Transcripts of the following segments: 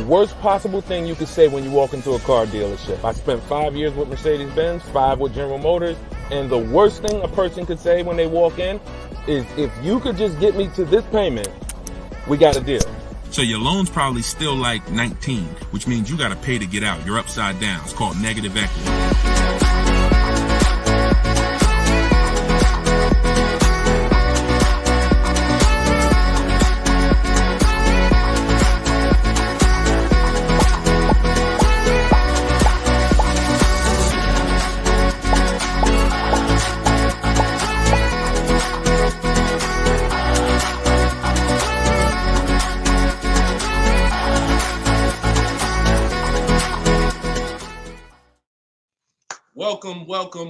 worst possible thing you could say when you walk into a car dealership. I spent 5 years with Mercedes-Benz, 5 with General Motors, and the worst thing a person could say when they walk in is, if you could just get me to this payment, we got a deal. So your loan's probably still like 19, which means you got to pay to get out. You're upside down. It's called negative equity.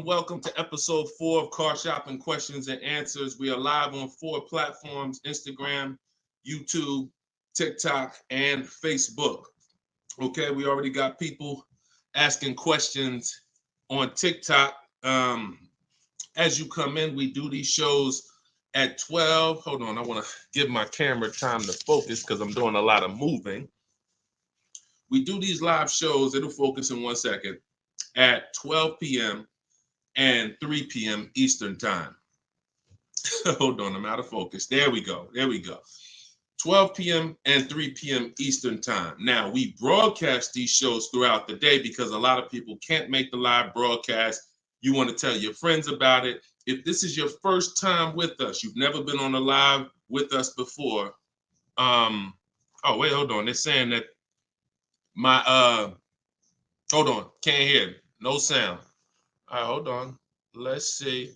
Welcome to episode 4 of Car Shopping Questions and Answers. We are live on 4 platforms: Instagram, YouTube, TikTok, and Facebook. Okay, we already got people asking questions on TikTok. As you come in, we do these shows at 12. Hold on, I want to give my camera time to focus because I'm doing a lot of moving. We do these live shows, it'll focus in 1 second, at 12 p.m. and 3 p.m. Eastern time. Hold on, I'm out of focus. There we go. 12 p.m. and 3 p.m. Eastern time. Now, we broadcast these shows throughout the day because a lot of people can't make the live broadcast. You want to tell your friends about it. If this is your first time with us, you've never been on a live with us before. Oh, wait, hold on. They're saying that hold on, can't hear. No sound. All right, hold on. Let's see.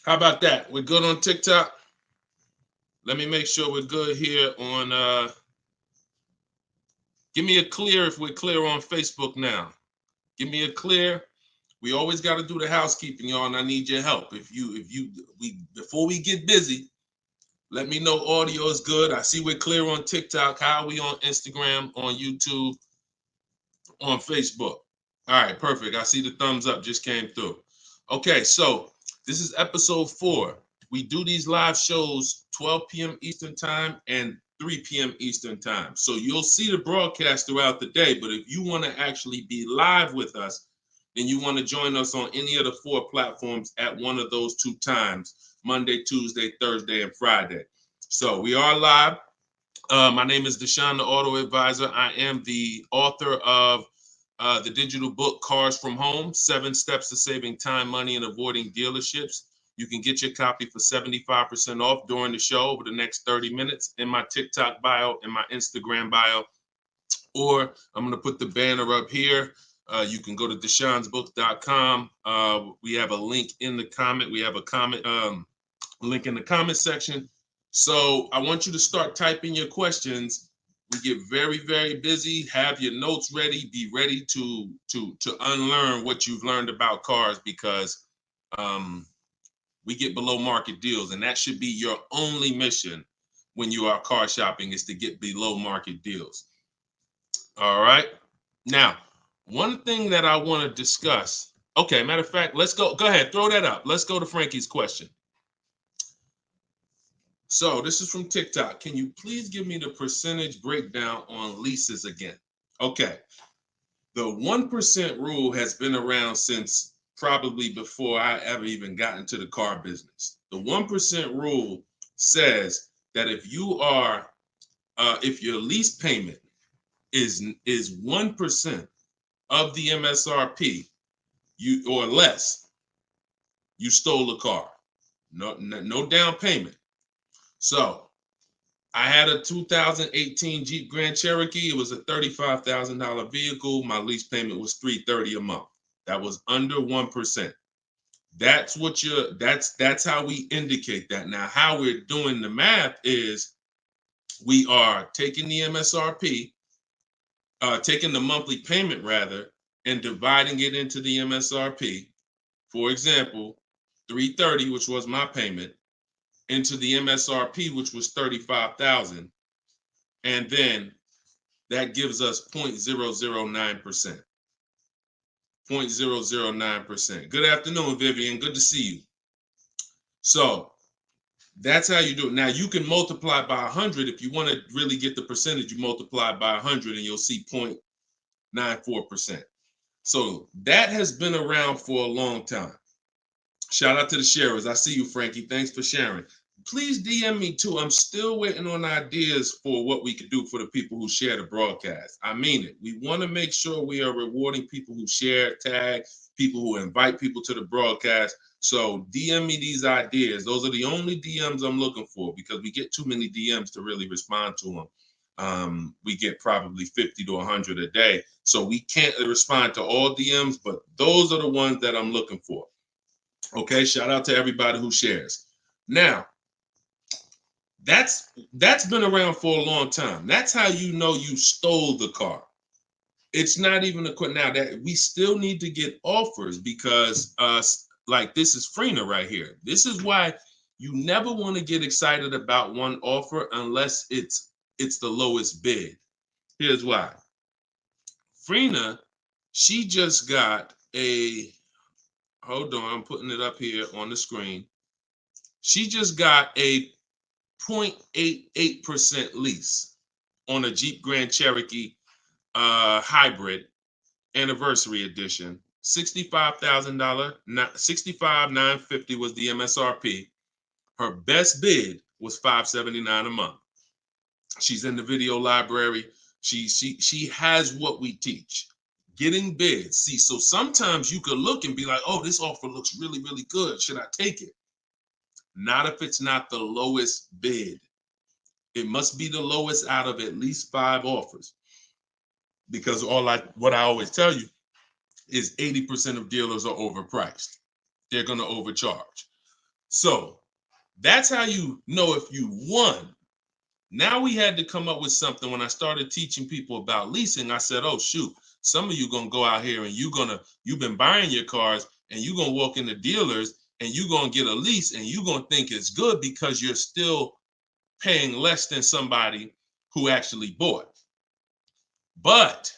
How about that? We're good on TikTok? Let me make sure we're good here on, give me a clear if we're clear on Facebook now. Give me a clear. We always got to do the housekeeping, y'all, and I need your help. Before we get busy, let me know audio is good. I see we're clear on TikTok. How are we on Instagram, on YouTube, on Facebook? All right, perfect. I see the thumbs up just came through. Okay, so this is episode 4. We do these live shows 12 p.m. Eastern time and 3 p.m. Eastern time. So you'll see the broadcast throughout the day, but if you want to actually be live with us, then you want to join us on any of the 4 platforms at one of those 2 times: Monday, Tuesday, Thursday, and Friday. So we are live. My name is Deshone the Auto Advisor. I am the author of the digital book, Cars from Home, 7 Steps to Saving Time, Money, and Avoiding Dealerships. You can get your copy for 75% off during the show over the next 30 minutes in my TikTok bio, in my Instagram bio, or I'm going to put the banner up here. You can go to deshonesbook.com. We have a link in the comment. We have a comment link in the comment section. So I want you to start typing your questions. We get very, very busy. Have your notes ready. Be ready to unlearn what you've learned about cars, because we get below market deals, and that should be your only mission when you are car shopping, is to get below market deals. All right. Now, one thing that I want to discuss. Okay, matter of fact, let's go. Go ahead, throw that up. Let's go to Frankie's question. So this is from TikTok. Can you please give me the percentage breakdown on leases again? Okay. The 1% rule has been around since probably before I ever even got into the car business. The 1% rule says that if your lease payment is 1% of the MSRP, or less, you stole a car. No down payment. So I had a 2018 Jeep Grand Cherokee. It was a $35,000 vehicle. My lease payment was $330 a month. That was under 1%. That's how we indicate that. Now, how we're doing the math is we are taking the MSRP, taking the monthly payment rather, and dividing it into the MSRP. For example, $330, which was my payment, into the MSRP, which was $35,000, and then that gives us 0.009%. 0.009%. Good afternoon, Vivian. Good to see you. So That's how you do it. Now you can multiply by 100 if you want to really get the percentage. You multiply by 100 and you'll see 0.94%. So that has been around for a long time. Shout out to the sharers. I see you, Frankie. Thanks for sharing. Please DM me too. I'm still waiting on ideas for what we could do for the people who share the broadcast. I mean it. We want to make sure we are rewarding people who share, tag, people who invite people to the broadcast. So DM me these ideas. Those are the only DMs I'm looking for because we get too many DMs to really respond to them. We get probably 50 to 100 a day. So we can't respond to all DMs, but those are the ones that I'm looking for. Okay, shout out to everybody who shares. Now, that's been around for a long time. That's how you know you stole the car. It's not even a question now that we still need to get offers because like this is Freener right here. This is why you never want to get excited about one offer unless it's the lowest bid. Here's why. Freener, she just got a, hold on, I'm putting it up here on the screen. She just got a 0.88% lease on a Jeep Grand Cherokee hybrid anniversary edition. $65,000, $65,950 was the MSRP. Her best bid was $579 a month. She's in the video library. She has what we teach. Getting bids. See, so sometimes you could look and be like, oh, this offer looks really, really good. Should I take it? Not if it's not the lowest bid. It must be the lowest out of at least 5 offers. Because what I always tell you is 80% of dealers are overpriced. They're going to overcharge. So that's how you know if you won. Now we had to come up with something. When I started teaching people about leasing, I said, oh, shoot, some of you going to go out here and you've been buying your cars and you're going to walk into dealers and you're going to get a lease and you're going to think it's good because you're still paying less than somebody who actually bought. But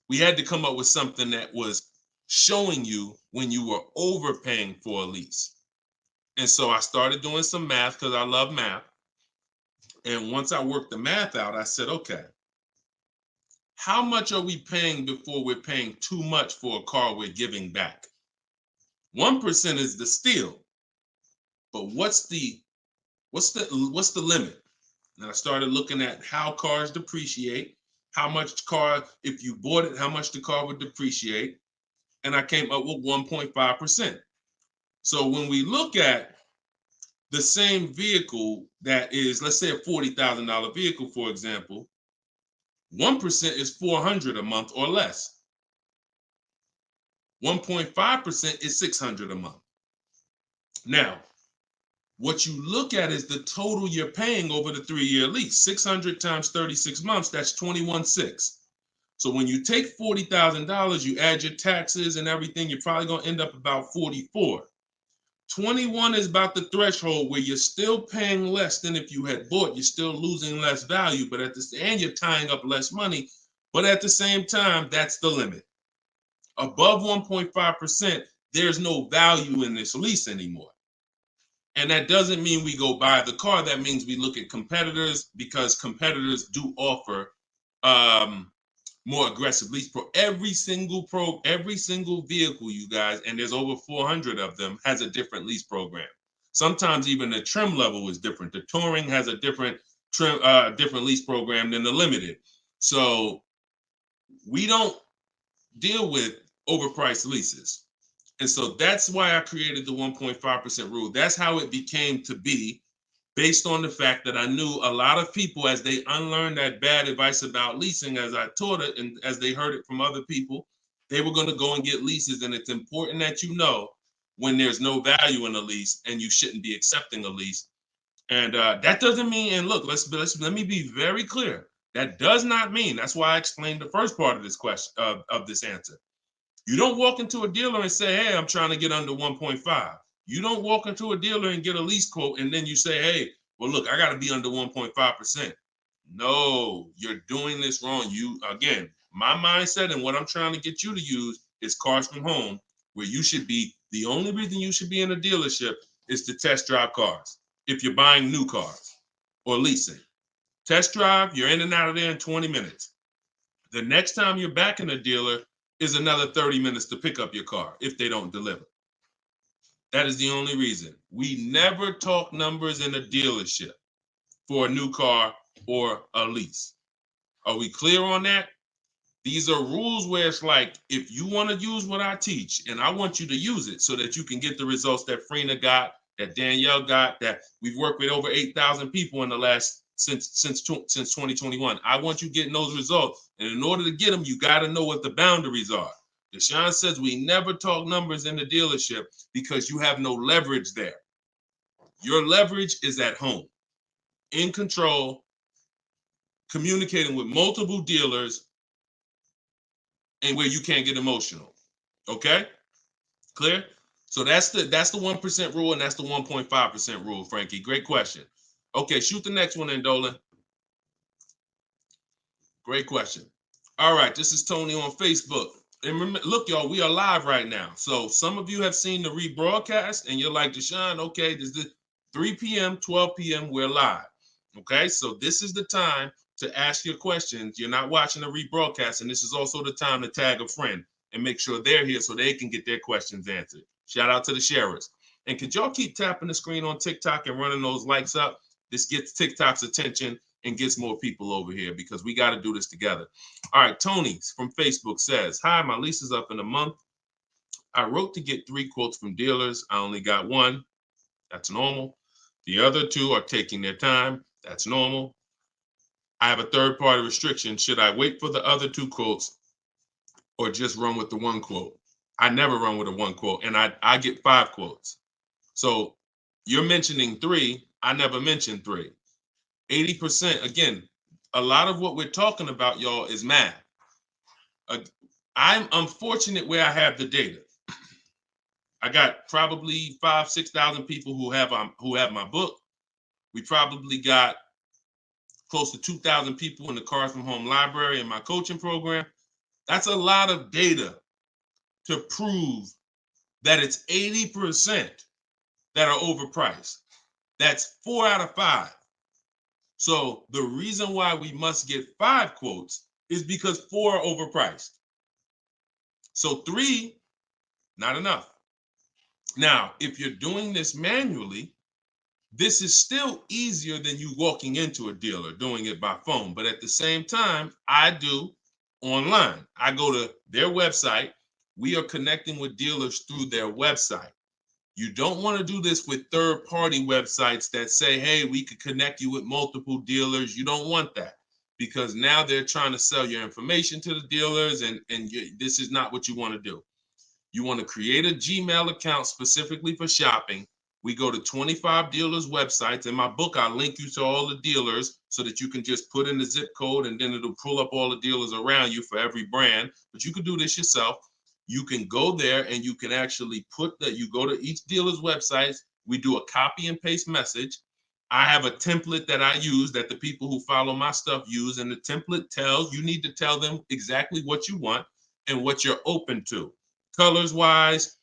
we had to come up with something that was showing you when you were overpaying for a lease. And so I started doing some math because I love math. And once I worked the math out, I said, okay, how much are we paying before we're paying too much for a car we're giving back? 1% is the steal. But what's the limit? And I started looking at how cars depreciate, how much car, if you bought it, how much the car would depreciate. And I came up with 1.5%. So when we look at the same vehicle that is, let's say a $40,000 vehicle, for example, 1% is $400 a month or less. 1.5% is $600 a month. Now, what you look at is the total you're paying over the 3-year lease. 600 times 36 months, that's 21.6. So when you take $40,000, you add your taxes and everything, you're probably going to end up about 44. 21 is about the threshold where you're still paying less than if you had bought. You're still losing less value, but and you're tying up less money. But at the same time, that's the limit. Above 1.5%, there's no value in this lease anymore. And that doesn't mean we go buy the car. That means we look at competitors because competitors do offer more aggressive lease pro. Every single vehicle, you guys, and there's over 400 of them, has a different lease program. Sometimes even the trim level is different. The Touring has a different lease program than the Limited. So we don't deal with overpriced leases. And so that's why I created the 1.5% rule. That's how it became to be, based on the fact that I knew a lot of people, as they unlearned that bad advice about leasing, as I taught it and as they heard it from other people, they were going to go and get leases. And it's important that you know when there's no value in a lease and you shouldn't be accepting a lease. And that doesn't mean, and look, let me be very clear. That does not mean, that's why I explained the first part of this question, of this answer. You don't walk into a dealer and say, hey, I'm trying to get under 1.5. You don't walk into a dealer and get a lease quote and then you say, hey, well, look, I got to be under 1.5%. No, you're doing this wrong. Again, my mindset and what I'm trying to get you to use is Cars from Home, where you should be, the only reason you should be in a dealership is to test drive cars. if you're buying new cars or leasing. Test drive, you're in and out of there in 20 minutes. The next time you're back in a dealer is another 30 minutes to pick up your car if they don't deliver. That is the only reason. We never talk numbers in a dealership for a new car or a lease. Are we clear on that? These are rules where it's like, if you want to use what I teach, and I want you to use it so that you can get the results that Frina got, that Danielle got, that we've worked with over 8,000 people in the last since 2021. I want you getting those results. And in order to get them, you got to know what the boundaries are. Deshone says we never talk numbers in the dealership because you have no leverage there. Your leverage is at home, in control, communicating with multiple dealers, and where you can't get emotional. Okay? Clear? So that's the 1% rule, and that's the 1.5% rule, Frankie. Great question. Okay, shoot the next one in, Dolan. Great question. All right, this is Tony on Facebook. And remember, look, y'all, we are live right now. So some of you have seen the rebroadcast, and you're like, Deshone, okay, this is 3 p.m., 12 p.m., we're live. Okay, so this is the time to ask your questions. You're not watching the rebroadcast, and this is also the time to tag a friend and make sure they're here so they can get their questions answered. Shout out to the sharers. And could y'all keep tapping the screen on TikTok and running those likes up? This gets TikTok's attention and gets more people over here because we got to do this together. All right, Tony from Facebook says, hi, my lease is up in a month. I wrote to get 3 quotes from dealers. I only got 1. That's normal. The other 2 are taking their time. That's normal. I have a third-party restriction. Should I wait for the other 2 quotes or just run with the 1 quote? I never run with a 1 quote, and I get 5 quotes. So you're mentioning 3. I never mentioned 3. 80%, again, a lot of what we're talking about, y'all, is math. I'm unfortunate where I have the data. I got probably 5,000-6,000 people who have my book. We probably got close to 2,000 people in the Cars from Home library in my coaching program. That's a lot of data to prove that it's 80% that are overpriced. That's 4 out of 5. So the reason why we must get 5 quotes is because 4 are overpriced. So 3, not enough. Now, if you're doing this manually, this is still easier than you walking into a dealer doing it by phone. But at the same time, I do online. I go to their website. We are connecting with dealers through their website. You don't want to do this with third-party websites that say, hey, we could connect you with multiple dealers. You don't want that because now they're trying to sell your information to the dealers, and this is not what you want to do. You want to create a Gmail account specifically for shopping. We go to 25 dealers' websites. In my book, I link you to all the dealers so that you can just put in the zip code, and then it'll pull up all the dealers around you for every brand. But you can do this yourself. You can go there and you can actually you go to each dealer's websites. We do a copy and paste message. I have a template that I use that the people who follow my stuff use. And the template you need to tell them exactly what you want and what you're open to. Colors wise,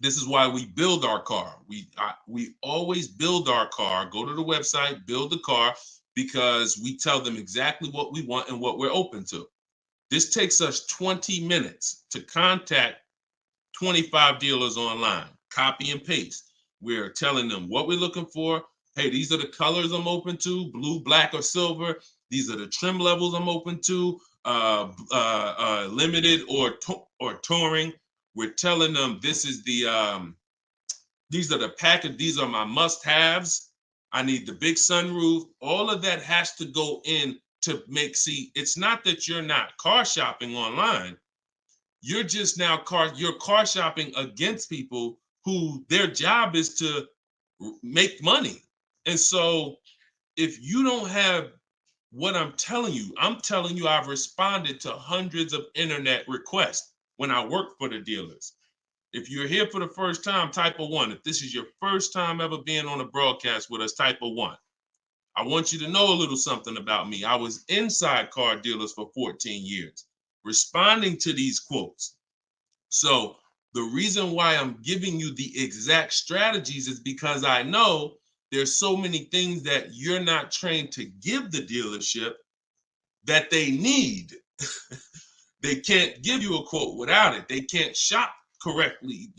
this is why we build our car. We always build our car, go to the website, build the car, because we tell them exactly what we want and what we're open to. This takes us 20 minutes to contact 25 dealers online, copy and paste. We're telling them what we're looking for. Hey, these are the colors I'm open to, blue, black, or silver. These are the trim levels I'm open to, limited or touring. We're telling them this is these are the package. These are my must-haves. I need the big sunroof. All of that has to go in to it's not that you're not car shopping online. You're just now you're car shopping against people who their job is to make money. And so if you don't have what I'm telling you I've responded to hundreds of internet requests when I work for the dealers. If you're here for the first time, type a 1. If this is your first time ever being on a broadcast with us, type a 1. I want you to know a little something about me. I was inside car dealers for 14 years, responding to these quotes. So The reason why I'm giving you the exact strategies is because I know there's so many things that you're not trained to give the dealership that they need. They can't give you a quote without it. They can't shop correctly,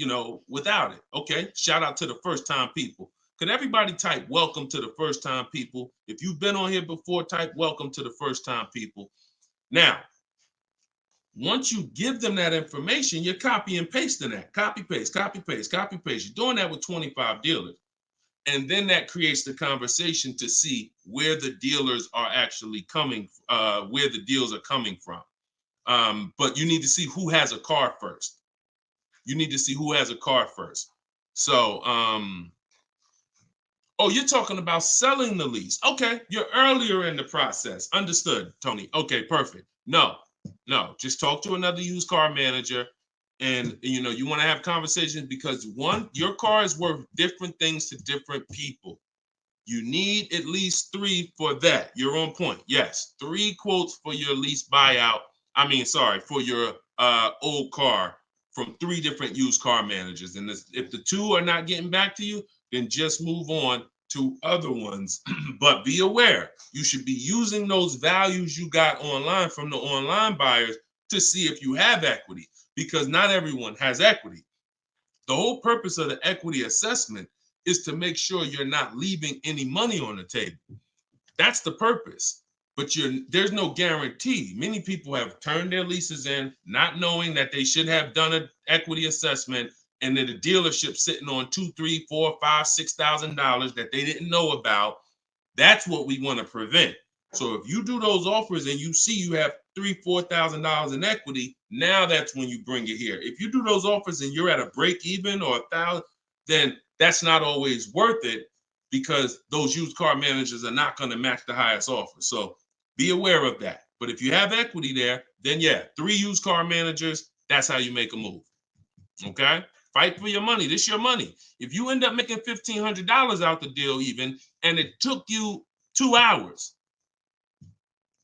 without it. Okay, shout out to the first time people. Could everybody type welcome to the first time people? If you've been on here before, type welcome to the first time people. Now, once you give them that information, you're copy and pasting that. Copy, paste, copy, paste, copy, paste. You're doing that with 25 dealers. And then that creates the conversation to see where the dealers are actually coming, where the deals are coming from. But you need to see who has a car first. So, oh, you're talking about selling the lease. Okay, you're earlier in the process. Understood, Tony. Okay, perfect. No, just talk to another used car manager. And you want to have conversations because one, your car is worth different things to different people. You need at least 3 for that. You're on point. Yes, 3 quotes for your lease buyout. For your old car from 3 different used car managers. And if the 2 are not getting back to you, then just move on to other ones. But be aware, you should be using those values you got online from the online buyers to see if you have equity, because not everyone has equity. The whole purpose of the equity assessment is to make sure you're not leaving any money on the table. That's the purpose. But there's no guarantee. Many people have turned their leases in not knowing that they should have done an equity assessment, and then the dealership sitting on $2,000, $3,000, $4,000, $5,000, $6,000 that they didn't know about. That's what we want to prevent. So if you do those offers and you see you have $3,000, $4,000 in equity, now that's when you bring it here. If you do those offers and you're at a break even or $1,000, then that's not always worth it, because those used car managers are not going to match the highest offer. So be aware of that. But if you have equity there, then 3 used car managers, that's how you make a move. Okay? Fight for your money. This is your money. If you end up making $1,500 out the deal even, and it took you 2 hours,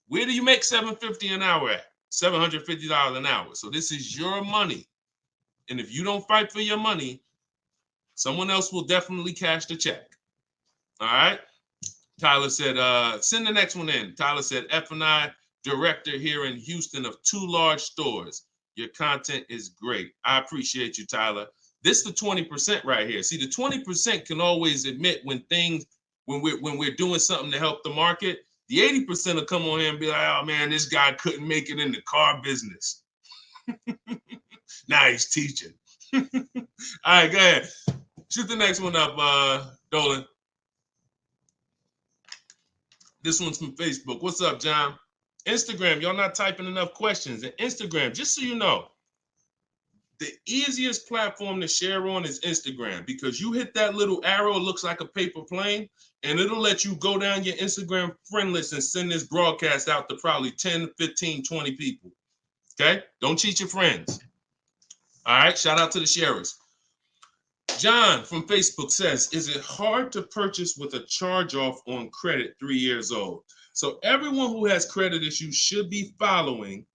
where do you make $750 an hour at? $750 an hour. So this is your money. And if you don't fight for your money, someone else will definitely cash the check. All right? Tyler said, send the next one in. Tyler said, F&I director here in Houston of 2 large stores. Your content is great. I appreciate you, Tyler. This is the 20% right here. See, the 20% can always admit when we're doing something to help the market. The 80% will come on here and be like, oh man, this guy couldn't make it in the car business. Now he's teaching. All right, go ahead. Shoot the next one up, Dolan. This one's from Facebook. What's up, John? Instagram, y'all not typing enough questions. And Instagram, just so you know, the easiest platform to share on is Instagram, because you hit that little arrow, it looks like a paper plane, and it'll let you go down your Instagram friend list and send this broadcast out to probably 10, 15, 20 people. Okay? Don't cheat your friends. All right? Shout out to the sharers. John from Facebook says, is it hard to purchase with a charge-off on credit 3 years old? So everyone who has credit issues should be following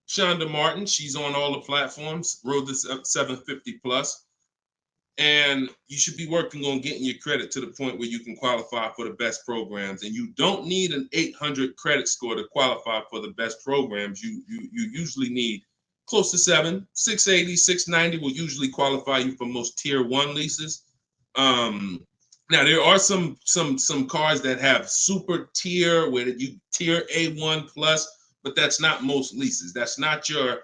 Shonda Martin. She's on all the platforms, Road to 750 plus. And you should be working on getting your credit to the point where you can qualify for the best programs. And you don't need an 800 credit score to qualify for the best programs. You usually need close to 680, 690 will usually qualify you for most tier 1 leases. Now there are some cars that have super tier where you tier A1 plus, but that's not most leases. That's not your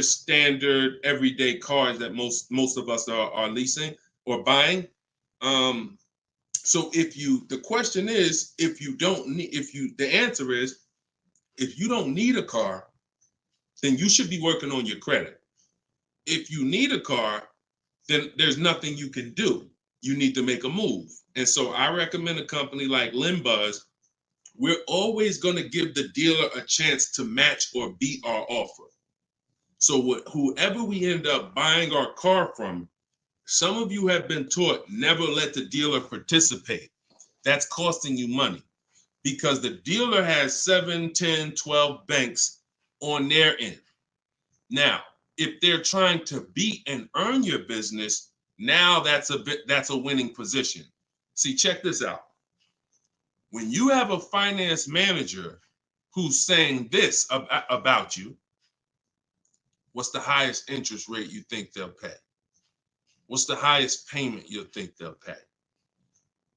standard everyday cars that most of us are leasing or buying. So the question is, the answer is, if you don't need a car, then you should be working on your credit. If you need a car, then there's nothing you can do. You need to make a move. And so I recommend a company like Limbuzz. We're always going to give the dealer a chance to match or beat our offer. So whoever we end up buying our car from, some of you have been taught never let the dealer participate. That's costing you money, because the dealer has 7, 10, 12 banks on their end. Now, If they're trying to beat and earn your business, now that's a winning position. See, check this out. When you have a finance manager who's saying this about you, what's the highest interest rate you think they'll pay? What's the highest payment you think they'll pay?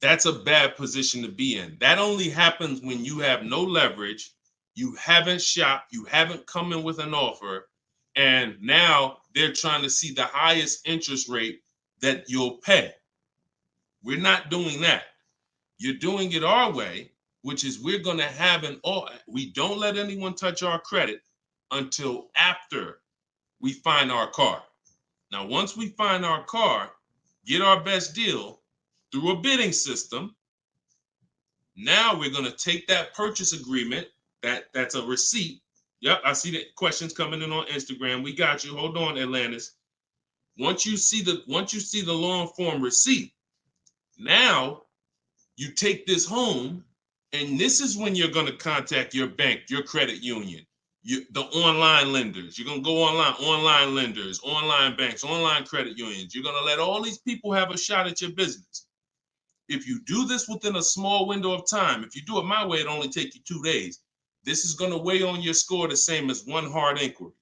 That's a bad position to be in. That only happens when you have no leverage, you haven't shopped, you haven't come in with an offer, and now they're trying to see the highest interest rate that you'll pay. We're not doing that. You're doing it our way, which is we're going to have we don't let anyone touch our credit until after we find our car. Now, once we find our car, get our best deal through a bidding system, now we're going to take that purchase agreement, that's a receipt. Yep, I see the questions coming in on Instagram. We got you. Hold on, Atlantis. Once you see the long form receipt, now you take this home, and this is when you're going to contact your bank, your credit union, the online lenders. You're going to go online lenders, online banks, online credit unions. You're going to let all these people have a shot at your business. If you do this within a small window of time, if you do it my way, it'll only take you 2 days. This is going to weigh on your score the same as one hard inquiry,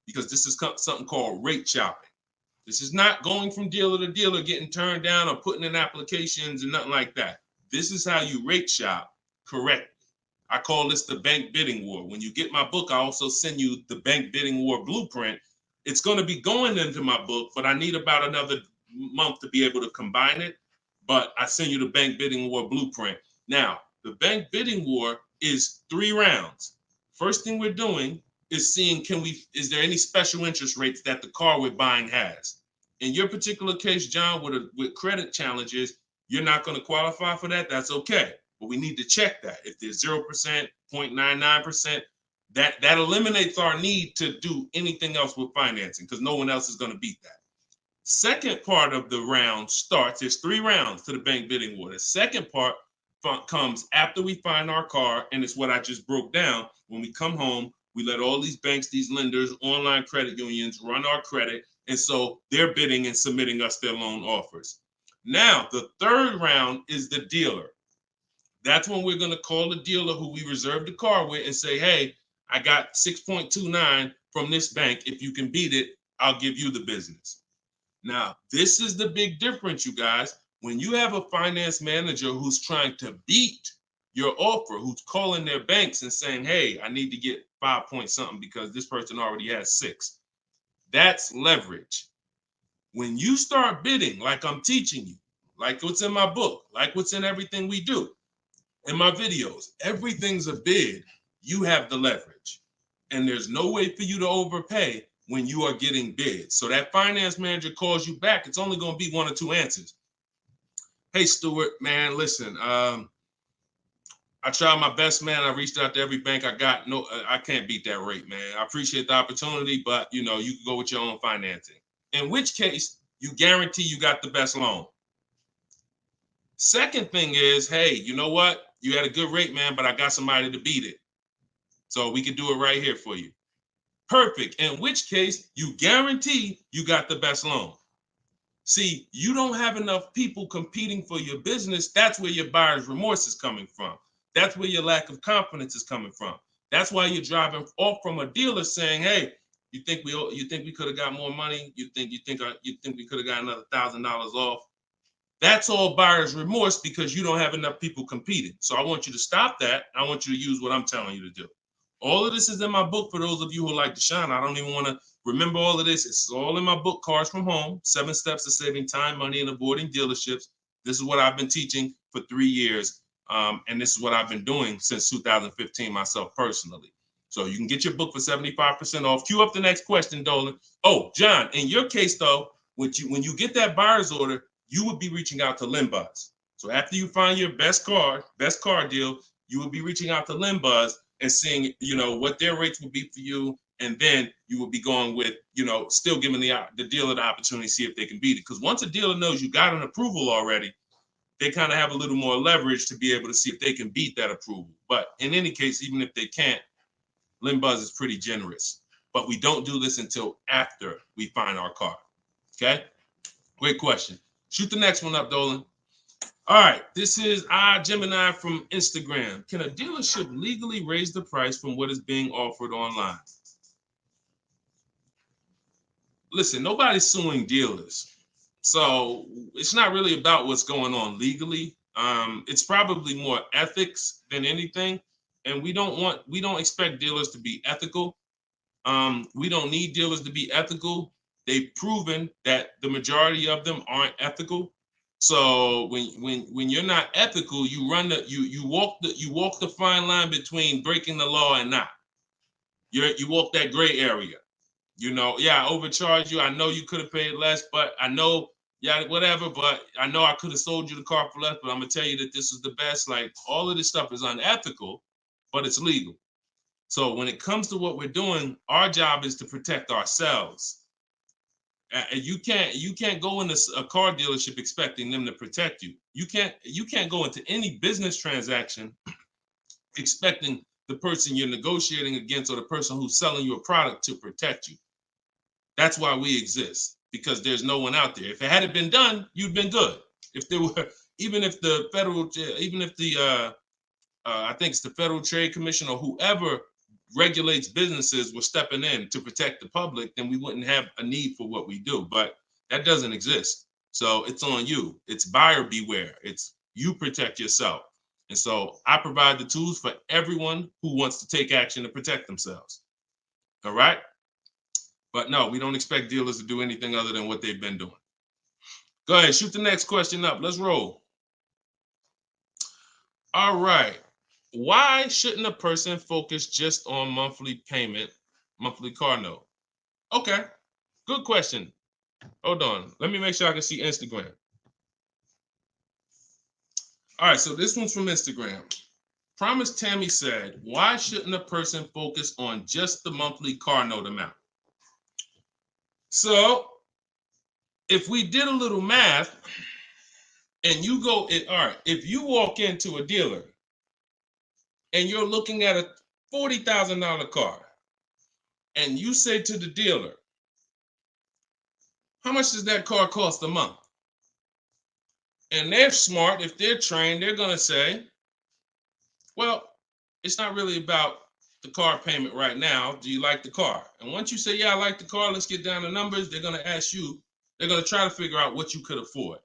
because this is something called rate shopping. This is not going from dealer to dealer, getting turned down or putting in applications and nothing like that. This is how you rate shop correctly. I call this the bank bidding war. When you get my book, I also send you the bank bidding war blueprint. It's going to be going into my book, but I need about another month to be able to combine it. But I send you the bank bidding war blueprint. Now, the bank bidding war is 3 rounds. First thing we're doing is seeing, is there any special interest rates that the car we're buying has? In your particular case, John, with credit challenges, you're not going to qualify for that. That's okay. But we need to check that. If there's 0%, 0.99%, that eliminates our need to do anything else with financing, because no one else is going to beat that. Second part of the round starts, there's 3 rounds to the bank bidding war. The second part comes after we find our car, and it's what I just broke down. When we come home, we let all these banks, these lenders, online credit unions run our credit, and so they're bidding and submitting us their loan offers. Now, the third round is the dealer. That's when we're going to call the dealer who we reserved the car with and say, hey, I got 6.29 from this bank. If you can beat it, I'll give you the business. Now, this is the big difference, you guys. When you have a finance manager who's trying to beat your offer, who's calling their banks and saying, hey, I need to get 5 point something because this person already has 6. That's leverage. When you start bidding, like I'm teaching you, like what's in my book, like what's in everything we do, in my videos, everything's a bid. You have the leverage. And there's no way for you to overpay when you are getting bids. So that finance manager calls you back, it's only going to be 1 or 2 answers. Hey, Stuart, man, listen, I tried my best, man. I reached out to every bank I got. No, I can't beat that rate, man. I appreciate the opportunity, but you can go with your own financing. In which case, you guarantee you got the best loan. Second thing is, hey, you know what? You had a good rate, man, but I got somebody to beat it. So we can do it right here for you. Perfect. In which case, you guarantee you got the best loan. See, you don't have enough people competing for your business. That's where your buyer's remorse is coming from. That's where your lack of confidence is coming from. That's why you're driving off from a dealer saying, hey, you think we could have got more money? You think we could have got another $1,000 off? That's all buyer's remorse because you don't have enough people competing. So I want you to stop that. I want you to use what I'm telling you to do. All of this is in my book for those of you who like Deshone. I don't even want to remember all of this. It's all in my book, Cars from Home, 7 Steps to Saving Time, Money, and Avoiding Dealerships. This is what I've been teaching for 3 years. And this is what I've been doing since 2015 myself personally. So you can get your book for 75% off. Cue up the next question, Dolan. Oh, John, in your case, though, when you get that buyer's order, you would be reaching out to Limbuzz. So after you find your best car deal, you would be reaching out to Limbuzz and seeing, what their rates would be for you. And then you would be going with, still giving the dealer the opportunity to see if they can beat it. Because once a dealer knows you got an approval already, they kind of have a little more leverage to be able to see if they can beat that approval. But in any case, even if they can't, Limbuzz is pretty generous. but we don't do this until after we find our car. Okay? Great question. Shoot the next one up, Dolan. All right, this is Gemini from Instagram. Can a dealership legally raise the price from what is being offered online? Listen, nobody's suing dealers. So it's not really about what's going on legally. It's probably more ethics than anything. And we don't expect dealers to be ethical. We don't need dealers to be ethical. They've proven that the majority of them aren't ethical. So when you're not ethical, you walk the fine line between breaking the law and not. You walk that gray area. You know, yeah, I overcharged you. I know you could have paid less, but I know, yeah, whatever. But I know I could have sold you the car for less. But I'm gonna tell you that this is the best. Like, all of this stuff is unethical, but it's legal. So when it comes to what we're doing, our job is to protect ourselves. You can't go into a car dealership expecting them to protect you. You can't go into any business transaction expecting the person you're negotiating against or the person who's selling you a product to protect you. That's why we exist, because there's no one out there. If it hadn't been done, you'd been good. If there were, even if the I think it's the Federal Trade Commission or whoever regulates businesses were stepping in to protect the public, then we wouldn't have a need for what we do. But that doesn't exist. So it's on you. It's buyer beware. It's you protect yourself. And so I provide the tools for everyone who wants to take action to protect themselves. All right? But no, we don't expect dealers to do anything other than what they've been doing. Go ahead, shoot the next question up. Let's roll. All right. Why shouldn't a person focus just on monthly payment, monthly car note? Okay, good question. Hold on. Let me make sure I can see Instagram. All right, so this one's from Instagram. Promise Tammy said, why shouldn't a person focus on just the monthly car note amount? So if we did a little math and you go, all right, if you walk into a dealer and you're looking at a $40,000 car and you say to the dealer, how much does that car cost a month? And they're smart, if they're trained, they're gonna say, well, it's not really about the car payment right now. Do you like the car? And once you say, yeah, I like the car, let's get down to numbers, they're going to ask you, they're going to try to figure out what you could afford.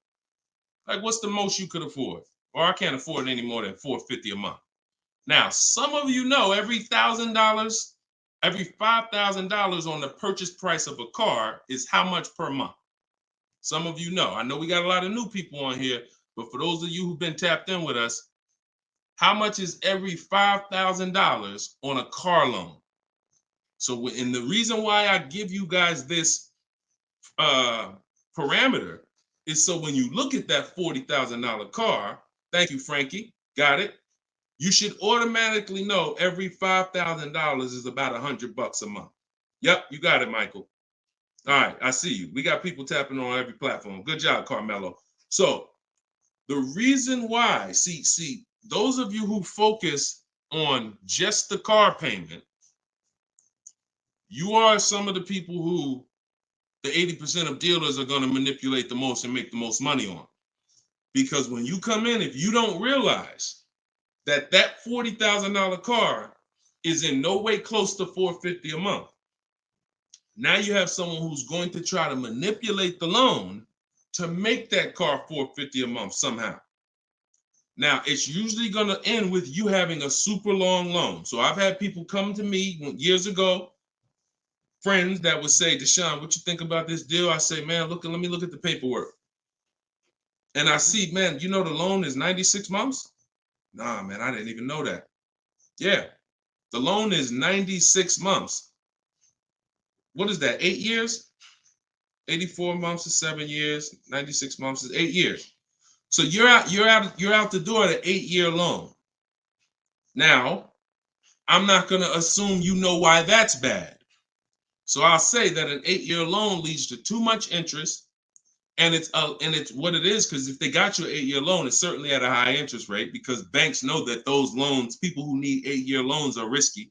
Like, what's the most you could afford? Or I can't afford any more than $450 a month. Now, some of you know every $1,000, every $5,000 on the purchase price of a car is how much per month. Some of you know. I know we got a lot of new people on here, but for those of you who've been tapped in with us, how much is every $5,000 on a car loan? So, and the reason why I give you guys this parameter is so when you look at that $40,000 car, thank you, Frankie, got it. You should automatically know every $5,000 is about $100 a month. Yep, you got it, Michael. All right, I see you. We got people tapping on every platform. Good job, Carmelo. So the reason why, see, those of you who focus on just the car payment, you are some of the people who the 80% of dealers are going to manipulate the most and make the most money on. Because when you come in, if you don't realize that that $40,000 car is in no way close to $450 a month, now you have someone who's going to try to manipulate the loan to make that car $450 a month somehow. Now, it's usually going to end with you having a super long loan. So I've had people come to me years ago, friends that would say, Deshone, what you think about this deal? I say, man, let me look at the paperwork. And I see, man, you know the loan is 96 months? Nah, man, I didn't even know that. Yeah, the loan is 96 months. What is that, 8 years? 84 months is 7 years, 96 months is 8 years. So you're out the door at an 8-year loan. Now, I'm not going to assume you know why that's bad. So I'll say that an 8-year loan leads to too much interest, and it's what it is, because if they got you an 8-year loan, it's certainly at a high interest rate, because banks know that those loans, people who need 8-year loans, are risky.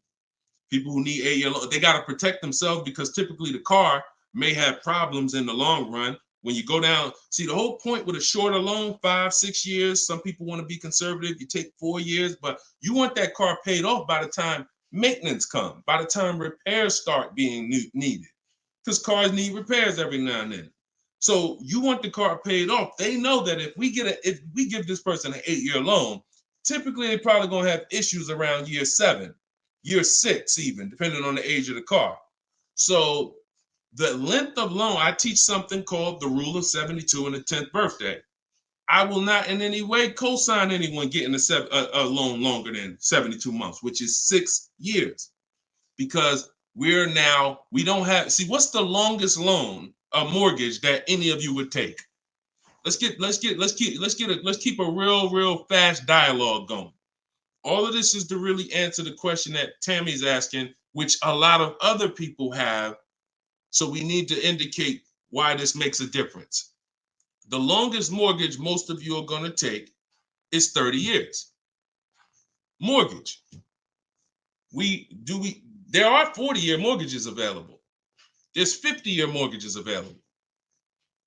People who need 8-year loan, they got to protect themselves because typically the car may have problems in the long run. When you go down, see the whole point with a shorter loan, 5-6 years. Some people want to be conservative. You take 4 years, but you want that car paid off by the time maintenance comes, by the time repairs start being needed, because cars need repairs every now and then. So you want the car paid off. They know that if we give this person an 8-year loan, typically they're probably gonna have issues around year 7, year 6, even depending on the age of the car. So the length of loan, I teach something called the rule of 72 and the 10th birthday. I will not in any way co-sign anyone getting a loan longer than 72 months, which is 6 years, because we don't have, see, what's the longest loan, a mortgage that any of you would take? Let's keep a real fast dialogue going. All of this is to really answer the question that Tammy's asking, which a lot of other people have. So we need to indicate why this makes a difference. The longest mortgage most of you are going to take is 30 years. Mortgage. There are 40-year mortgages available. There's 50-year mortgages available.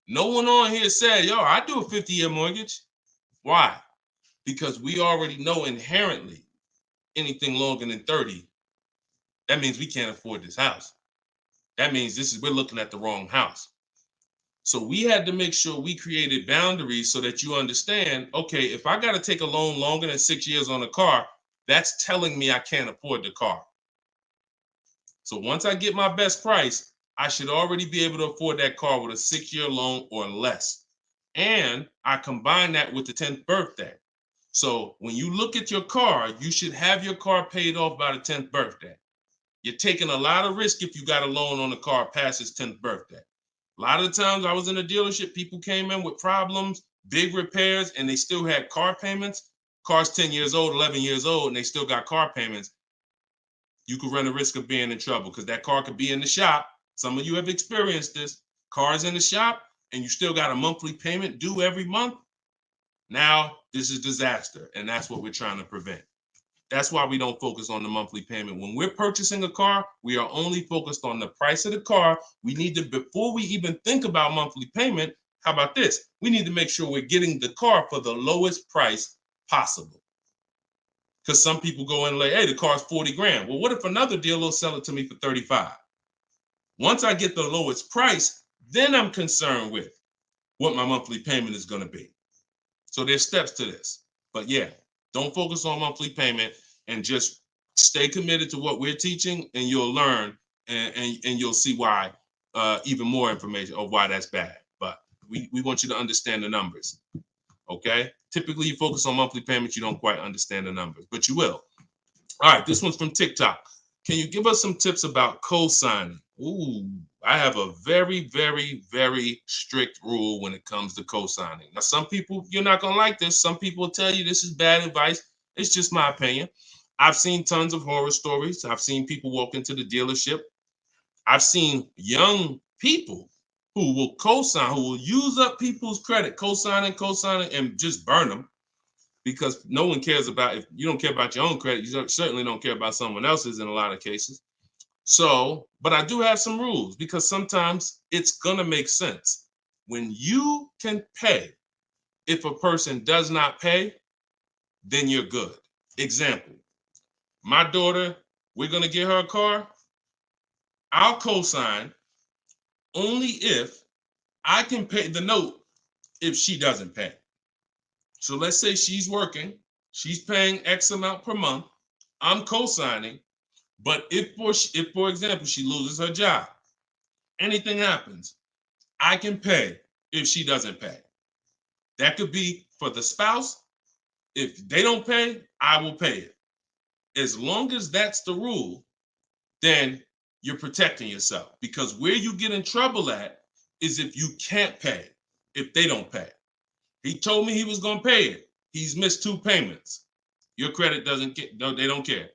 No one on here said, yo, I do a 50-year mortgage. Why? Because we already know inherently anything longer than 30, that means we can't afford this house. That means we're looking at the wrong house. So we had to make sure we created boundaries so that you understand, okay, if I got to take a loan longer than 6 years on a car, that's telling me I can't afford the car. So once I get my best price, I should already be able to afford that car with a 6-year loan or less. And I combine that with the 10th birthday. So when you look at your car, you should have your car paid off by the 10th birthday. You're taking a lot of risk if you got a loan on the car past its 10th birthday. A lot of the times I was in a dealership, people came in with problems, big repairs, and they still had car payments. Car's 10 years old, 11 years old, and they still got car payments. You could run the risk of being in trouble because that car could be in the shop. Some of you have experienced this. Car's in the shop, and you still got a monthly payment due every month. Now, this is disaster, and that's what we're trying to prevent. That's why we don't focus on the monthly payment. When we're purchasing a car, we are only focused on the price of the car. We need to, before we even think about monthly payment, how about this? We need to make sure we're getting the car for the lowest price possible. Because some people go in and like, hey, the car's 40 grand. Well, what if another dealer will sell it to me for 35? Once I get the lowest price, then I'm concerned with what my monthly payment is going to be. So there's steps to this. But yeah, don't focus on monthly payment and just stay committed to what we're teaching, and you'll learn and you'll see why, even more information of why that's bad. But we want you to understand the numbers, okay? Typically, you focus on monthly payments, you don't quite understand the numbers, but you will. All right, this one's from TikTok. Can you give us some tips about co-signing? Ooh, I have a very, very, very strict rule when it comes to co-signing. Now, some people, you're not going to like this. Some people will tell you this is bad advice. It's just my opinion. I've seen tons of horror stories. I've seen people walk into the dealership. I've seen young people who will co-sign, who will use up people's credit, co-signing, and just burn them, because no one cares about, if you don't care about your own credit, you certainly don't care about someone else's in a lot of cases. So, but I do have some rules, because sometimes it's gonna make sense. When you can pay, if a person does not pay, then you're good. Example, my daughter, we're gonna get her a car. I'll co-sign only if I can pay the note if she doesn't pay. So let's say she's working, she's paying X amount per month, I'm co-signing, but if for example, she loses her job, anything happens, I can pay if she doesn't pay. That could be for the spouse. If they don't pay, I will pay it. As long as that's the rule, then you're protecting yourself, because where you get in trouble at is if you can't pay, if they don't pay. He told me he was going to pay it. He's missed 2 payments. Your credit doesn't get, no, they don't care.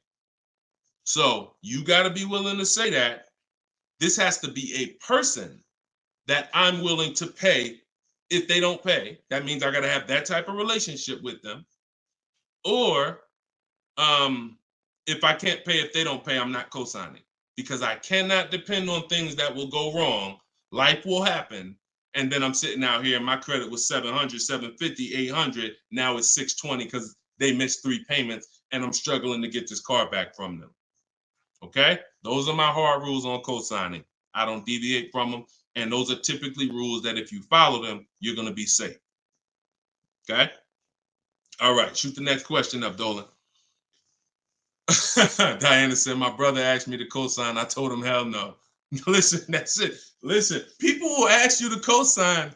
So you got to be willing to say that. This has to be a person that I'm willing to pay if they don't pay. That means I got to have that type of relationship with them. Or if I can't pay, if they don't pay, I'm not co-signing, because I cannot depend on things that will go wrong. Life will happen. And then I'm sitting out here and my credit was 700, 750, 800. Now it's 620 because they missed 3 payments and I'm struggling to get this car back from them. Okay? Those are my hard rules on co-signing. I don't deviate from them. And those are typically rules that if you follow them, you're going to be safe. Okay? All right. Shoot the next question up, Dolan. Diana said, my brother asked me to co-sign. I told him, hell no. Listen, that's it. Listen, people will ask you to co-sign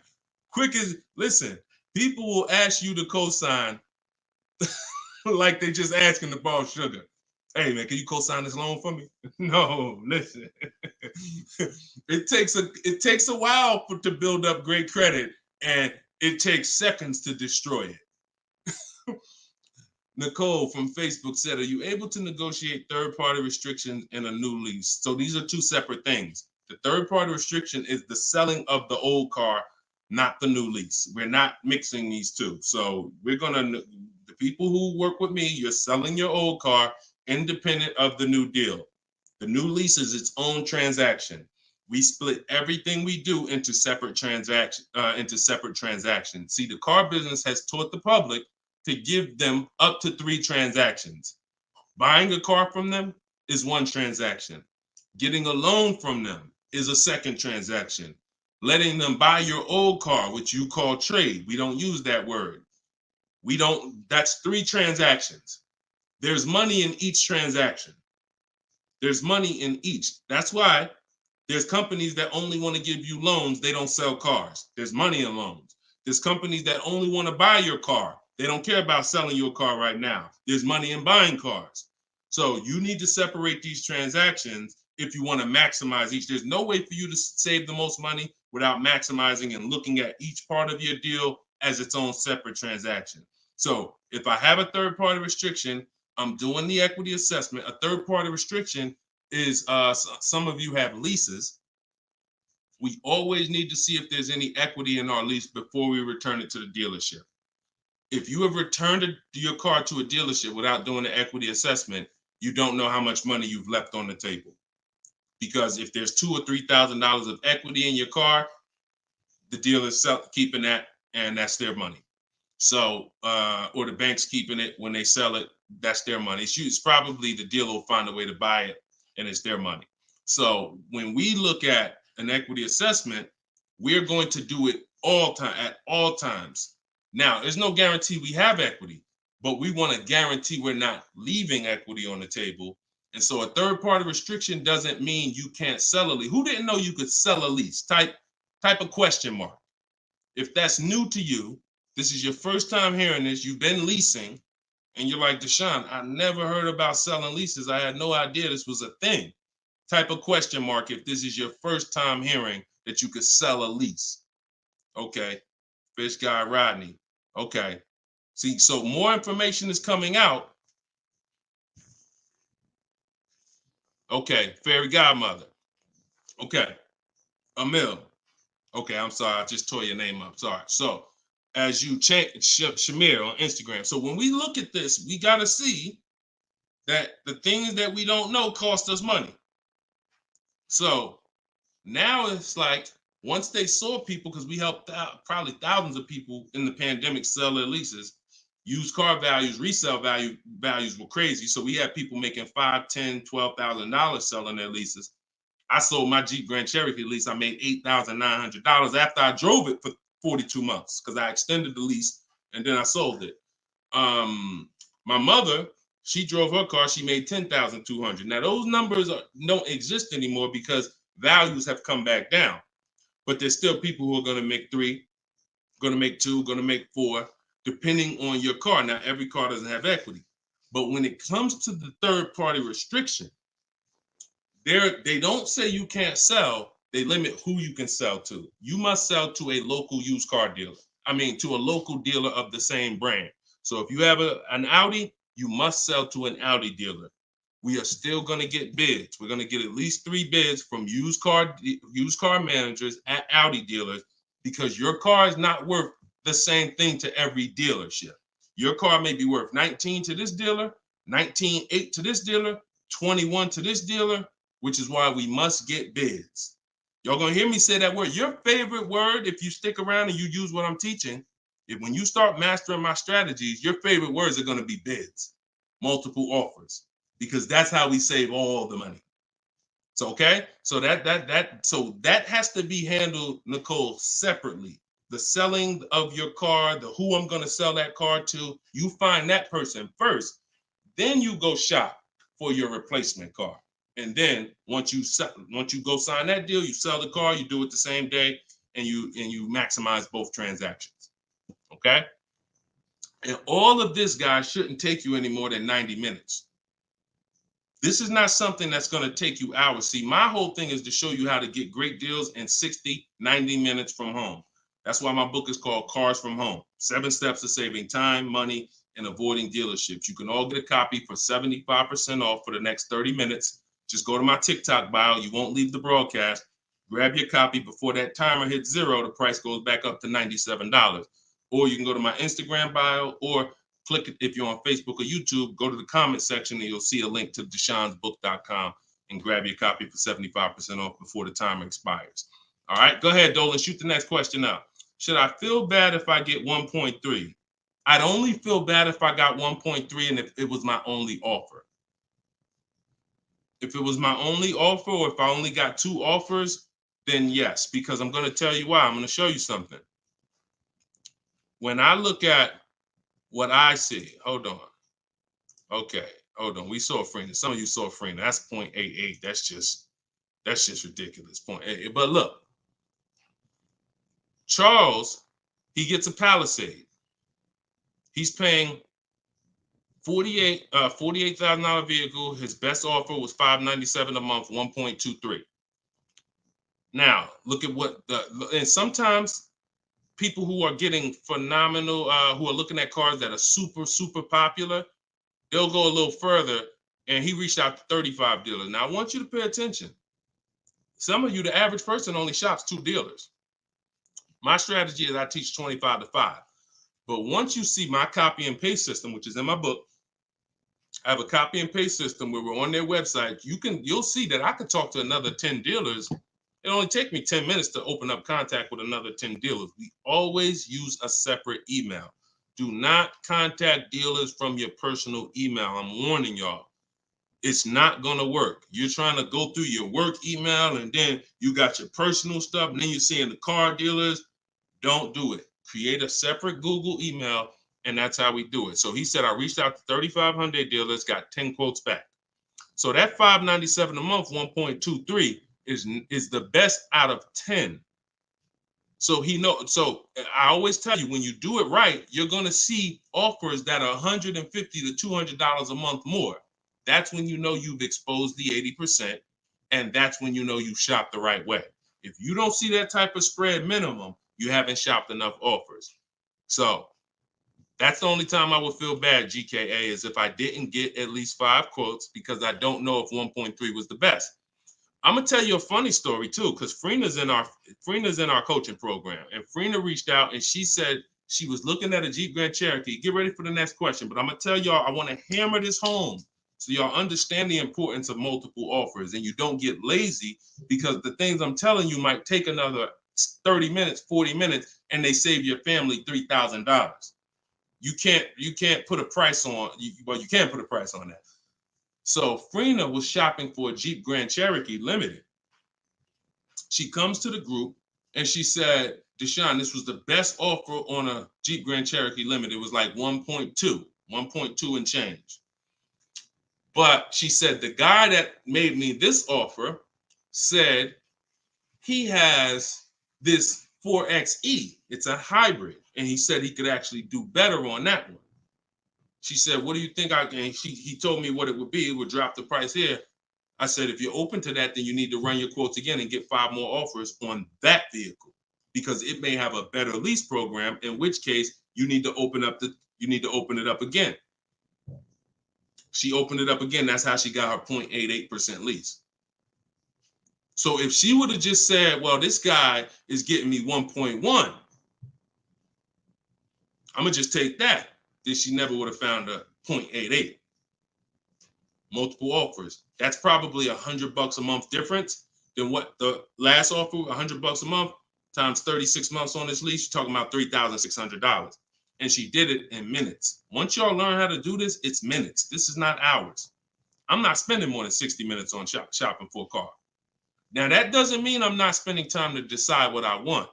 quick as, listen, people will ask you to co-sign like they just asking to borrow sugar. Hey man, can you co-sign this loan for me? No, listen. It takes a while to build up great credit, and it takes seconds to destroy it. Nicole from Facebook said, are you able to negotiate third-party restrictions in a new lease? So these are two separate things. The third-party restriction is the selling of the old car, not the new lease. We're not mixing these two. So we're gonna, the people who work with me, you're selling your old car independent of the new deal. The new lease is its own transaction. We split everything we do into separate transactions. See, the car business has taught the public to give them up to 3 transactions. Buying a car from them is one transaction. Getting a loan from them is a second transaction. Letting them buy your old car, which you call trade. We don't use that word. That's 3 transactions. There's money in each transaction. There's money in each. That's why there's companies that only want to give you loans. They don't sell cars. There's money in loans. There's companies that only want to buy your car. They don't care about selling your car right now. There's money in buying cars. So you need to separate these transactions if you want to maximize each. There's no way for you to save the most money without maximizing and looking at each part of your deal as its own separate transaction. So if I have a third-party restriction, I'm doing the equity assessment. A third-party restriction is, some of you have leases. We always need to see if there's any equity in our lease before we return it to the dealership. If you have returned your car to a dealership without doing the equity assessment, you don't know how much money you've left on the table. Because if there's $2,000 or $3,000 of equity in your car, the dealer's keeping that, and that's their money. So, or the bank's keeping it when they sell it, that's their money. It's probably the dealer will find a way to buy it, and it's their money. So when we look at an equity assessment, we're going to do it at all times. Now, there's no guarantee we have equity, but we want to guarantee we're not leaving equity on the table. And so a third-party restriction doesn't mean you can't sell a lease. Who didn't know you could sell a lease? Type a question mark. If that's new to you, this is your first time hearing this, you've been leasing, and you're like, Deshone, I never heard about selling leases. I had no idea this was a thing. Type a question mark if this is your first time hearing that you could sell a lease. Okay. Fish Guy Rodney. Okay. See, so more information is coming out. Okay. Fairy Godmother. Okay. Emil. Okay, I'm sorry. I just tore your name up. Sorry. So as you change Shamir on Instagram. So when we look at this, we got to see that the things that we don't know cost us money. So now it's like, once they saw people, because we helped out probably thousands of people in the pandemic sell their leases, used car values, resale values were crazy. So we had people making $5,000, $10,000, $12,000 selling their leases. I sold my Jeep Grand Cherokee lease. I made $8,900 after I drove it for 42 months because I extended the lease and then I sold it. My mother, she drove her car. She made $10,200. Now those numbers don't exist anymore because values have come back down. But there's still people who are going to make 3, going to make 2, going to make 4, depending on your car. Now, every car doesn't have equity. But when it comes to the third-party restriction, they don't say you can't sell. They limit who you can sell to. You must sell to a local used car dealer. To a local dealer of the same brand. So if you have an Audi, you must sell to an Audi dealer. We are still going to get bids. We're going to get at least 3 bids from used car managers at Audi dealers because your car is not worth the same thing to every dealership. Your car may be worth 19 to this dealer, 19.8 to this dealer, 21 to this dealer, which is why we must get bids. Y'all gonna hear me say that word. Your favorite word, if you stick around and you use what I'm teaching, when you start mastering my strategies, your favorite words are gonna be bids, multiple offers, because that's how we save all the money. So okay, so that has to be handled, Nicole, separately. The selling of your car, the who I'm gonna sell that car to, you find that person first. Then you go shop for your replacement car. And then once you go sign that deal, you sell the car, you do it the same day, and you maximize both transactions. Okay? And all of this, guys, shouldn't take you any more than 90 minutes. This is not something that's going to take you hours. See, my whole thing is to show you how to get great deals in 60, 90 minutes from home. That's why my book is called Cars from Home. 7 Steps to Saving Time, Money, and Avoiding Dealerships. You can all get a copy for 75% off for the next 30 minutes. Just go to my TikTok bio. You won't leave the broadcast. Grab your copy before that timer hits 0. The price goes back up to $97. Or you can go to my Instagram bio, or click it if you're on Facebook or YouTube. Go to the comment section and you'll see a link to deshonsbook.com and grab your copy for 75% off before the timer expires. All right, go ahead, Dolan. Shoot the next question out. Should I feel bad if I get 1.3? I'd only feel bad if I got 1.3 and if it was my only offer. If it was my only offer, or if I only got 2 offers, then yes, because I'm going to tell you why. I'm going to show you something. When I look at what I see, hold on. Okay, hold on. We saw Freener. Some of you saw Freener. That's 0.88. That's just ridiculous. 0.88. But look, Charles, he gets a Palisade. He's paying $48,000 vehicle. His best offer was $597 a month, 1.23. Now, look at and sometimes people who are getting phenomenal, who are looking at cars that are super, super popular, they'll go a little further, and he reached out to 35 dealers. Now, I want you to pay attention. Some of you, the average person only shops 2 dealers. My strategy is I teach 25 to 5. But once you see my copy and paste system, which is in my book, I have a copy and paste system where we're on their website. You'll see that I could talk to another 10 dealers. It only take me 10 minutes to open up contact with another 10 dealers. We always use a separate email. Do not contact dealers from your personal email. I'm warning y'all. It's not going to work. You're trying to go through your work email, and then you got your personal stuff, and then you're seeing the car dealers. Don't do it. Create a separate Google email, and that's how we do it. So he said, I reached out to 3,500 dealers, got 10 quotes back. So that $597 a month, 1.23 is the best out of 10. So so I always tell you, when you do it right, you're going to see offers that are $150 to $200 a month more. That's when you know you've exposed the 80%, and that's when you know you shopped the right way. If you don't see that type of spread minimum, you haven't shopped enough offers. So that's the only time I would feel bad, GKA, is if I didn't get at least 5 quotes, because I don't know if 1.3 was the best. I'm gonna tell you a funny story too, because Freena's in our coaching program, and Freena reached out and she said she was looking at a Jeep Grand Cherokee. Get ready for the next question, but I'm gonna tell y'all, I want to hammer this home so y'all understand the importance of multiple offers and you don't get lazy, because the things I'm telling you might take another 30 minutes, 40 minutes, and they save your family $3,000. You can't put a price on. Well, you can put a price on that. So Freena was shopping for a Jeep Grand Cherokee Limited. She comes to the group and she said, Deshone, this was the best offer on a Jeep Grand Cherokee Limited. It was like 1.2 and change. But she said, the guy that made me this offer said he has this 4XE. It's a hybrid. And he said he could actually do better on that one. She said, what do you think? He told me what it would be. It would drop the price here. I said, if you're open to that, then you need to run your quotes again and get 5 more offers on that vehicle, because it may have a better lease program, in which case you need to open it up again. She opened it up again. That's how she got her 0.88% lease. So if she would have just said, well, this guy is getting me 1.1, I'm going to just take that, then she never would have found a 0.88. multiple offers. That's probably $100 a month difference than what the last offer, $100 a month times 36 months on this lease. You're talking about $3,600. And she did it in minutes. Once y'all learn how to do this, it's minutes. This is not hours. I'm not spending more than 60 minutes on shopping for a car. Now, that doesn't mean I'm not spending time to decide what I want.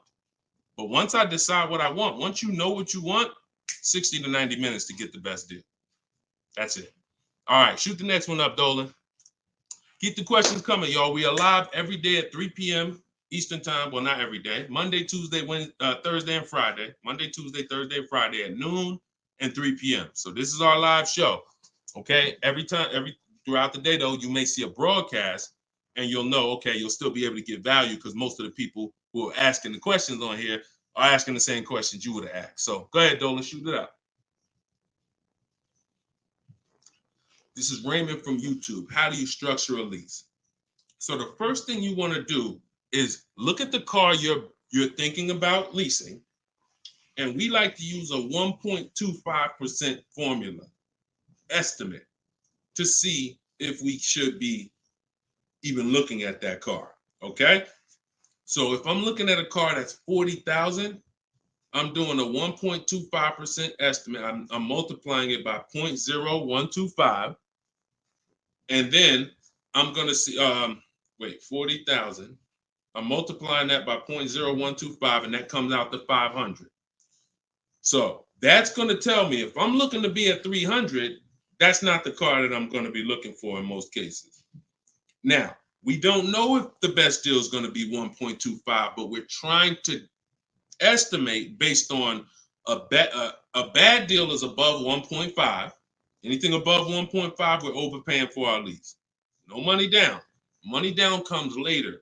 But once I decide what I want, once you know what you want, 60 to 90 minutes to get the best deal. That's it. All right, shoot the next one up, Dolan. Keep the questions coming, y'all. We are live every day at 3 p.m. Eastern time. Well, not every day. Monday, Tuesday, Wednesday, Thursday, and Friday. Monday, Tuesday, Thursday, and Friday at noon and 3 p.m. So this is our live show. Okay. Throughout the day, though, you may see a broadcast and you'll know, okay, you'll still be able to get value because most of the people who are asking the questions on here are asking the same questions you would have asked. So go ahead, Dolan, shoot it out. This is Raymond from YouTube. How do you structure a lease? So the first thing you want to do is look at the car you're thinking about leasing. And we like to use a 1.25% formula estimate to see if we should be even looking at that car. Okay. So if I'm looking at a car that's $40,000, I'm doing a 1.25% estimate. I'm multiplying it by 0.0125. And then I'm going to see, 40,000. I'm multiplying that by 0.0125, and that comes out to 500. So that's going to tell me if I'm looking to be at 300, that's not the car that I'm going to be looking for in most cases. Now, we don't know if the best deal is going to be 1.25, but we're trying to estimate based on a bad deal is above 1.5. Anything above 1.5, we're overpaying for our lease. No money down. Money down comes later.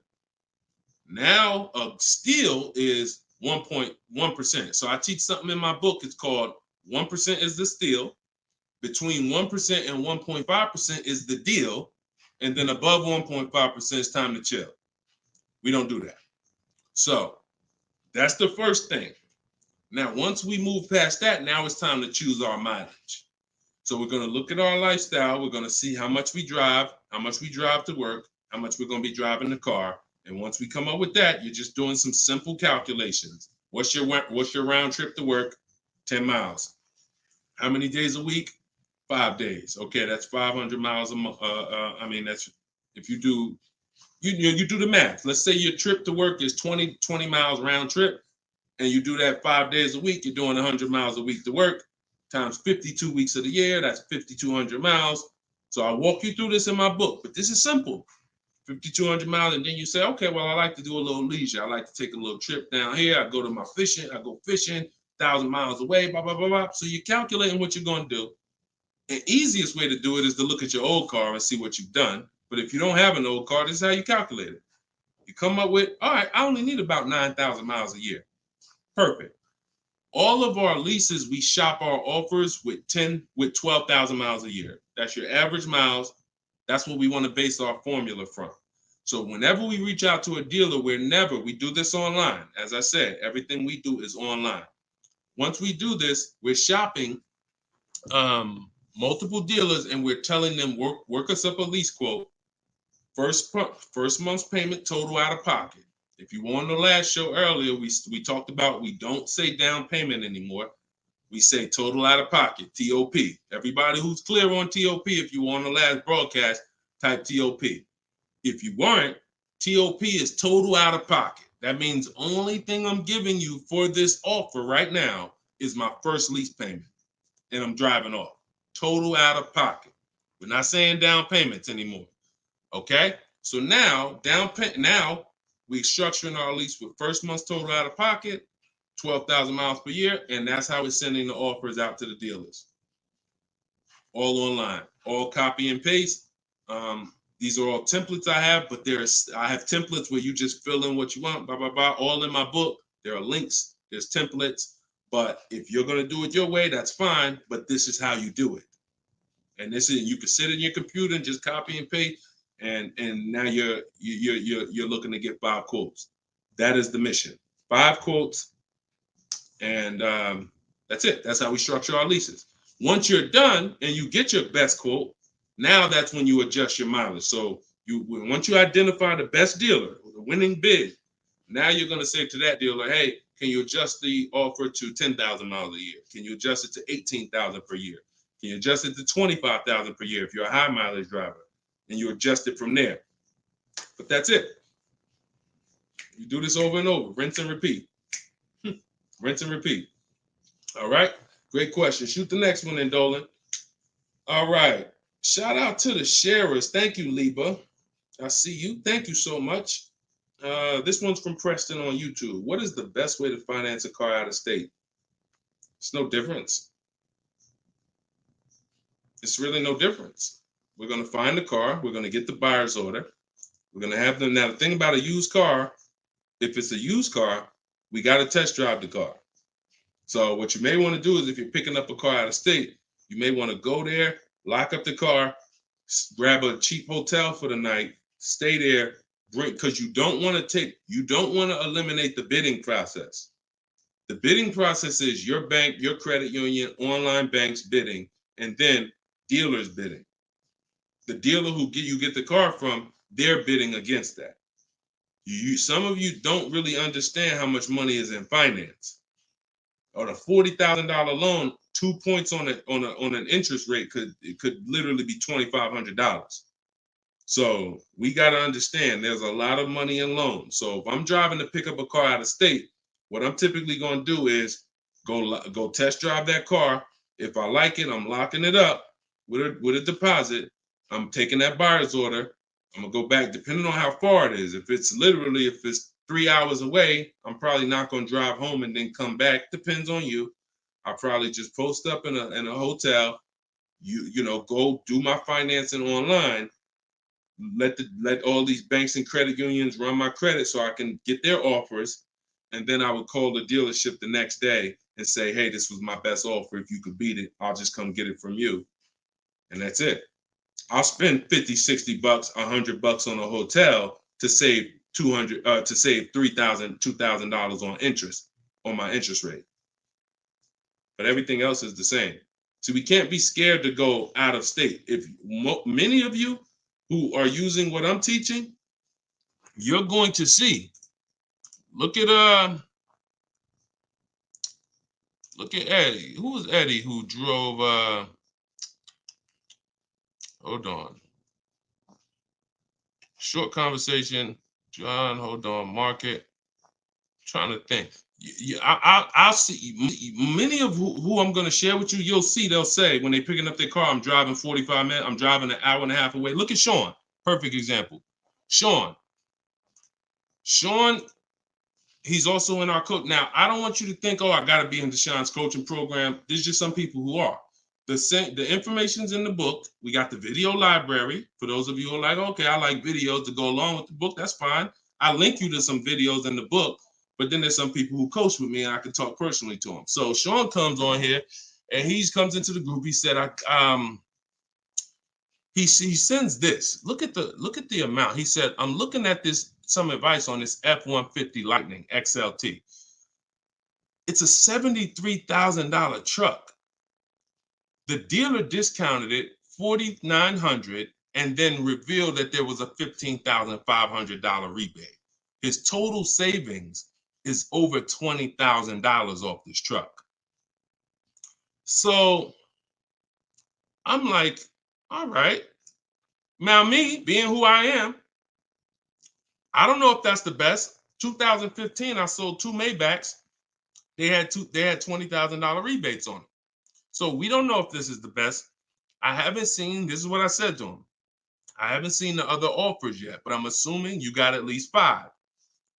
Now a steal is 1.1%. So I teach something in my book. It's called 1% is the steal. Between 1% and 1.5% is the deal. And then above 1.5% is time to chill. We don't do that. So that's the first thing. Now, once we move past that, now it's time to choose our mileage. So we're going to look at our lifestyle. We're going to see how much we drive to work, how much we're going to be driving the car. And once we come up with that, you're just doing some simple calculations. What's your round trip to work? 10 miles. How many days a week? 5 days. Okay, that's 500 miles a month. That's if you do the math. Let's say your trip to work is 20 miles round trip, and you do that 5 days a week. You're doing 100 miles a week to work. Times 52 weeks of the year, that's 5,200 miles. So I walk you through this in my book, but this is simple. 5,200 miles, and then you say, okay, well, I like to do a little leisure. I like to take a little trip down here. I go fishing, 1,000 miles away, blah, blah, blah, blah. So you're calculating what you're going to do. The easiest way to do it is to look at your old car and see what you've done. But if you don't have an old car, this is how you calculate it. You come up with, all right, I only need about 9,000 miles a year. Perfect. All of our leases, we shop our offers with 12,000 miles a year. That's your average miles. That's what we want to base our formula from. So whenever we reach out to a dealer, we do this online. As I said, everything we do is online. Once we do this, we're shopping multiple dealers and we're telling them, work us up a lease quote. First month's payment, total out of pocket. If you were on the last show earlier, we talked about we don't say down payment anymore. We say total out of pocket, TOP. Everybody who's clear on TOP, if you were on the last broadcast, type TOP. If you weren't, TOP is total out of pocket. That means only thing I'm giving you for this offer right now is my first lease payment, and I'm driving off. Total out of pocket. We're not saying down payments anymore. Okay? So now, we're structuring our lease with first month's total out of pocket, 12,000 miles per year, and that's how we're sending the offers out to the dealers. All online, all copy and paste. These are all templates I have, but I have templates where you just fill in what you want, blah, blah, blah, all in my book. There are links, there's templates, but if you're going to do it your way, that's fine, but this is how you do it. And you can sit in your computer and just copy and paste. And now you're looking to get 5 quotes. That is the mission. 5 quotes, and that's it. That's how we structure our leases. Once you're done and you get your best quote, Now that's when you adjust your mileage. So once you identify the best dealer, the winning bid, now you're going to say to that dealer, hey, can you adjust the offer to 10,000 miles a year? Can you adjust it to 18,000 per year? Can you adjust it to 25,000 per year if you're a high mileage driver? And you adjust it from there. But that's it. You do this over and over, rinse and repeat. Rinse and repeat. All right. Great question. Shoot the next one in, Dolan. All right. Shout out to the sharers. Thank you, Liba. I see you. Thank you so much. This one's from Preston on YouTube. What is the best way to finance a car out of state? It's no difference. It's really no difference. We're going to find the car. We're going to get the buyer's order. We're going to have them. Now, the thing about a used car, if it's a used car, we got to test drive the car. So what you may want to do is if you're picking up a car out of state, you may want to go there, lock up the car, grab a cheap hotel for the night, stay there, because you don't want to eliminate the bidding process. The bidding process is your bank, your credit union, online banks bidding, and then dealers bidding. The dealer who you get the car from, they're bidding against that. Some of you don't really understand how much money is in finance. On a $40,000 loan, 2 points on an interest rate could literally be $2,500. So we got to understand there's a lot of money in loans. So if I'm driving to pick up a car out of state, what I'm typically going to do is go test drive that car. If I like it, I'm locking it up with a deposit. I'm taking that buyer's order. I'm gonna go back, depending on how far it is. If it's 3 hours away, I'm probably not gonna drive home and then come back. Depends on you. I'll probably just post up in a hotel. Go do my financing online. Let all these banks and credit unions run my credit so I can get their offers, and then I would call the dealership the next day and say, hey, this was my best offer. If you could beat it, I'll just come get it from you, and that's it. I'll spend $50, $60, $100 on a hotel to save $3,000, $2,000 on interest on my interest rate. But everything else is the same. So we can't be scared to go out of state. If many of you who are using what I'm teaching, you're going to see. Look at Eddie. Who was Eddie who drove? Hold on. Short conversation. John, hold on. Market. Trying to think. I'll see. Many of who I'm going to share with you, you'll see, they'll say when they're picking up their car, I'm driving 45 minutes. I'm driving an hour and a half away. Look at Sean. Perfect example. Sean, he's also in our coach. Now, I don't want you to think, oh, I got to be in Deshaun's coaching program. There's just some people who are. The information's in the book. We got the video library. For those of you who are like, okay, I like videos to go along with the book, that's fine. I link you to some videos in the book, but then there's some people who coach with me and I can talk personally to them. So Sean comes on here and he comes into the group. He said, he sends this. Look at the amount. He said, I'm looking at some advice on this F-150 Lightning XLT. It's a $73,000 truck. The dealer discounted it $4,900 and then revealed that there was a $15,500 rebate. His total savings is over $20,000 off this truck. So I'm like, all right. Now me, being who I am, I don't know if that's the best. 2015, I sold 2 Maybachs. They had $20,000 rebates on it. So we don't know if this is the best. I haven't seen, this is what I said to him. I haven't seen the other offers yet, but I'm assuming you got at least 5.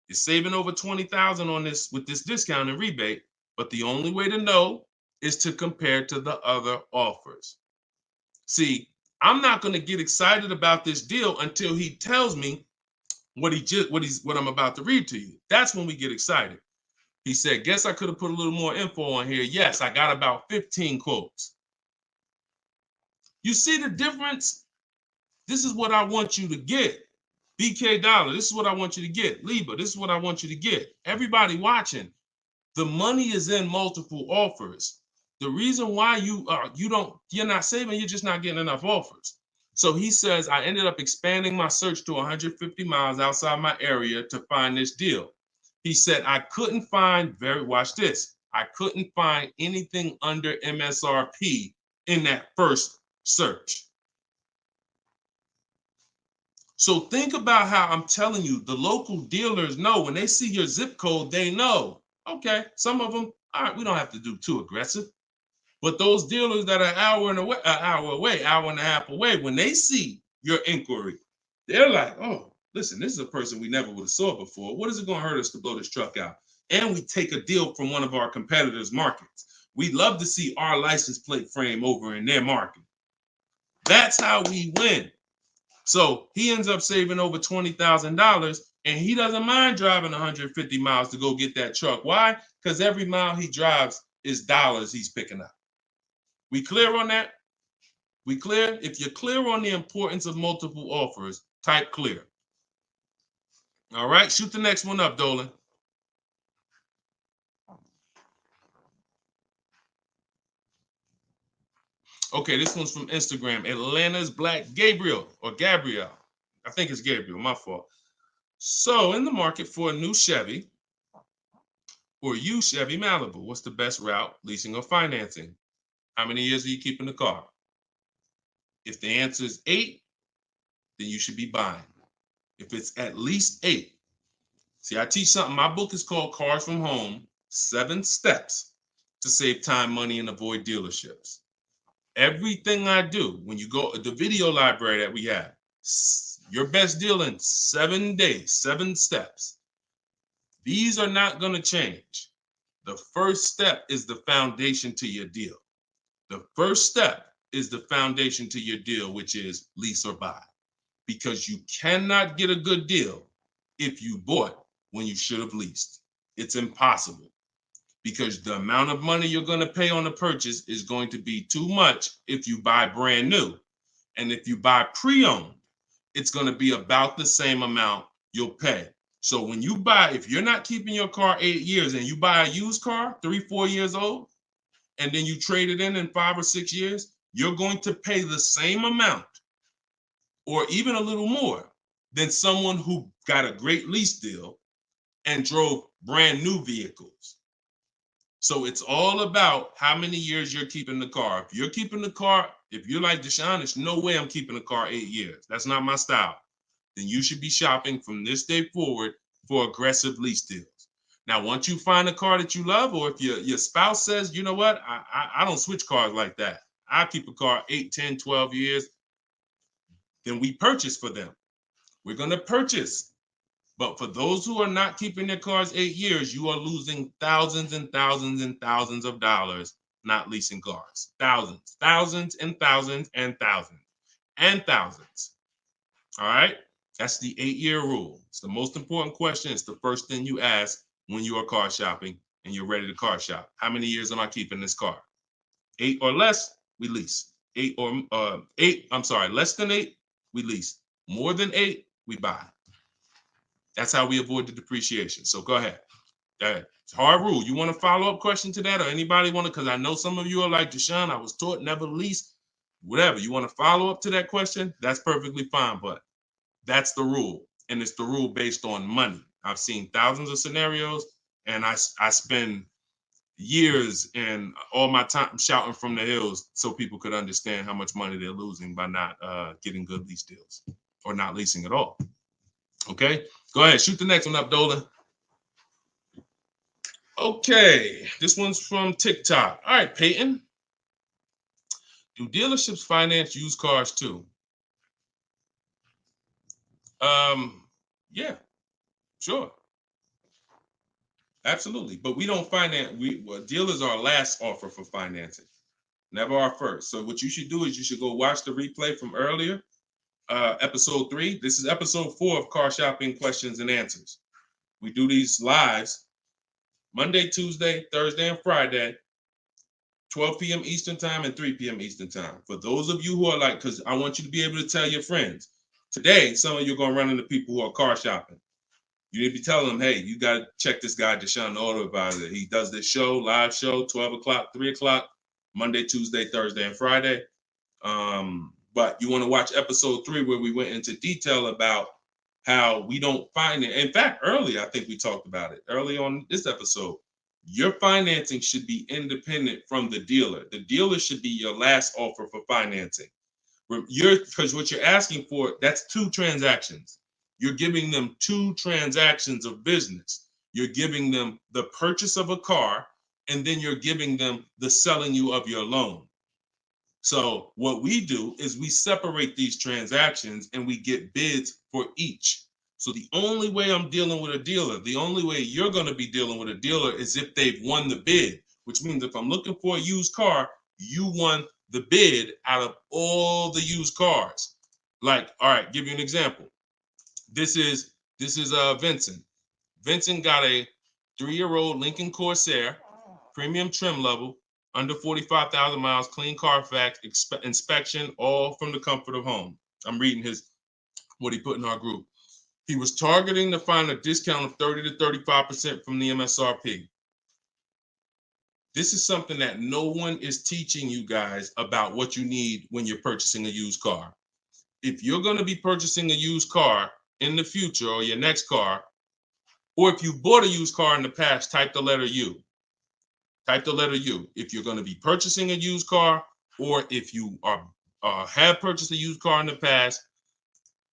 You're saving over $20,000 on this with this discount and rebate, but the only way to know is to compare to the other offers. See, I'm not going to get excited about this deal until he tells me what I'm about to read to you. That's when we get excited. He said, guess I could have put a little more info on here. Yes, I got about 15 quotes. You see the difference? This is what I want you to get. BK Dollar, this is what I want you to get. Liba, this is what I want you to get. Everybody watching, the money is in multiple offers. The reason why you're not saving, you're just not getting enough offers. So he says, I ended up expanding my search to 150 miles outside my area to find this deal. He said, I couldn't find watch this. I couldn't find anything under MSRP in that first search. So think about how I'm telling you, the local dealers know when they see your zip code, they know, okay, some of them, all right, we don't have to do too aggressive. But those dealers that are an hour and a half away, when they see your inquiry, they're like, oh, listen, this is a person we never would have saw before. What is it going to hurt us to blow this truck out? And we take a deal from one of our competitors' markets. We'd love to see our license plate frame over in their market. That's how we win. So he ends up saving over $20,000, and he doesn't mind driving 150 miles to go get that truck. Why? Because every mile he drives is dollars he's picking up. We clear on that? We clear? If you're clear on the importance of multiple offers, type clear. All right, shoot the next one up, Dolan. Okay, this one's from Instagram. Atlanta's Black Gabriel. I think it's Gabriel, my fault. So, in the market for a new Chevy or used Chevy Malibu, what's the best route, leasing or financing? How many years are you keeping the car? If the answer is 8, then you should be buying. If it's at least 8. See, I teach something. My book is called Cars from Home, 7 Steps to Save Time, Money, and Avoid Dealerships. Everything I do, when you go, the video library that we have, your best deal in 7 days, 7 steps. These are not going to change. The first step is the foundation to your deal. The first step is the foundation to your deal, which is lease or buy. Because you cannot get a good deal if you bought when you should have leased. It's impossible. Because the amount of money you're going to pay on the purchase is going to be too much if you buy brand new. And if you buy pre-owned, it's going to be about the same amount you'll pay. So when you buy, if you're not keeping your car 8 years and you buy a used car, 3-4 years old, and then you trade it in 5 or 6 years, you're going to pay the same amount or even a little more than someone who got a great lease deal and drove brand new vehicles. So it's all about how many years you're keeping the car. If you're keeping the car, if you're like Deshone, there's no way I'm keeping the car 8 years. That's not my style. Then you should be shopping from this day forward for aggressive lease deals. Now, once you find a car that you love, or if your spouse says, you know what, I don't switch cars like that. I keep a car 8, 10, 12 years. Then we purchase for them. We're going to purchase. But for those who are not keeping their cars 8 years, you are losing thousands and thousands and thousands of dollars not leasing cars. Thousands, thousands and thousands and thousands and thousands. All right? That's the 8-year rule. It's the most important question. It's the first thing you ask when you are car shopping and you're ready to car shop. How many years am I keeping this car? 8 or less, we lease. Less than 8, we lease. More than 8, we buy. That's how we avoid the depreciation. So go ahead. It's a hard rule. You want a follow-up question to that, or anybody want to? Because I know some of you are like, Deshone, I was taught never lease. Whatever. You want to follow up to that question? That's perfectly fine. But that's the rule. And it's the rule based on money. I've seen thousands of scenarios, and I spend years and all my time shouting from the hills so people could understand how much money they're losing by not getting good lease deals or not leasing at all. Okay, go ahead, shoot the next one up, Dolan. Okay, this one's from TikTok. All right, Peyton. Do dealerships finance used cars too? Yeah, sure. Absolutely. But we don't finance, dealers are our last offer for financing, never our first. So what you should do is you should go watch the replay from earlier, episode 3. This is episode 4 of Car Shopping Questions and Answers. We do these lives Monday, Tuesday, Thursday, and Friday, 12 p.m. Eastern time and 3 p.m. Eastern time. For those of you who are like, because I want you to be able to tell your friends. Today, some of you are going to run into people who are car shopping. You need to be telling them, hey, you got to check this guy, Deshone the Auto Advisor. He does this show, live show, 12 o'clock, 3 o'clock, Monday, Tuesday, Thursday, and Friday. But you want to watch episode 3 where we went into detail about how we don't finance. In fact, early, I think we talked about it early on this episode. Your financing should be independent from the dealer. The dealer should be your last offer for financing. Because what you're asking for, that's 2 transactions. You're giving them 2 transactions of business. You're giving them the purchase of a car, and then you're giving them the selling you of your loan. So what we do is we separate these transactions and we get bids for each. So the only way I'm dealing with a dealer, the only way you're going to be dealing with a dealer is if they've won the bid, which means if I'm looking for a used car, you won the bid out of all the used cars. Like, all right, give you an example. This is Vincent. Vincent got a 3-year-old Lincoln Corsair, premium trim level, under 45,000 miles, clean Carfax, inspection, all from the comfort of home. I'm reading what he put in our group. He was targeting to find a discount of 30 to 35% from the MSRP. This is something that no one is teaching you guys about what you need when you're purchasing a used car. If you're going to be purchasing a used car in the future or your next car, or if you bought a used car in the past, type the letter U. Type the letter U. If you're going to be purchasing a used car, or if you have purchased a used car in the past,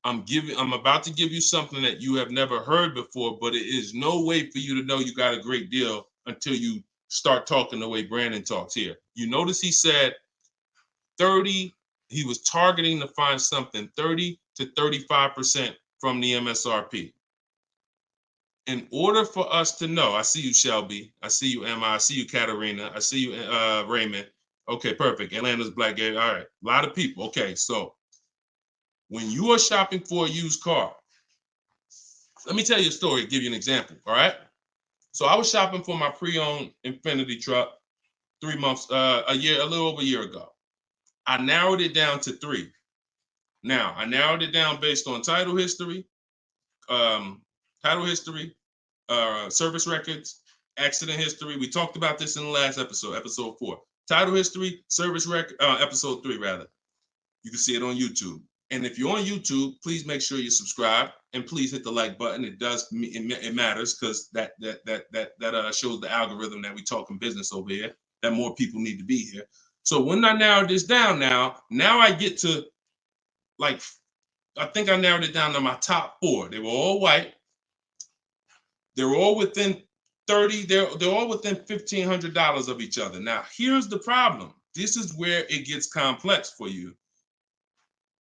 I'm about to give you something that you have never heard before, but it is no way for you to know you got a great deal until you start talking the way Brandon talks here. You notice he said 30, he was targeting to find something 30 to 35% from the MSRP. In order for us to know, I see you, Shelby. I see you, Emma. I see you, Katarina. I see you, Raymond. Okay, perfect. Atlanta's Black Gate. All right, a lot of people. Okay, so when you are shopping for a used car, let me tell you a story, give you an example, all right? So I was shopping for my pre-owned Infiniti truck 3 months, a little over a year ago. I narrowed it down to 3. Now, I narrowed it down based on title history, service records, accident history. We talked about this in the last episode, episode 4. Title history, service record, episode 3 rather. You can see it on YouTube. And if you're on YouTube, please make sure you subscribe and please hit the like button. It matters because that shows the algorithm that we talking business over here, that more people need to be here. So when I narrowed this down now I get to I think I narrowed it down to my top 4. They were all white. They were all within 30, they're all within $1,500 of each other. Now, here's the problem. This is where it gets complex for you.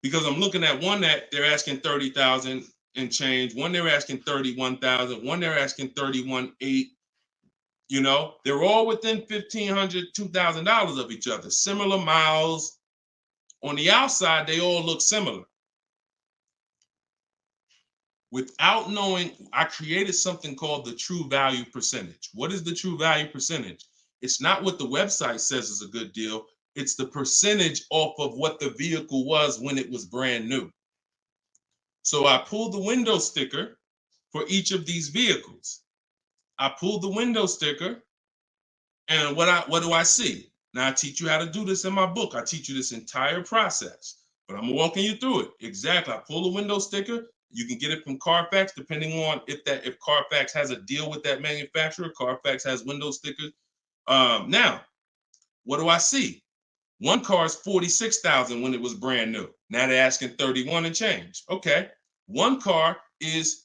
Because I'm looking at one that they're asking 30,000 and change, one they're asking 31,000, one they're asking 31,800. You know, they're all within $1,500, $2,000 of each other. Similar miles. On the outside, they all look similar. Without knowing, I created something called the true value percentage. What is the true value percentage? It's not what the website says is a good deal. It's the percentage off of what the vehicle was when it was brand new. So I pulled the window sticker for each of these vehicles. I pulled the window sticker, and what do I see? Now I teach you how to do this in my book. I teach you this entire process, but I'm walking you through it. Exactly. I pull the window sticker. You can get it from Carfax, depending on if Carfax has a deal with that manufacturer. Carfax has window stickers. Now, what do I see? One car is 46,000 when it was brand new. Now they're asking 31 and change. Okay. One car is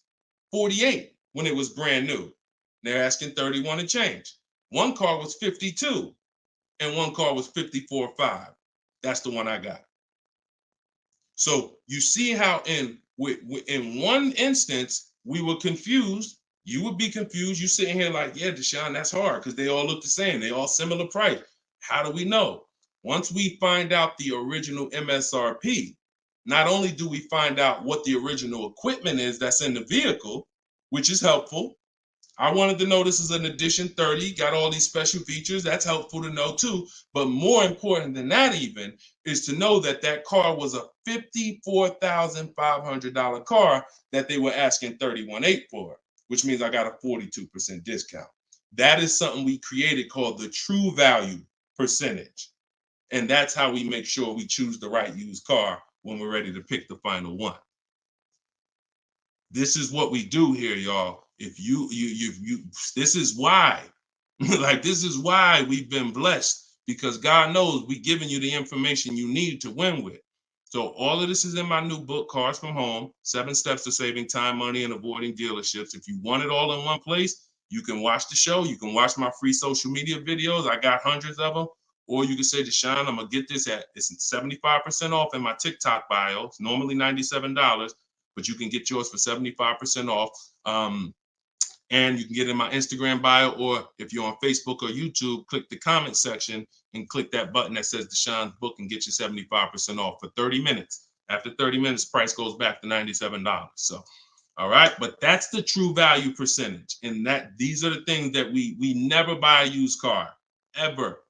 48 when it was brand new. They're asking 31 and change. One car was 52 and one car was 54.5. That's the one I got. So you see how in one instance we were confused. You would be confused. You sitting here like, yeah, Deshone, that's hard because they all look the same. They all similar price. How do we know? Once we find out the original MSRP, not only do we find out what the original equipment is that's in the vehicle, which is helpful. I wanted to know this is an edition 30, got all these special features. That's helpful to know too. But more important than that even is to know that that car was a $54,500 car that they were asking $31,800 for, which means I got a 42% discount. That is something we created called the true value percentage. And that's how we make sure we choose the right used car when we're ready to pick the final one. This is what we do here, y'all. If you this is why, like, this is why we've been blessed, because God knows we giving you the information you need to win with. So all of this is in my new book, Cars from Home, 7 Steps to Saving Time, Money, and Avoiding Dealerships. If you want it all in one place, you can watch the show. You can watch my free social media videos. I got hundreds of them. Or you can say, Deshone, I'm going to get this it's 75% off in my TikTok bio. It's normally $97, but you can get yours for 75% off. And you can get in my Instagram bio, or if you're on Facebook or YouTube, click the comment section and click that button that says Deshone's book and get you 75% off for 30 minutes. After 30 minutes, price goes back to $97. So, all right, but that's the true value percentage. And that these are the things that we never buy a used car ever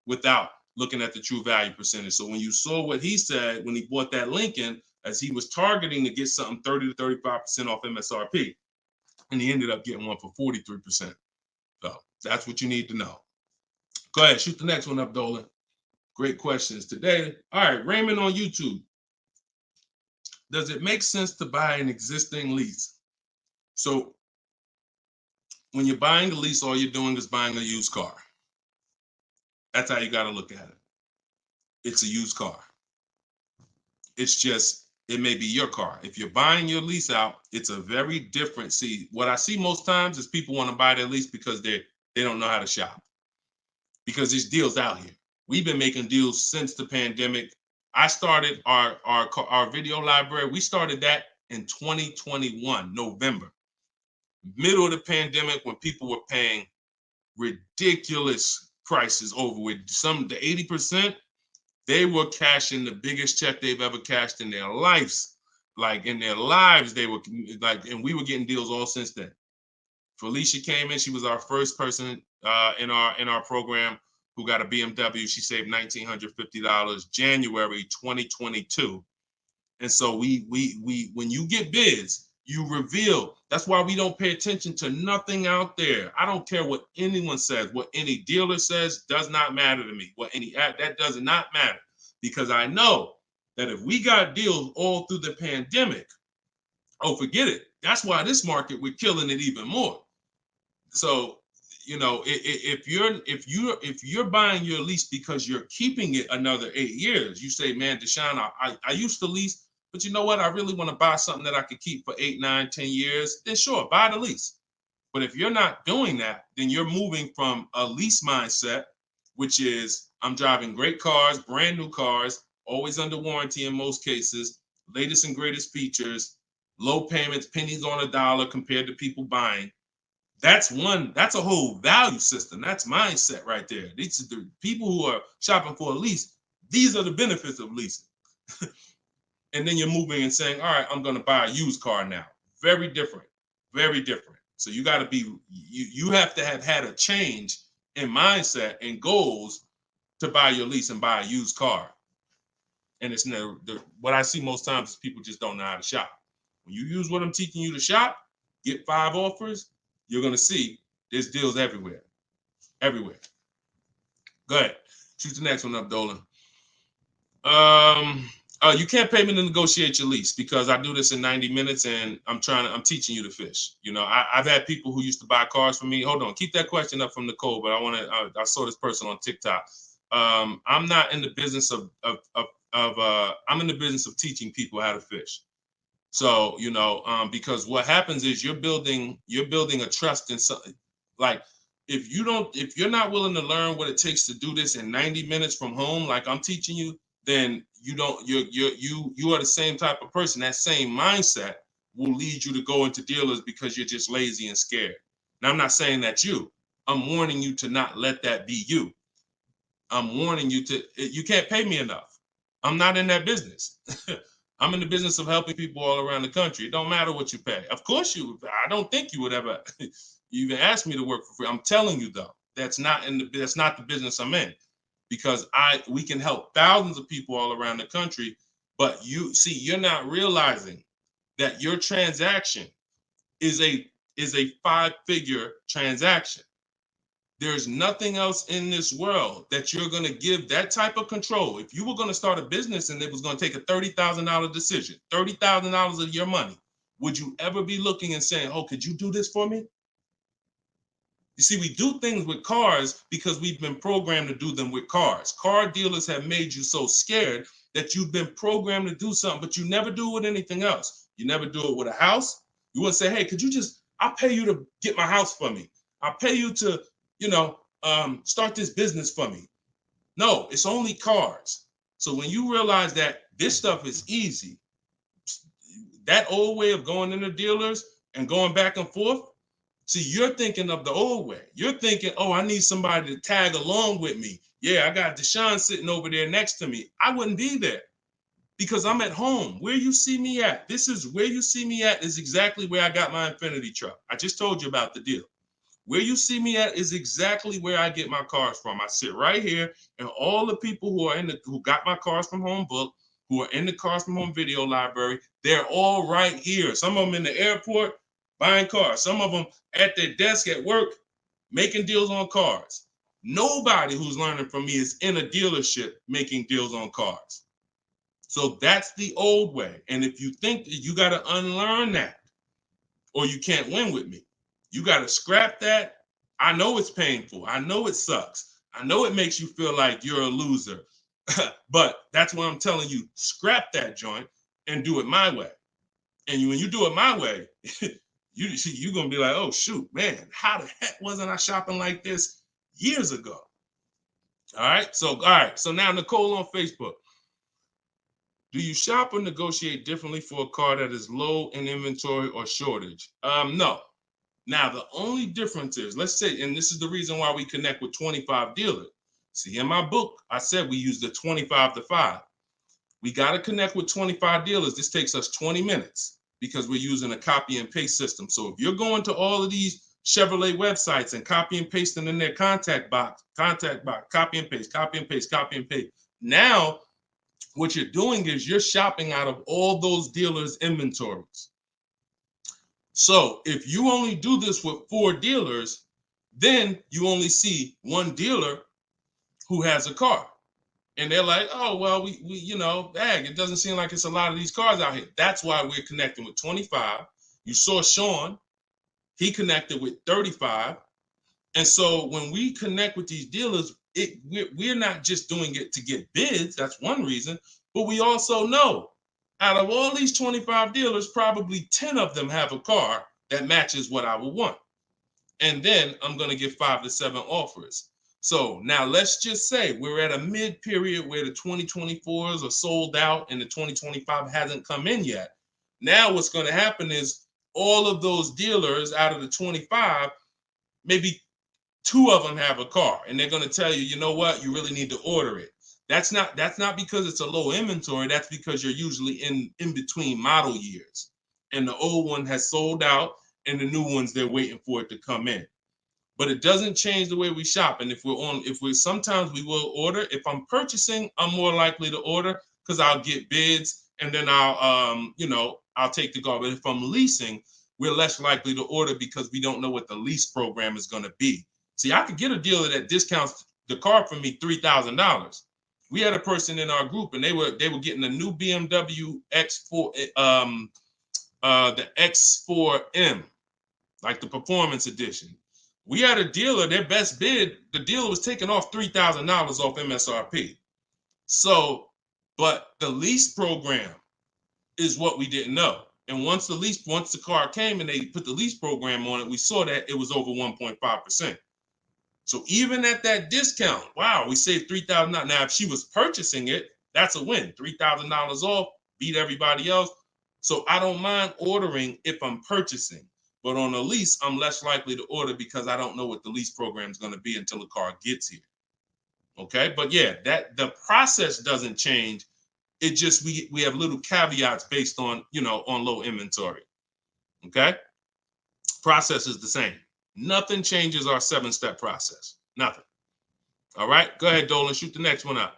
without looking at the true value percentage. So when you saw what he said when he bought that Lincoln, as he was targeting to get something 30 to 35% off MSRP, and he ended up getting one for 43%. So that's what you need to know. Go ahead, shoot the next one up, Dolan. Great questions today. All right, Raymond on YouTube. Does it make sense to buy an existing lease? So when you're buying a lease, all you're doing is buying a used car. That's how you got to look at it. It's a used car. It's just, it may be your car. If you're buying your lease out, it's a very different. See, what I see most times is people want to buy their lease because they don't know how to shop. Because there's deals out here. We've been making deals since the pandemic. I started our video library. We started that in 2021, November. Middle of the pandemic, when people were paying ridiculous prices over with the 80%, they were cashing the biggest check they've ever cashed in their lives. Like in their lives, they were like, and we were getting deals all since then. Felicia came in. She was our first person in our program who got a BMW. She saved $1,950 January 2022. And so we when you get bids, you reveal. That's why we don't pay attention to nothing out there. I don't care what anyone says, what any dealer says does not matter to me. That does not matter, because I know that if we got deals all through the pandemic, oh, forget it. That's why this market, we're killing it even more. So, you know, if you're buying your lease because you're keeping it another 8 years, you say, man, Deshone, I used to lease, but you know what? I really want to buy something that I could keep for 8, 9, 10 years. Then sure, buy the lease. But if you're not doing that, then you're moving from a lease mindset, which is I'm driving great cars, brand new cars, always under warranty in most cases, latest and greatest features, low payments, pennies on a dollar compared to people buying. That's a whole value system. That's mindset right there. These are the people who are shopping for a lease. These are the benefits of leasing. And then you're moving and saying, all right, I'm going to buy a used car now. Very different, very different. So you got to be, you have to have had a change in mindset and goals to buy your lease and buy a used car. And it's what I see most times is people just don't know how to shop. When you use what I'm teaching you to shop, get 5 offers, you're going to see there's deals everywhere. Everywhere. Go ahead. Shoot the next one up, Dolan. You can't pay me to negotiate your lease, because I do this in 90 minutes and I'm teaching you to fish. You know, I've had people who used to buy cars from me. Hold on, keep that question up from Nicole, but I saw this person on TikTok. I'm not in the business I'm in the business of teaching people how to fish. So, you know, because what happens is you're building a trust in something. Like if you're not willing to learn what it takes to do this in 90 minutes from home, like I'm teaching you, then you are the same type of person. That same mindset will lead you to go into dealers because you're just lazy and scared. Now, I'm not saying that's you. I'm warning you to not let that be you. I'm warning you you can't pay me enough. I'm not in that business. I'm in the business of helping people all around the country. It don't matter what you pay. Of course I don't think you would ever even ask me to work for free. I'm telling you though, that's not the business I'm in, because we can help thousands of people all around the country, but you're not realizing that your transaction is a 5-figure transaction. There's nothing else in this world that you're going to give that type of control. If you were going to start a business and it was going to take a $30,000 decision, $30,000 of your money, would you ever be looking and saying, oh, could you do this for me? You see, we do things with cars because we've been programmed to do them with cars. Car dealers have made you so scared that you've been programmed to do something, but you never do it with anything else. You never do it with a house. You wouldn't say, hey, could you just, I'll pay you to get my house for me. I'll pay you to, start this business for me. No, it's only cars. So when you realize that this stuff is easy, that old way of going into dealers and going back and forth, see, you're thinking of the old way. You're thinking, oh, I need somebody to tag along with me. Yeah, I got Deshone sitting over there next to me. I wouldn't be there because I'm at home. Where you see me at, this is where you see me at is exactly where I got my Infinity truck. I just told you about the deal. Where you see me at is exactly where I get my cars from. I sit right here, and all the people who got my cars from Home Book, who are in the Cars from Home video library, they're all right here. Some of them in the airport buying cars. Some of them at their desk at work making deals on cars. Nobody who's learning from me is in a dealership making deals on cars. So that's the old way. And if you think that you got to unlearn that or you can't win with me, you got to scrap that. I know it's painful. I know it sucks. I know it makes you feel like you're a loser. But that's what I'm telling you. Scrap that joint and do it my way. And when you do it my way, you're going to be like, oh, shoot, man, how the heck wasn't I shopping like this years ago? All right. So now Nicole on Facebook. Do you shop or negotiate differently for a car that is low in inventory or shortage? No. Now, the only difference is, let's say, and this is the reason why we connect with 25 dealers. See, in my book, I said we use the 25 to 5. We got to connect with 25 dealers. This takes us 20 minutes because we're using a copy and paste system. So if you're going to all of these Chevrolet websites and copy and pasting in their contact box, copy and paste, copy and paste, copy and paste. Now, what you're doing is you're shopping out of all those dealers' inventories. So if you only do this with 4 dealers, then you only see one dealer who has a car. And they're like, oh, well, we it doesn't seem like it's a lot of these cars out here. That's why we're connecting with 25. You saw Sean, he connected with 35. And so when we connect with these dealers, we're not just doing it to get bids. That's one reason. But we also know out of all these 25 dealers, probably 10 of them have a car that matches what I would want. And then I'm going to get 5 to 7 offers. So now let's just say we're at a mid period where the 2024s are sold out and the 2025 hasn't come in yet. Now what's going to happen is all of those dealers out of the 25, maybe 2 of them have a car, and they're going to tell you, you know what, you really need to order it. That's not because it's a low inventory. That's because you're usually in between model years, and the old one has sold out, and the new ones they're waiting for it to come in. But it doesn't change the way we shop. And sometimes we will order. If I'm purchasing, I'm more likely to order because I'll get bids, and then I'll take the car. But if I'm leasing, we're less likely to order because we don't know what the lease program is going to be. See, I could get a dealer that discounts the car for me $3,000. We had a person in our group, and they were getting a new BMW X4, the X4M, like the performance edition. We had a dealer, their best bid, the dealer was taking off $3,000 off MSRP. So, but the lease program is what we didn't know. And once the car came and they put the lease program on it, we saw that it was over 1.5%. So even at that discount, wow, we saved $3,000. Now, if she was purchasing it, that's a win. $3,000 off, beat everybody else. So I don't mind ordering if I'm purchasing. But on a lease, I'm less likely to order because I don't know what the lease program is going to be until the car gets here. Okay, but yeah, that the process doesn't change. It just we have little caveats based on on low inventory. Okay, process is the same. Nothing changes our 7-step process. Nothing. All right, go ahead, Dolan. Shoot the next one up.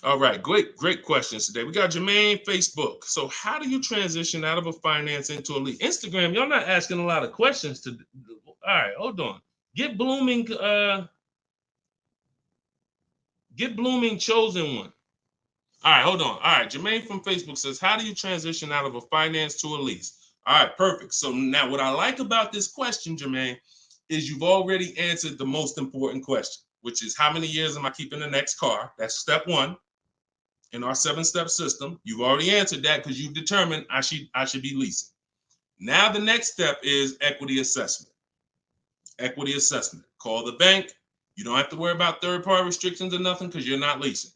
All right, great questions today. We got Jermaine, Facebook. So how do you transition out of a finance into a lease? Instagram, y'all not asking a lot of questions. All right, hold on. Get blooming chosen one. All right, hold on. All right, Jermaine from Facebook says, how do you transition out of a finance to a lease? All right, perfect. So now what I like about this question, Jermaine, is you've already answered the most important question, which is how many years am I keeping the next car? That's step one in our 7-step system. You've already answered that because you've determined I should be leasing. Now the next step is equity assessment. Equity assessment. Call the bank. You don't have to worry about third-party restrictions or nothing because you're not leasing.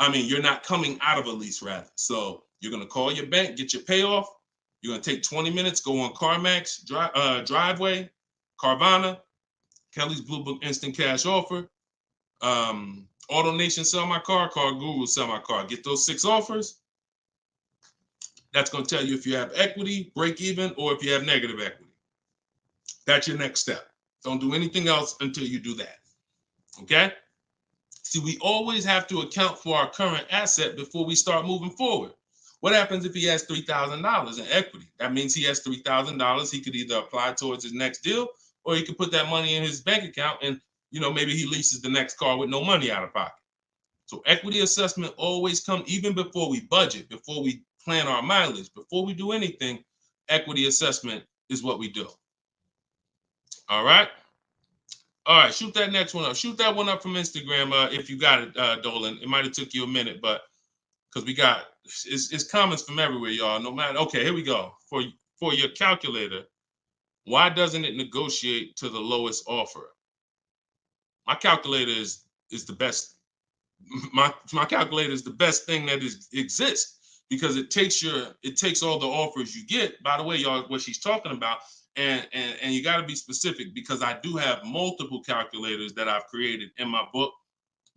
I mean, you're not coming out of a lease, rather. So you're going to call your bank, get your payoff. You're going to take 20 minutes, go on CarMax, Driveway, Carvana, Kelly's Blue Book Instant Cash Offer, AutoNation Sell My Car, Car Guru Sell My Car. Get those 6 offers. That's going to tell you if you have equity, break even, or if you have negative equity. That's your next step. Don't do anything else until you do that. Okay? See, we always have to account for our current asset before we start moving forward. What happens if he has $3,000 in equity? That means he has $3,000. He could either apply towards his next deal, or he could put that money in his bank account and, maybe he leases the next car with no money out of pocket. So equity assessment always comes even before we budget, before we plan our mileage, before we do anything. Equity assessment is what we do. All right. All right, shoot that next one up. Shoot that one up from Instagram if you got it, Dolan. It might have took you a minute, but because we got it's comments from everywhere, y'all. No matter. Okay, here we go. For your calculator, why doesn't it negotiate to the lowest offer? My calculator is the best. My calculator is the best thing that exists because it takes all the offers you get. By the way, y'all, what she's talking about. And you got to be specific because I do have multiple calculators that I've created in my book,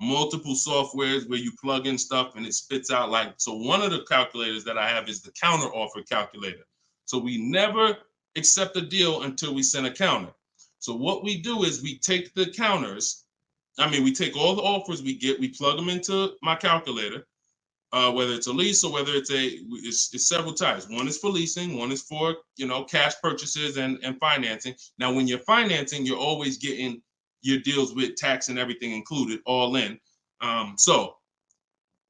multiple softwares where you plug in stuff and it spits out so one of the calculators that I have is the counter offer calculator. So we never accept a deal until we send a counter. So what we do is we take the counters. We take all the offers we get, we plug them into my calculator. Whether it's a lease or whether it's several types. One is for leasing, one is for cash purchases and financing. Now, when you're financing, you're always getting your deals with tax and everything included, all in. So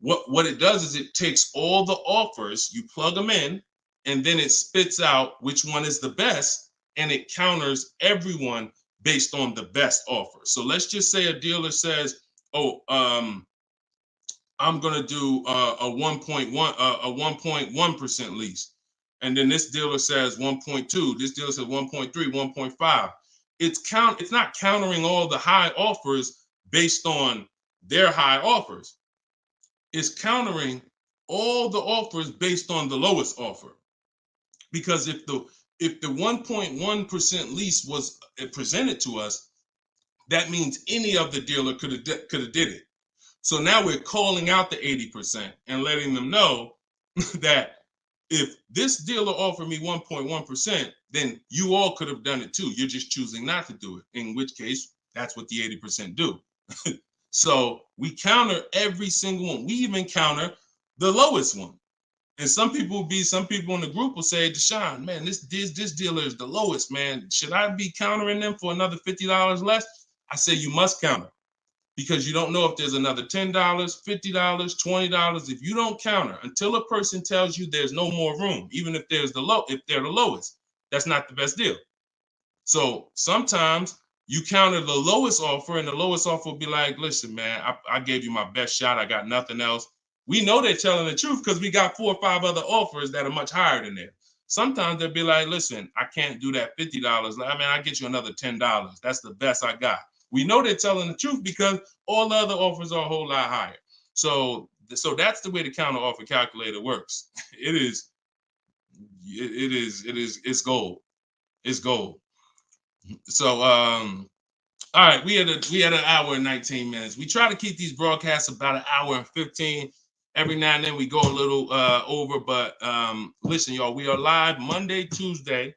what it does is it takes all the offers, you plug them in, and then it spits out which one is the best, and it counters everyone based on the best offer. So let's just say a dealer says, I'm gonna do a 1.1% lease, and then this dealer says 1.2. This dealer says 1.3, 1.5. It's not countering all the high offers based on their high offers. It's countering all the offers based on the lowest offer. Because if the 1.1% lease was presented to us, that means any of the dealer could have did it. So now we're calling out the 80% and letting them know that if this dealer offered me 1.1%, then you all could have done it too. You're just choosing not to do it, in which case that's what the 80% do. So we counter every single one. We even counter the lowest one. And some people in the group will say, Deshone, man, this dealer is the lowest, man. Should I be countering them for another $50 less? I say you must counter. Because you don't know if there's another $10, $50, $20. If you don't counter until a person tells you there's no more room, even if they're the lowest, that's not the best deal. So sometimes you counter the lowest offer, and the lowest offer will be like, listen, man, I gave you my best shot. I got nothing else. We know they're telling the truth because we got 4 or 5 other offers that are much higher than that. Sometimes they'll be like, listen, I can't do that $50. I get you another $10. That's the best I got. We know they're telling the truth because all the other offers are a whole lot higher. So that's the way the counter offer calculator works. It's gold. It's gold. So all right, we had an hour and 19 minutes. We try to keep these broadcasts about an hour and 15. Every now and then we go a little over, but listen, y'all, we are live Monday, Tuesday,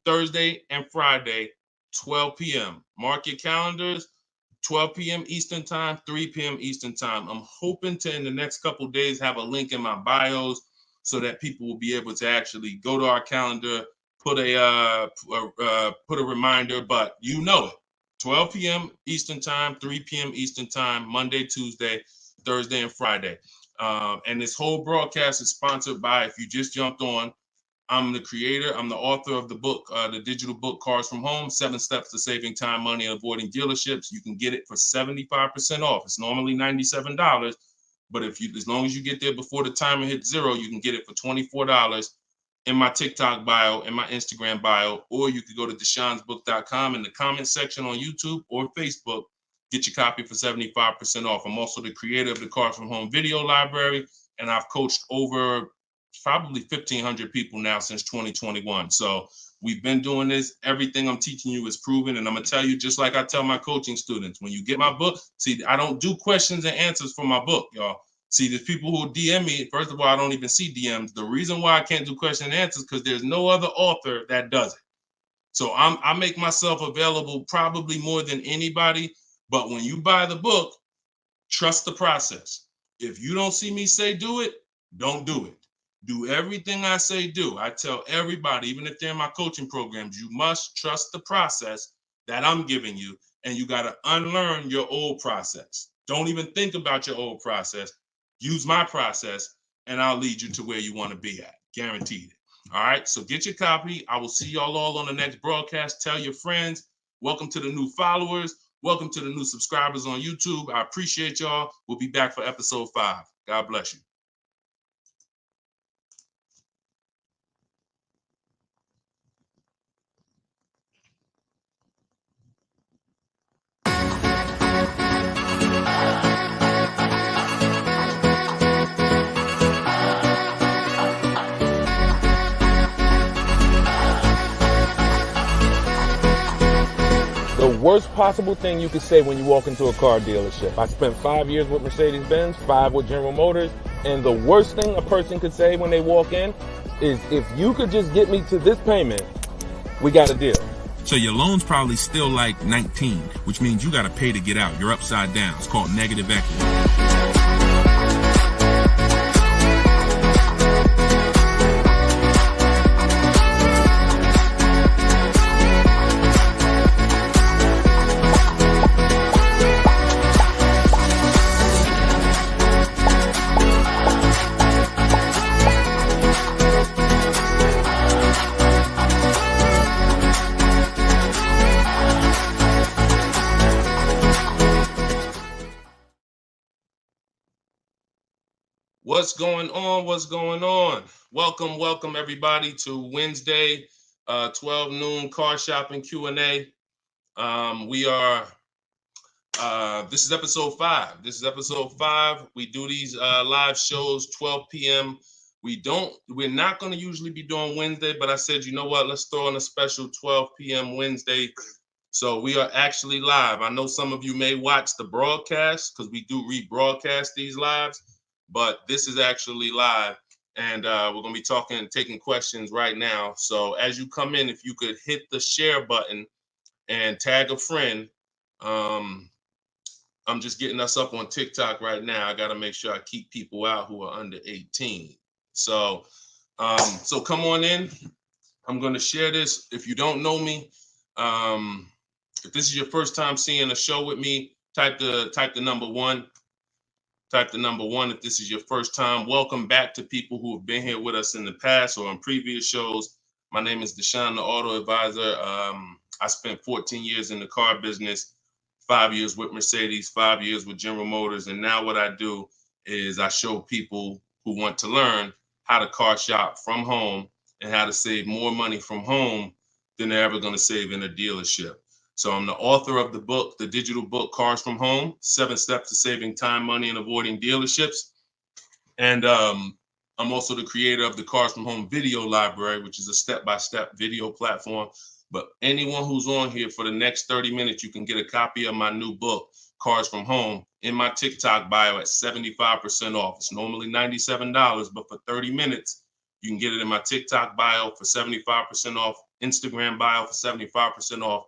Thursday, and Friday, 12 p.m. Mark your calendars, 12 p.m. Eastern time, 3 p.m. Eastern time. I'm hoping to, in the next couple of days, have a link in my bios so that people will be able to actually go to our calendar, put a reminder, but you know it. 12 p.m. Eastern time, 3 p.m. Eastern time, Monday, Tuesday, Thursday, and Friday. And this whole broadcast is sponsored by, if you just jumped on, I'm the creator, I'm the author of the book, the digital book, Cars from Home, 7 Steps to Saving Time, Money, and Avoiding Dealerships. You can get it for 75% off. It's normally $97, but as long as you get there before the timer hits 0, you can get it for $24 in my TikTok bio, in my Instagram bio, or you could go to deshonesbook.com in the comment section on YouTube or Facebook. Get your copy for 75% off. I'm also the creator of the Cars from Home video library, and I've coached over probably 1,500 people now since 2021. So we've been doing this. Everything I'm teaching you is proven. And I'm going to tell you, just like I tell my coaching students, when you get my book, see, I don't do questions and answers for my book, y'all. See, there's people who DM me. First of all, I don't even see DMs. The reason why I can't do question and answers because there's no other author that does it. So I make myself available probably more than anybody. But when you buy the book, trust the process. If you don't see me say do it, don't do it. Do everything I say do. I tell everybody, even if they're in my coaching programs, you must trust the process that I'm giving you, and you got to unlearn your old process. Don't even think about your old process. Use my process, and I'll lead you to where you want to be at. Guaranteed. All right, so get your copy. I will see y'all all on the next broadcast. Tell your friends. Welcome to the new followers. Welcome to the new subscribers on YouTube. I appreciate y'all. We'll be back for episode 5. God bless you. The worst possible thing you could say when you walk into a car dealership. I spent 5 years with Mercedes-Benz, 5 with General Motors, and the worst thing a person could say when they walk in is, if you could just get me to this payment, we got a deal. So your loan's probably still like 19, which means you got to pay to get out. You're upside down. It's called negative equity. What's going on? What's going on? Welcome everybody to Wednesday, 12 noon car shopping Q&A. This is episode 5. We do these live shows 12 p.m. We're not going to usually be doing Wednesday, but I said, you know what? Let's throw in a special 12 p.m. Wednesday. So we are actually live. I know some of you may watch the broadcast because we do rebroadcast these lives, but this is actually live, and we're going to be taking questions right now. So as you come in, if you could hit the share button and tag a friend. I'm just getting us up on TikTok right now. I got to make sure I keep people out who are under 18. So come on in. I'm going to share this. If you don't know me, if this is your first time seeing a show with me, type the number 1. Type the number 1 if this is your first time. Welcome back to people who have been here with us in the past or on previous shows. My name is Deshone the Auto Advisor. I spent 14 years in the car business, 5 years with Mercedes, 5 years with General Motors. And now what I do is I show people who want to learn how to car shop from home and how to save more money from home than they're ever going to save in a dealership. So I'm the author of the book, the digital book, Cars from Home, 7 Steps to Saving Time, Money, and Avoiding Dealerships. And I'm also the creator of the Cars from Home video library, which is a step-by-step video platform. But anyone who's on here for the next 30 minutes, you can get a copy of my new book, Cars from Home, in my TikTok bio at 75% off. It's normally $97, but for 30 minutes, you can get it in my TikTok bio for 75% off, Instagram bio for 75% off.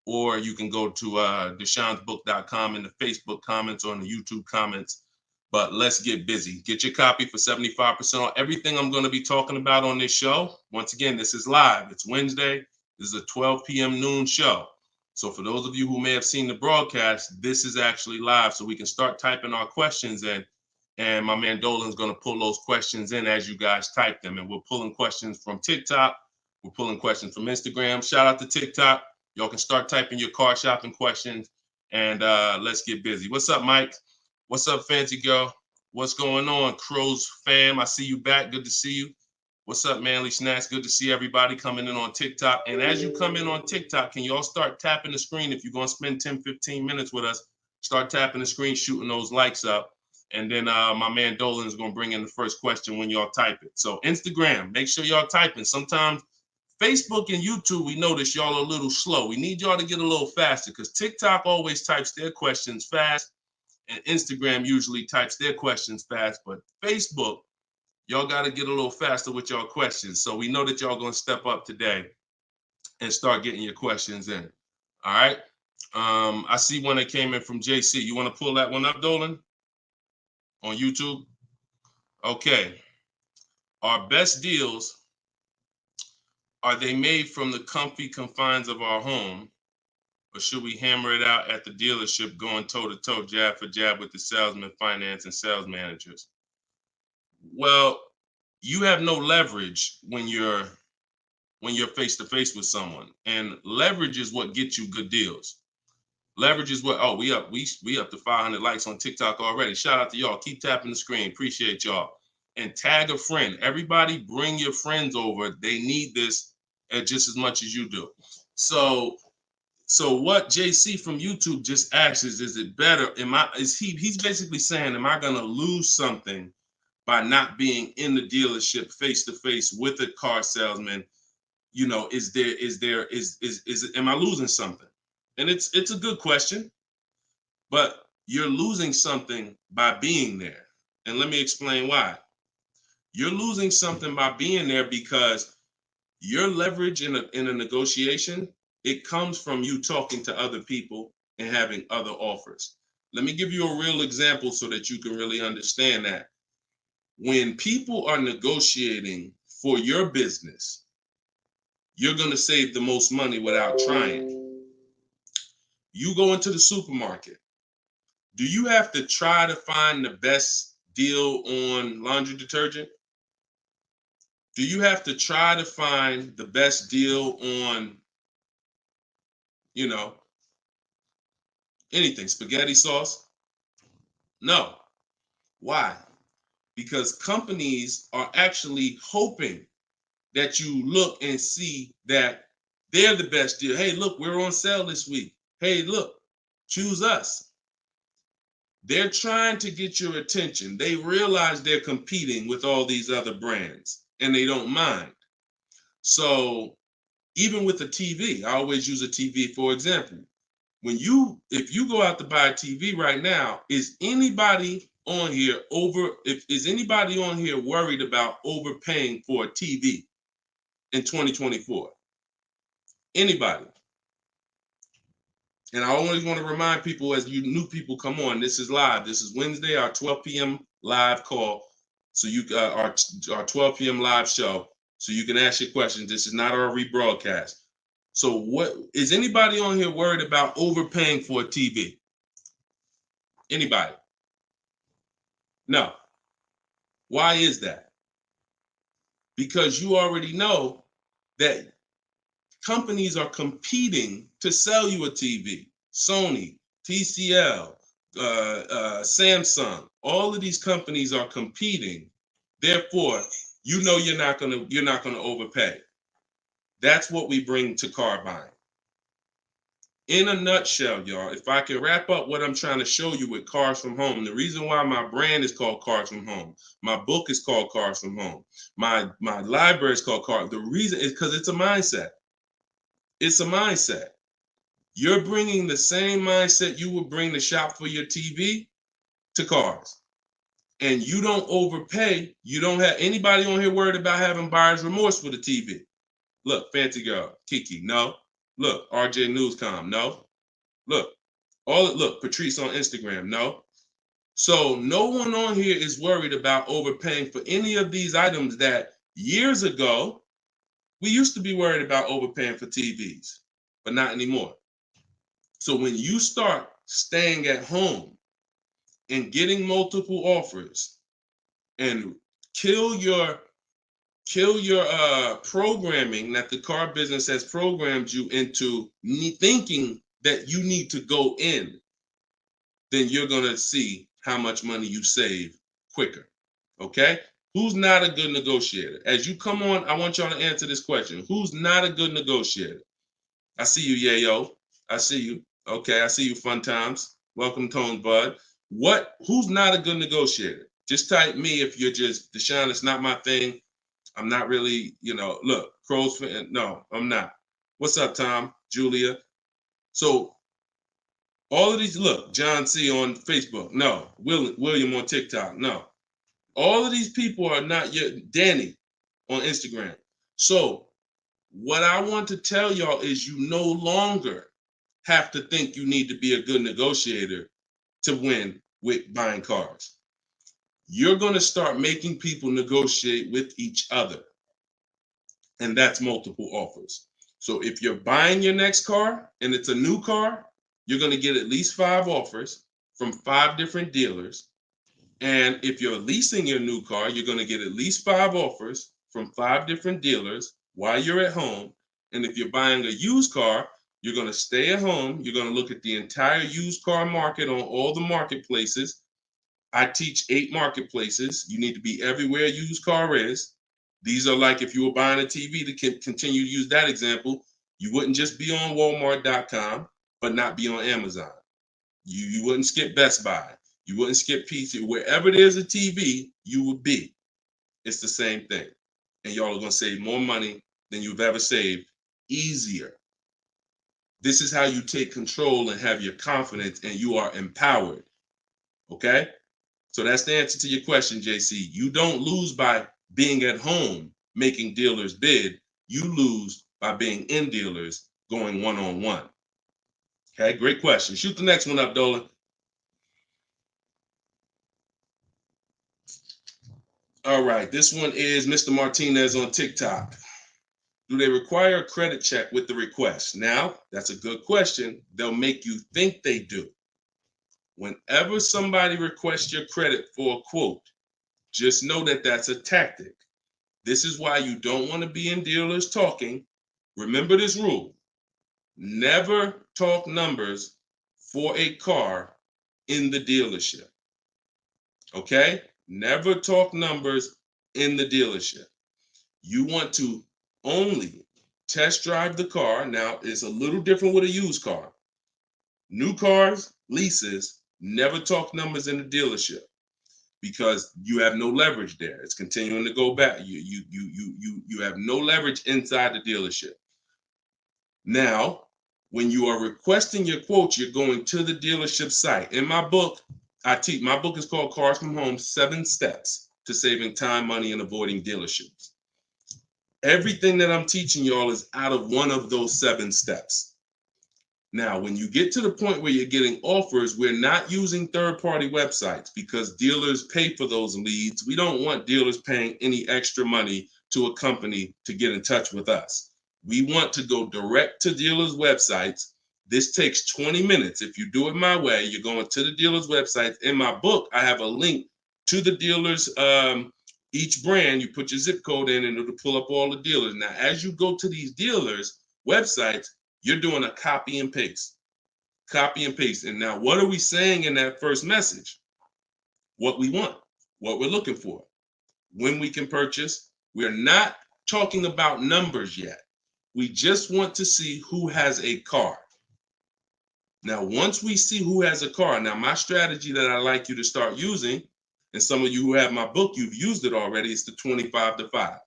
Or you can go to deshonesbook.com in the Facebook comments or in the YouTube comments. But let's get busy. Get your copy for 75% off. Everything I'm going to be talking about on this show, once again, this is live. It's Wednesday. This is a 12 p.m. noon show. So for those of you who may have seen the broadcast, this is actually live, so we can start typing our questions in. And my man Dolan's going to pull those questions in as you guys type them. And we're pulling questions from TikTok. We're pulling questions from Instagram. Shout out to TikTok. Y'all can start typing your car shopping questions, and let's get busy. What's up, Mike? What's up, Fancy Girl? What's going on, Crows fam? I see you back. Good to see you. What's up, Manly Snacks? Good to see everybody coming in on TikTok. And as you come in on TikTok, can you all start tapping the screen? If you're going to spend 10, 15 minutes with us, start tapping the screen, shooting those likes up. And then my man Dolan is going to bring in the first question when y'all type it. So Instagram, make sure y'all typing. Sometimes Facebook and YouTube, we notice y'all a little slow. We need y'all to get a little faster because TikTok always types their questions fast and Instagram usually types their questions fast. But Facebook, y'all got to get a little faster with y'all questions. So we know that y'all going to step up today and start getting your questions in. All right. I see one that came in from JC. You want to pull that one up, Dolan? On YouTube? Okay. Our best deals, are they made from the comfy confines of our home, or should we hammer it out at the dealership going toe-to-toe, jab for jab with the salesman, finance, and sales managers? Well, you have no leverage when you're face-to-face with someone. And leverage is what gets you good deals. Leverage is what, oh, we up to 500 likes on TikTok already. Shout out to y'all. Keep tapping the screen. Appreciate y'all. And tag a friend. Everybody bring your friends over. They need this just as much as you do. So what JC from YouTube just asks is it better? He's basically saying, am I gonna lose something by not being in the dealership face to face with a car salesman? You know, am I losing something? And it's a good question, but you're losing something by being there. And let me explain why. You're losing something by being there because your leverage in a negotiation, it comes from you talking to other people and having other offers. Let me give you a real example so that you can really understand that. When people are negotiating for your business, you're going to save the most money without trying. You go into the supermarket. Do you have to try to find the best deal on laundry detergent? Do you have to try to find the best deal on, anything, spaghetti sauce? No. Why? Because companies are actually hoping that you look and see that they're the best deal. Hey, look, we're on sale this week. Hey, look, choose us. They're trying to get your attention. They realize they're competing with all these other brands and they don't mind. So even with a TV, I always use a TV for example. If you go out to buy a TV right now, is anybody on here worried about overpaying for a TV in 2024? Anybody? And I always want to remind people, as you new people come on, this is live. This is Wednesday, our 12 p.m. live call. So our 12 p.m. live show. So you can ask your questions. This is not our rebroadcast. So what is anybody on here worried about overpaying for a TV? Anybody? No. Why is that? Because you already know that companies are competing to sell you a TV. Sony, TCL, Samsung, all of these companies are competing. Therefore, you're not gonna overpay. That's what we bring to car buying. In a nutshell, y'all, if I can wrap up what I'm trying to show you with Cars From Home, the reason why my brand is called Cars From Home, my book is called Cars From Home, my library is called Cars. The reason is because it's a mindset. It's a mindset. You're bringing the same mindset you would bring to shop for your TV to cars. And you don't overpay. You don't have anybody on here worried about having buyer's remorse for the TV. Look, Fancy Girl, Kiki, no. Look, RJ Newscom, no. Look, Patrice on Instagram, no. So no one on here is worried about overpaying for any of these items that years ago, we used to be worried about overpaying for TVs, but not anymore. So when you start staying at home and getting multiple offers and kill your programming that the car business has programmed you into thinking that you need to go in, then you're going to see how much money you save quicker. Okay? Who's not a good negotiator? As you come on, I want y'all to answer this question. Who's not a good negotiator? I see you, Yayo. I see you. Okay, I see you, Fun Times. Welcome, Tone Bud. Who's not a good negotiator? Just type me if you're just, Deshone, it's not my thing. I'm not really, look, Crow's fan. No, I'm not. What's up, Tom? Julia? So all of these, look, John C on Facebook. No. William on TikTok. No. All of these people are not yet. Danny on Instagram. So what I want to tell y'all is you no longer have to think you need to be a good negotiator to win with buying cars. You're going to start making people negotiate with each other. And that's multiple offers. So if you're buying your next car and it's a new car, you're going to get at least 5 offers from 5 different dealers. And if you're leasing your new car, you're going to get at least 5 offers from 5 different dealers while you're at home. And if you're buying a used car, you're going to stay at home. You're going to look at the entire used car market on all the marketplaces. I teach 8 marketplaces. You need to be everywhere a used car is. These are like if you were buying a TV, to continue to use that example, you wouldn't just be on Walmart.com, but not be on Amazon. You wouldn't skip Best Buy. You wouldn't skip PC. Wherever there's a TV, you would be. It's the same thing. And y'all are going to save more money than you've ever saved, easier. This is how you take control and have your confidence, and you are empowered. Okay? So that's the answer to your question, JC. You don't lose by being at home making dealers bid. You lose by being in dealers going one-on-one. Okay, great question. Shoot the next one up, Dolan. All right, this one is Mr. Martinez on TikTok. Do they require a credit check with the request? Now, that's a good question. They'll make you think they do. Whenever somebody requests your credit for a quote, just know that that's a tactic. This is why you don't want to be in dealers talking. Remember this rule. Never talk numbers for a car in the dealership. Okay? Never talk numbers in the dealership. You want to only test drive the car. Now, it's a little different with a used car. New cars, leases, never talk numbers in the dealership because you have no leverage there. It's continuing to go back. You have no leverage inside the dealership. Now, when you are requesting your quotes, you're going to the dealership site. In my book, my book is called Cars from Home, 7 Steps to Saving Time, Money, and Avoiding Dealerships. Everything that I'm teaching y'all is out of one of those 7 steps. Now, when you get to the point where you're getting offers, we're not using third-party websites because dealers pay for those leads. We don't want dealers paying any extra money to a company to get in touch with us. We want to go direct to dealers' websites. This takes 20 minutes. If you do it my way, you're going to the dealers' websites. In my book, I have a link to the dealers, each brand. You put your zip code in and it'll pull up all the dealers. Now, as you go to these dealers' websites, you're doing a copy and paste. Copy and paste. And now, what are we saying in that first message? What we want, what we're looking for, when we can purchase. We're not talking about numbers yet. We just want to see who has a car. Now, once we see who has a car, now my strategy that I like you to start using, and some of you who have my book, you've used it already, it's the 25 to 5.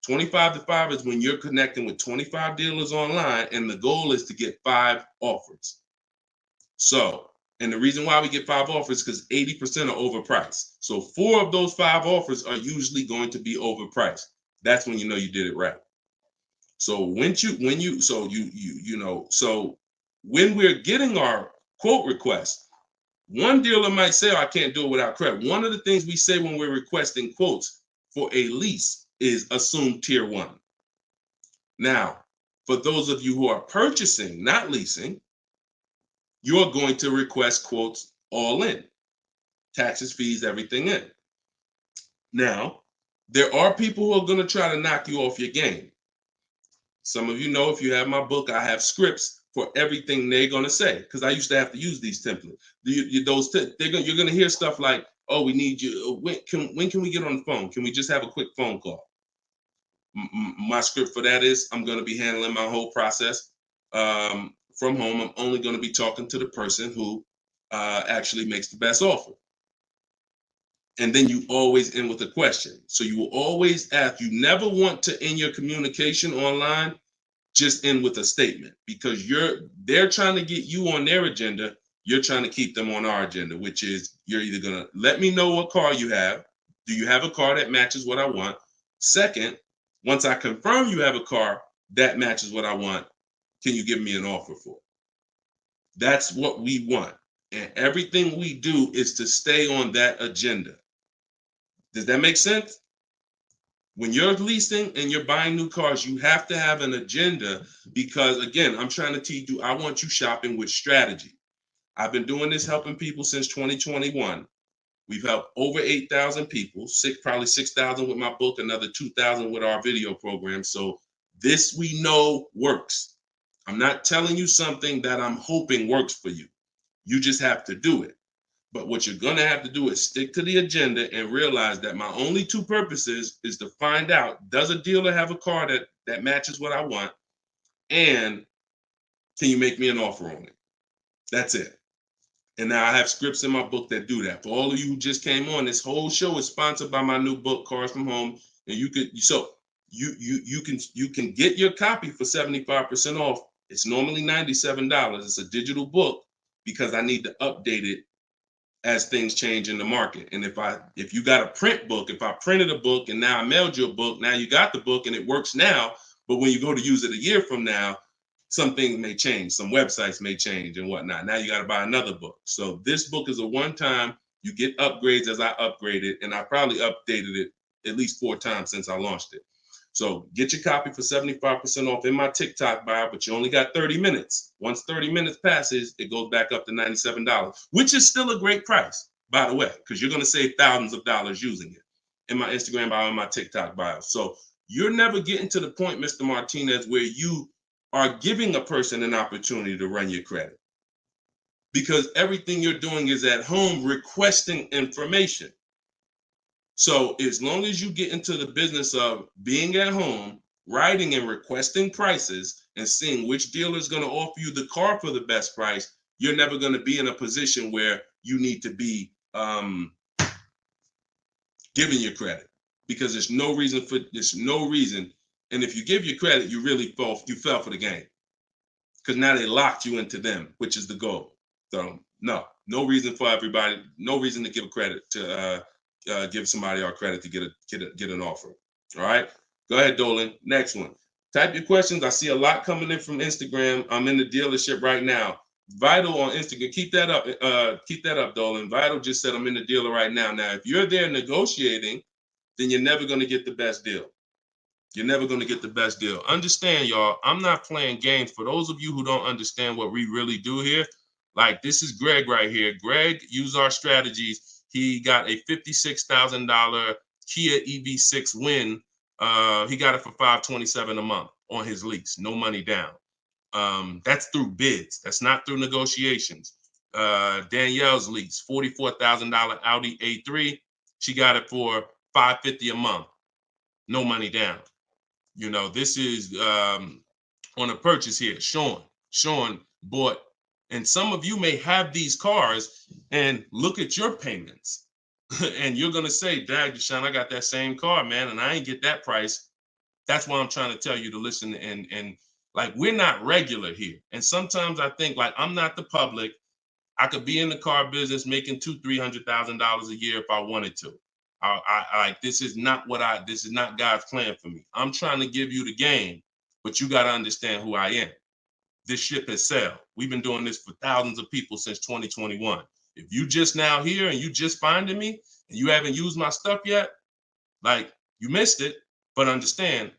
25 to 5 is when you're connecting with 25 dealers online, and the goal is to get 5 offers. So, and the reason why we get 5 offers is because 80% are overpriced. So 4 of those 5 offers are usually going to be overpriced. That's when you know you did it right. So when we're getting our quote request, one dealer might say, oh, I can't do it without credit. One of the things we say when we're requesting quotes for a lease is assume tier 1. Now, for those of you who are purchasing, not leasing, you're going to request quotes all in, taxes, fees, everything in. Now, there are people who are going to try to knock you off your game. Some of you know, if you have my book, I have scripts for everything they're going to say, because I used to have to use these templates. You're going to hear stuff like, oh, we need you. When can we get on the phone? Can we just have a quick phone call? My script for that is, I'm going to be handling my whole process from home. I'm only going to be talking to the person who actually makes the best offer. And then you always end with a question. So you will always ask. You never want to end your communication online just end with a statement, because they're trying to get you on their agenda. You're trying to keep them on our agenda, which is, you're either going to let me know what car you have. Do you have a car that matches what I want? Second, once I confirm you have a car that matches what I want, can you give me an offer for it? That's what we want. And everything we do is to stay on that agenda. Does that make sense? When you're leasing and you're buying new cars, you have to have an agenda, because, again, I'm trying to teach you, I want you shopping with strategy. I've been doing this, helping people since 2021. We've helped over 8,000 people, probably 6,000 with my book, another 2,000 with our video program. So this we know works. I'm not telling you something that I'm hoping works for you. You just have to do it. But what you're going to have to do is stick to the agenda and realize that my only two purposes is to find out, does a dealer have a car that matches what I want? And can you make me an offer on it? That's it. And now I have scripts in my book that do that. For all of you who just came on, this whole show is sponsored by my new book, Cars from Home. And you can get your copy for 75% off. It's normally $97. It's a digital book because I need to update it as things change in the market. And if you got a print book, if I printed a book and now I mailed you a book, now you got the book and it works now, but when you go to use it a year from now, some things may change, some websites may change and whatnot. Now you got to buy another book. So this book is a one-time, you get upgrades as I upgrade it, and I probably updated it at least 4 times since I launched it. So get your copy for 75% off in my TikTok bio, but you only got 30 minutes. Once 30 minutes passes, it goes back up to $97, which is still a great price, by the way, because you're going to save thousands of dollars using it in my Instagram bio and my TikTok bio. So you're never getting to the point, Mr. Martinez, where you are giving a person an opportunity to run your credit, because everything you're doing is at home requesting information. So as long as you get into the business of being at home, writing and requesting prices and seeing which dealer is going to offer you the car for the best price, you're never going to be in a position where you need to be giving your credit, because there's no reason. And if you give your credit, you really fell for the game, because now they locked you into them, which is the goal. So no reason for everybody, no reason to give credit to give somebody our credit to get an offer. All right, go ahead, Dolan. Next one. Type your questions. I see a lot coming in from Instagram. I'm in the dealership right now. Vital on Instagram. Keep that up. Keep that up, Dolan. Vital just said I'm in the dealer right now. Now, if you're there negotiating, then you're never going to get the best deal. You're never going to get the best deal. Understand, y'all, I'm not playing games. For those of you who don't understand what we really do here, like, this is Greg right here. Greg used our strategies. He got a $56,000 Kia EV6 win. He got it for $527 a month on his lease, no money down. That's through bids. That's not through negotiations. Danielle's lease, $44,000 Audi A3. She got it for $550 a month, no money down. You know, this is on a purchase here. Sean bought, and some of you may have these cars and look at your payments and you're going to say, Dad, Deshone, I got that same car, man, and I ain't get that price. That's why I'm trying to tell you to listen. And like, we're not regular here. And sometimes I think, like, I'm not the public. I could be in the car business making $200,000-$300,000 a year if I wanted to. This is not God's plan for me. I'm trying to give you the game, but you got to understand who I am. This ship has sailed. We've been doing this for thousands of people since 2021. If you just now here and you just finding me and you haven't used my stuff yet, like, you missed it, but understand,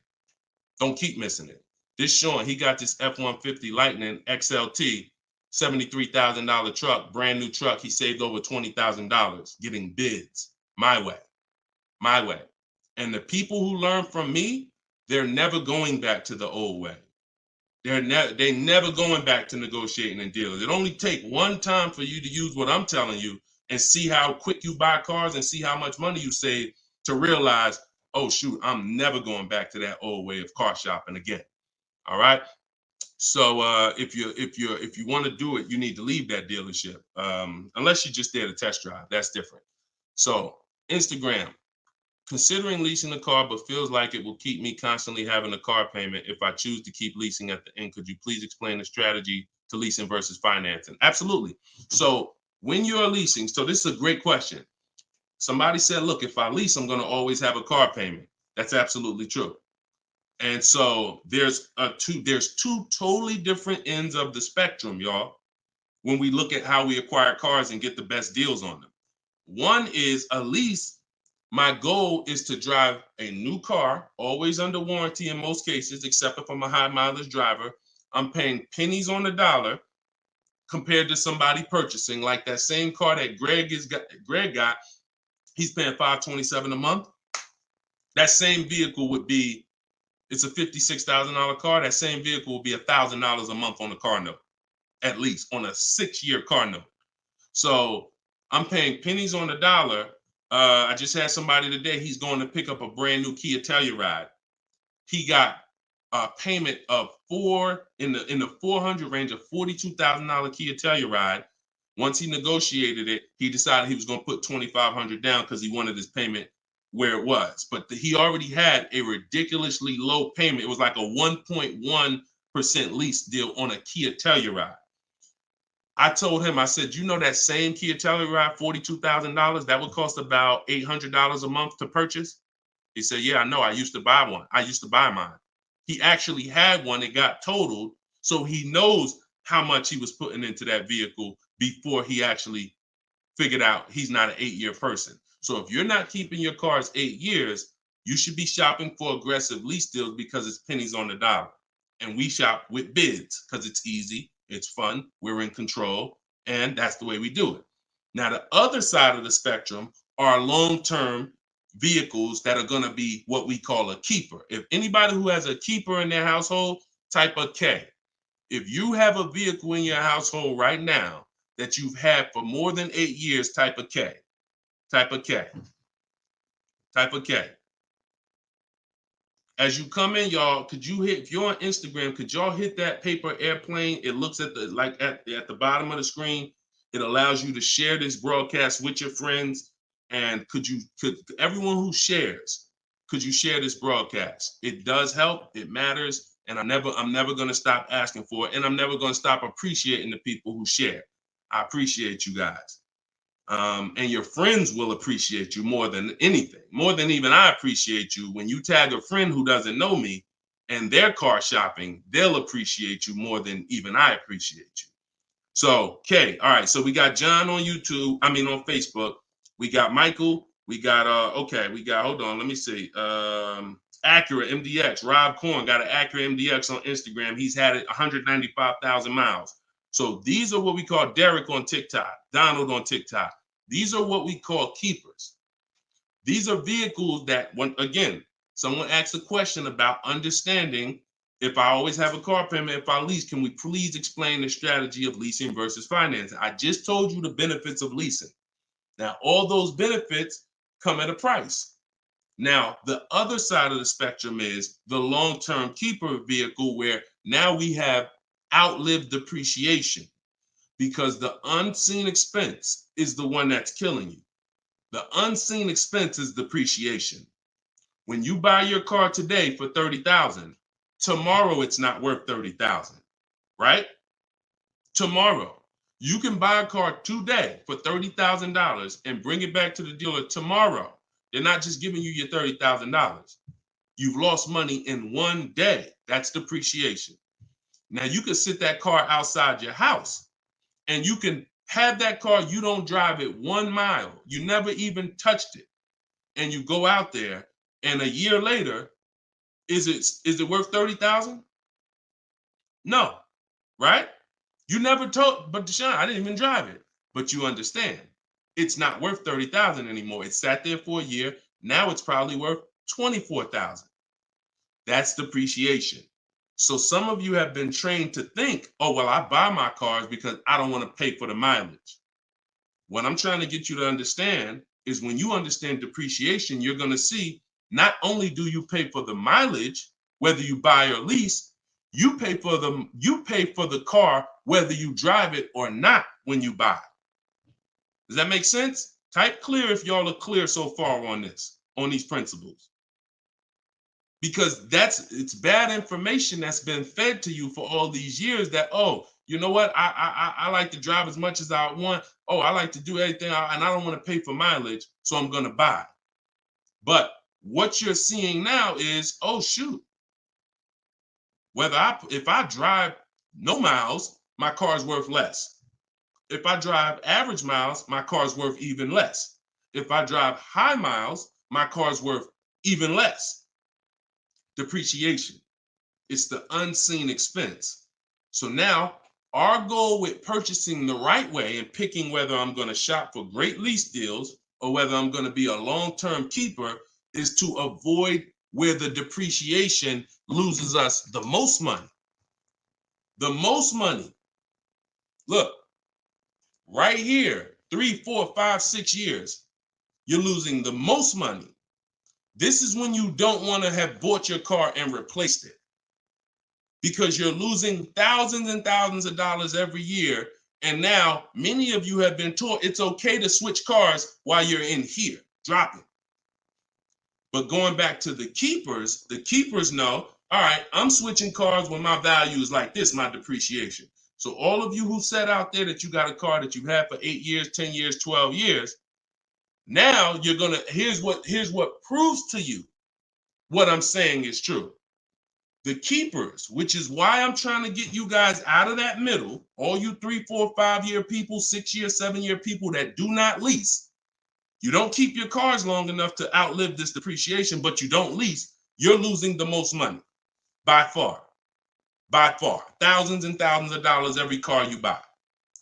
don't keep missing it. This Sean, he got this F-150 Lightning XLT $73,000 truck, brand new truck. He saved over $20,000 getting bids my way. And the people who learn from me, they're never going back to the old way. They never going back to negotiating and dealing. It only take one time for you to use what I'm telling you and see how quick you buy cars and see how much money you save to realize, oh shoot, I'm never going back to that old way of car shopping again. All right. So if you want to do it, you need to leave that dealership. Unless you're just there to test drive, that's different. So Instagram. Considering leasing a car, but feels like it will keep me constantly having a car payment if I choose to keep leasing at the end. Could you please explain the strategy to leasing versus financing? Absolutely. So when you're leasing, so this is a great question. Somebody said, look, if I lease, I'm going to always have a car payment. That's absolutely true. And so there's two totally different ends of the spectrum, y'all, when we look at how we acquire cars and get the best deals on them. One is a lease. My goal is to drive a new car, always under warranty in most cases, except if I'm a high mileage driver. I'm paying pennies on the dollar compared to somebody purchasing like that same car that Greg got. He's paying $527 a month. That same vehicle would be, it's a $56,000 car. That same vehicle will be $1,000 a month on the car note, at least on a 6-year car note. So I'm paying pennies on the dollar. I just had somebody today, he's going to pick up a brand new Kia Telluride. He got a payment of in the 400 range of $42,000 Kia Telluride. Once he negotiated it, he decided he was going to put $2,500 down because he wanted his payment where it was. But he already had a ridiculously low payment. It was like a 1.1% lease deal on a Kia Telluride. I told him, I said, you know that same Kia Telluride, $42,000, that would cost about $800 a month to purchase? He said, yeah, I know. I used to buy one. I used to buy mine. He actually had one. It got totaled. So he knows how much he was putting into that vehicle before he actually figured out he's not an 8-year person. So if you're not keeping your cars 8 years, you should be shopping for aggressive lease deals because it's pennies on the dollar. And we shop with bids because it's easy. It's fun, we're in control, and that's the way we do it. Now, the other side of the spectrum are long-term vehicles that are going to be what we call a keeper. If anybody who has a keeper in their household, type a K. If you have a vehicle in your household right now that you've had for more than 8 years, type a K. Type a K. Type a K. As you come in, y'all, if you're on Instagram, could y'all hit that paper airplane? It looks at the bottom of the screen. It allows you to share this broadcast with your friends. And could everyone who shares, could you share this broadcast? It does help. It matters. And I'm never going to stop asking for it. And I'm never going to stop appreciating the people who share. I appreciate you guys. And your friends will appreciate you more than anything, more than even I appreciate you. When you tag a friend who doesn't know me and they're car shopping, they'll appreciate you more than even I appreciate you. So, okay, all right. So we got John on on Facebook. We got Michael. We got hold on, let me see. Acura MDX. Rob Korn got an Acura MDX on Instagram. He's had it 195,000 miles. So these are what we call Derek on TikTok, Donald on TikTok. These are what we call keepers. These are vehicles that, again, someone asked a question about understanding if I always have a car payment, if I lease, can we please explain the strategy of leasing versus financing? I just told you the benefits of leasing. Now, all those benefits come at a price. Now, the other side of the spectrum is the long-term keeper vehicle where now we have outlived depreciation because the unseen expense is the one that's killing you. The unseen expense is depreciation. When you buy your car today for $30,000, tomorrow it's not worth $30,000, right? Tomorrow, you can buy a car today for $30,000 and bring it back to the dealer tomorrow. They're not just giving you your $30,000. You've lost money in one day. That's depreciation. Now you can sit that car outside your house and you can have that car, you don't drive it 1 mile. You never even touched it. And you go out there and a year later, is it worth $30,000? No, right? You never told, but Deshone, I didn't even drive it. But you understand, it's not worth $30,000 anymore. It sat there for a year. Now it's probably worth $24,000. That's depreciation. So some of you have been trained to think, oh, well, I buy my cars because I don't want to pay for the mileage. What I'm trying to get you to understand is when you understand depreciation, you're going to see not only do you pay for the mileage, whether you buy or lease, you pay for the car whether you drive it or not when you buy. Does that make sense? Type clear if y'all are clear so far on this, on these principles. Because it's bad information that's been fed to you for all these years that, oh, you know what? I like to drive as much as I want. Oh, I like to do everything and I don't want to pay for mileage, so I'm going to buy. But what you're seeing now is, oh, shoot. If I drive no miles, my car's worth less. If I drive average miles, my car's worth even less. If I drive high miles, my car's worth even less. Depreciation. It's the unseen expense. So now our goal with purchasing the right way and picking whether I'm going to shop for great lease deals or whether I'm going to be a long-term keeper is to avoid where the depreciation loses us the most money. The most money. Look, right here, 3, 4, 5, 6 years, you're losing the most money. This is when you don't want to have bought your car and replaced it, because you're losing thousands and thousands of dollars every year. And now many of you have been taught it's okay to switch cars while you're in here, dropping. But going back to the keepers know, all right, I'm switching cars when my value is like this, my depreciation. So all of you who said out there that you got a car that you've had for 8 years, 10 years, 12 years, now you're going to, here's what proves to you what I'm saying is true. The keepers, which is why I'm trying to get you guys out of that middle, all you 3, 4, 5 year people, 6 year, 7 year people that do not lease. You don't keep your cars long enough to outlive this depreciation, but you don't lease. You're losing the most money by far. By far. Thousands and thousands of dollars every car you buy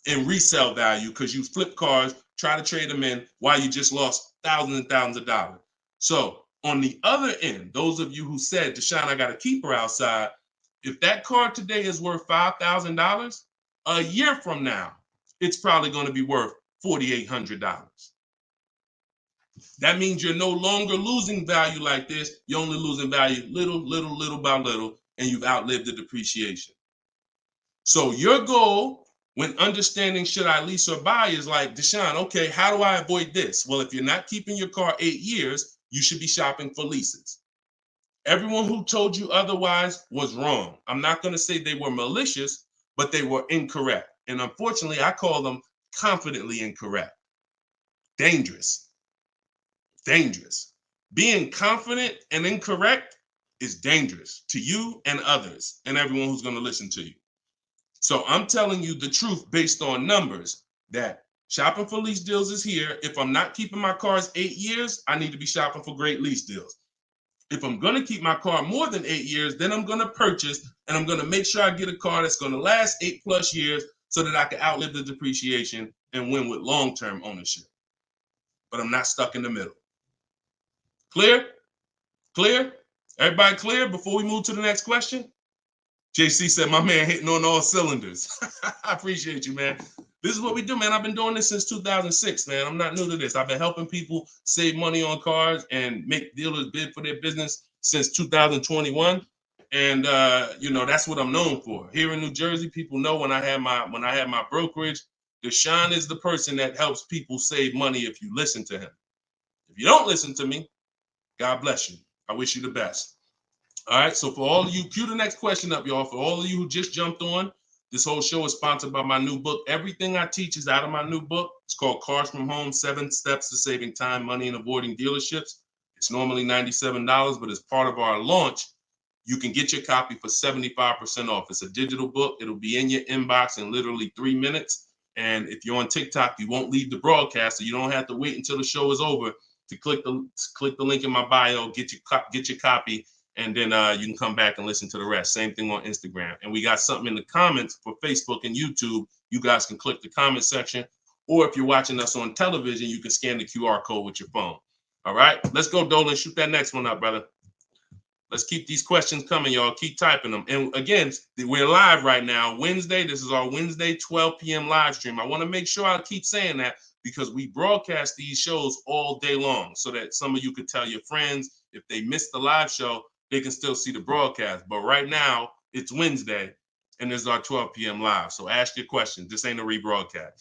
in resale value, because you flip cars, try to trade them in while you just lost thousands and thousands of dollars. So on the other end, those of you who said, Deshone, I got a keeper outside, if that car today is worth $5,000, a year from now, it's probably going to be worth $4,800. That means you're no longer losing value like this. You're only losing value little by little, and you've outlived the depreciation. So your goal when understanding should I lease or buy is like, Deshone, okay, how do I avoid this? Well, if you're not keeping your car 8 years, you should be shopping for leases. Everyone who told you otherwise was wrong. I'm not going to say they were malicious, but they were incorrect. And unfortunately, I call them confidently incorrect. Dangerous. Dangerous. Being confident and incorrect is dangerous to you and others and everyone who's going to listen to you. So I'm telling you the truth based on numbers, that shopping for lease deals is here. If I'm not keeping my cars 8 years, I need to be shopping for great lease deals. If I'm going to keep my car more than 8 years, then I'm going to purchase and I'm going to make sure I get a car that's going to last 8+ years so that I can outlive the depreciation and win with long-term ownership. But I'm not stuck in the middle. Clear? Clear? Everybody clear before we move to the next question? JC said, my man hitting on all cylinders. I appreciate you, man. This is what we do, man. I've been doing this since 2006, man. I'm not new to this. I've been helping people save money on cars and make dealers bid for their business since 2021. And that's what I'm known for. Here in New Jersey, people know when I had my brokerage, Deshone is the person that helps people save money if you listen to him. If you don't listen to me, God bless you. I wish you the best. All right, so for all of you, cue the next question up, y'all. For all of you who just jumped on, this whole show is sponsored by my new book. Everything I teach is out of my new book. It's called Cars from Home, 7 Steps to Saving Time, Money, and Avoiding Dealerships. It's normally $97, but as part of our launch, you can get your copy for 75% off. It's a digital book. It'll be in your inbox in literally 3 minutes. And if you're on TikTok, you won't leave the broadcast, so you don't have to wait until the show is over to click the link in my bio, get your copy, and then you can come back and listen to the rest. Same thing on Instagram. And we got something in the comments for Facebook and YouTube. You guys can click the comment section, or if you're watching us on television, you can scan the QR code with your phone. All right, let's go, Dolan. Shoot that next one up, brother. Let's keep these questions coming, y'all. Keep typing them. And again, we're live right now, Wednesday. This is our Wednesday 12 p.m. live stream. I want to make sure I keep saying that because we broadcast these shows all day long so that some of you could tell your friends if they missed the live show, they can still see the broadcast. But right now, it's Wednesday, and this is our 12 p.m. live. So ask your questions. This ain't a rebroadcast.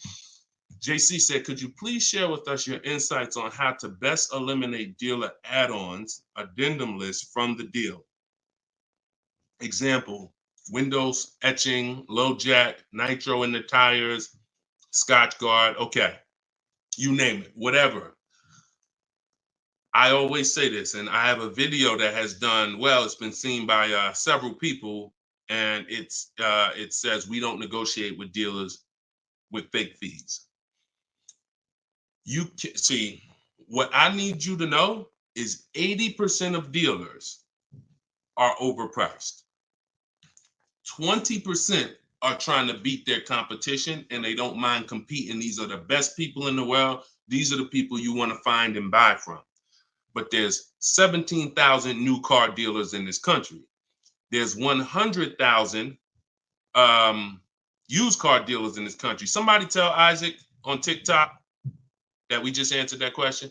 JC said, could you please share with us your insights on how to best eliminate dealer add-ons, addendum lists from the deal? Example, windows etching, low jack, nitro in the tires, Scotch guard. Okay, you name it, whatever. I always say this, and I have a video that has done well. It's been seen by several people, and it says we don't negotiate with dealers with fake fees. You can see, what I need you to know is 80% of dealers are overpriced. 20% are trying to beat their competition and they don't mind competing. These are the best people in the world. These are the people you want to find and buy from. But there's 17,000 new car dealers in this country. There's 100,000 used car dealers in this country. Somebody tell Isaac on TikTok that we just answered that question.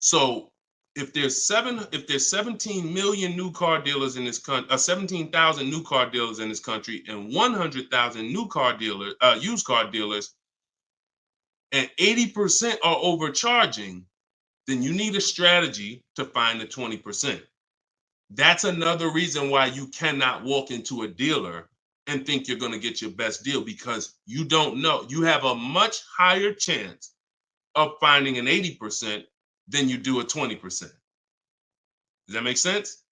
So if there's 17 million new car dealers in this country, 17,000 new car dealers in this country, and 100,000 new car dealers, used car dealers, and 80% are overcharging, then you need a strategy to find the 20%. That's another reason why you cannot walk into a dealer and think you're going to get your best deal, because you don't know. You have a much higher chance of finding an 80% than you do a 20%. Does that make sense?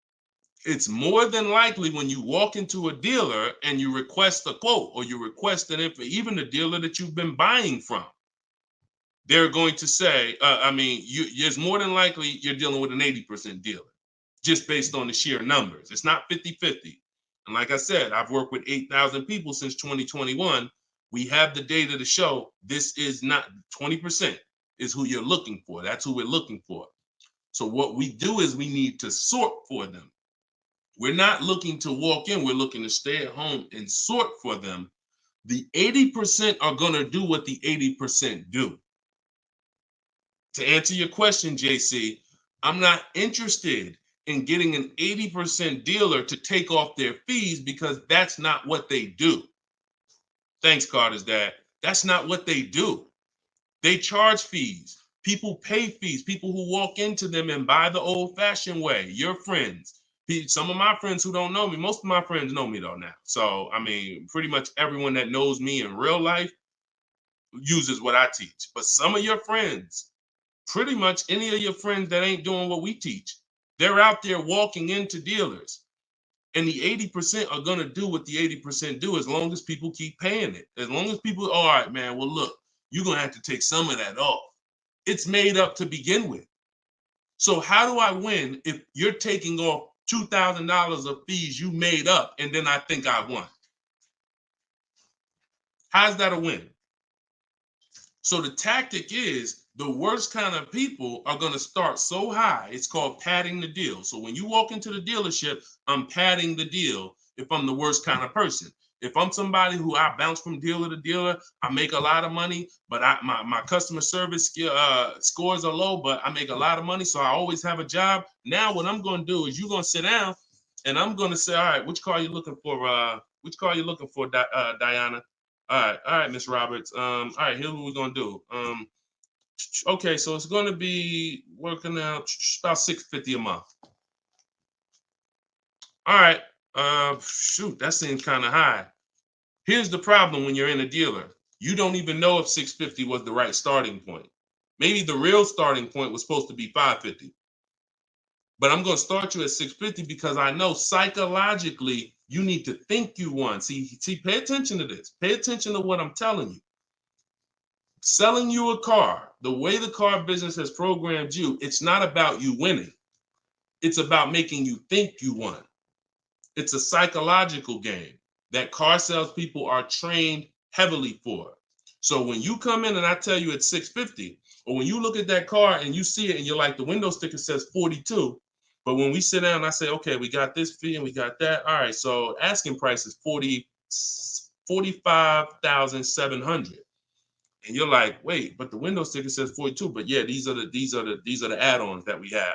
It's more than likely when you walk into a dealer and you request a quote or you request an info, even the dealer that you've been buying from, they're going to say, it's more than likely you're dealing with an 80% dealer just based on the sheer numbers. It's not 50-50. And like I said, I've worked with 8,000 people since 2021. We have the data to show this is not 20% is who you're looking for. That's who we're looking for. So what we do is we need to sort for them. We're not looking to walk in. We're looking to stay at home and sort for them. The 80% are going to do what the 80% do. To answer your question, JC, I'm not interested in getting an 80% dealer to take off their fees because that's not what they do. Thanks, Carter's dad. That's not what they do. They charge fees. People pay fees. People who walk into them and buy the old-fashioned way. Your friends. Some of my friends who don't know me, most of my friends know me though now. So, pretty much everyone that knows me in real life uses what I teach. But some of your friends, pretty much any of your friends that ain't doing what we teach, they're out there walking into dealers. And the 80% are going to do what the 80% do as long as people keep paying it. As long as people, all right, man, well, look, you're going to have to take some of that off. It's made up to begin with. So how do I win if you're taking off $2,000 of fees you made up and then I think I won? How's that a win? So the tactic is the worst kind of people are going to start so high. It's called padding the deal. So when you walk into the dealership, I'm padding the deal if I'm the worst kind of person. If I'm somebody who I bounce from dealer to dealer, I make a lot of money, but my customer service scores are low, but I make a lot of money, so I always have a job. Now what I'm going to do is you're going to sit down, and I'm going to say, all right, which car are you looking for? Which car are you looking for, Diana? All right, Miss Roberts. All right, here's what we're going to do. Okay, so it's going to be working out about $650 a month. All right. Shoot, that seems kind of high. Here's the problem when you're in a dealer. You don't even know if $650 was the right starting point. Maybe the real starting point was supposed to be $550. But I'm going to start you at $650 because I know psychologically you need to think you won. See, pay attention to this. Pay attention to what I'm telling you. Selling you a car, the way the car business has programmed you, it's not about you winning. It's about making you think you won. It's a psychological game that car salespeople are trained heavily for. So when you come in and I tell you it's 650, or when you look at that car and you see it and you're like, the window sticker says 42, but when we sit down and I say, okay, we got this fee and we got that. All right, so asking price is 45,700. And you're like, wait, but the window sticker says 42. But yeah, these are the add-ons that we have.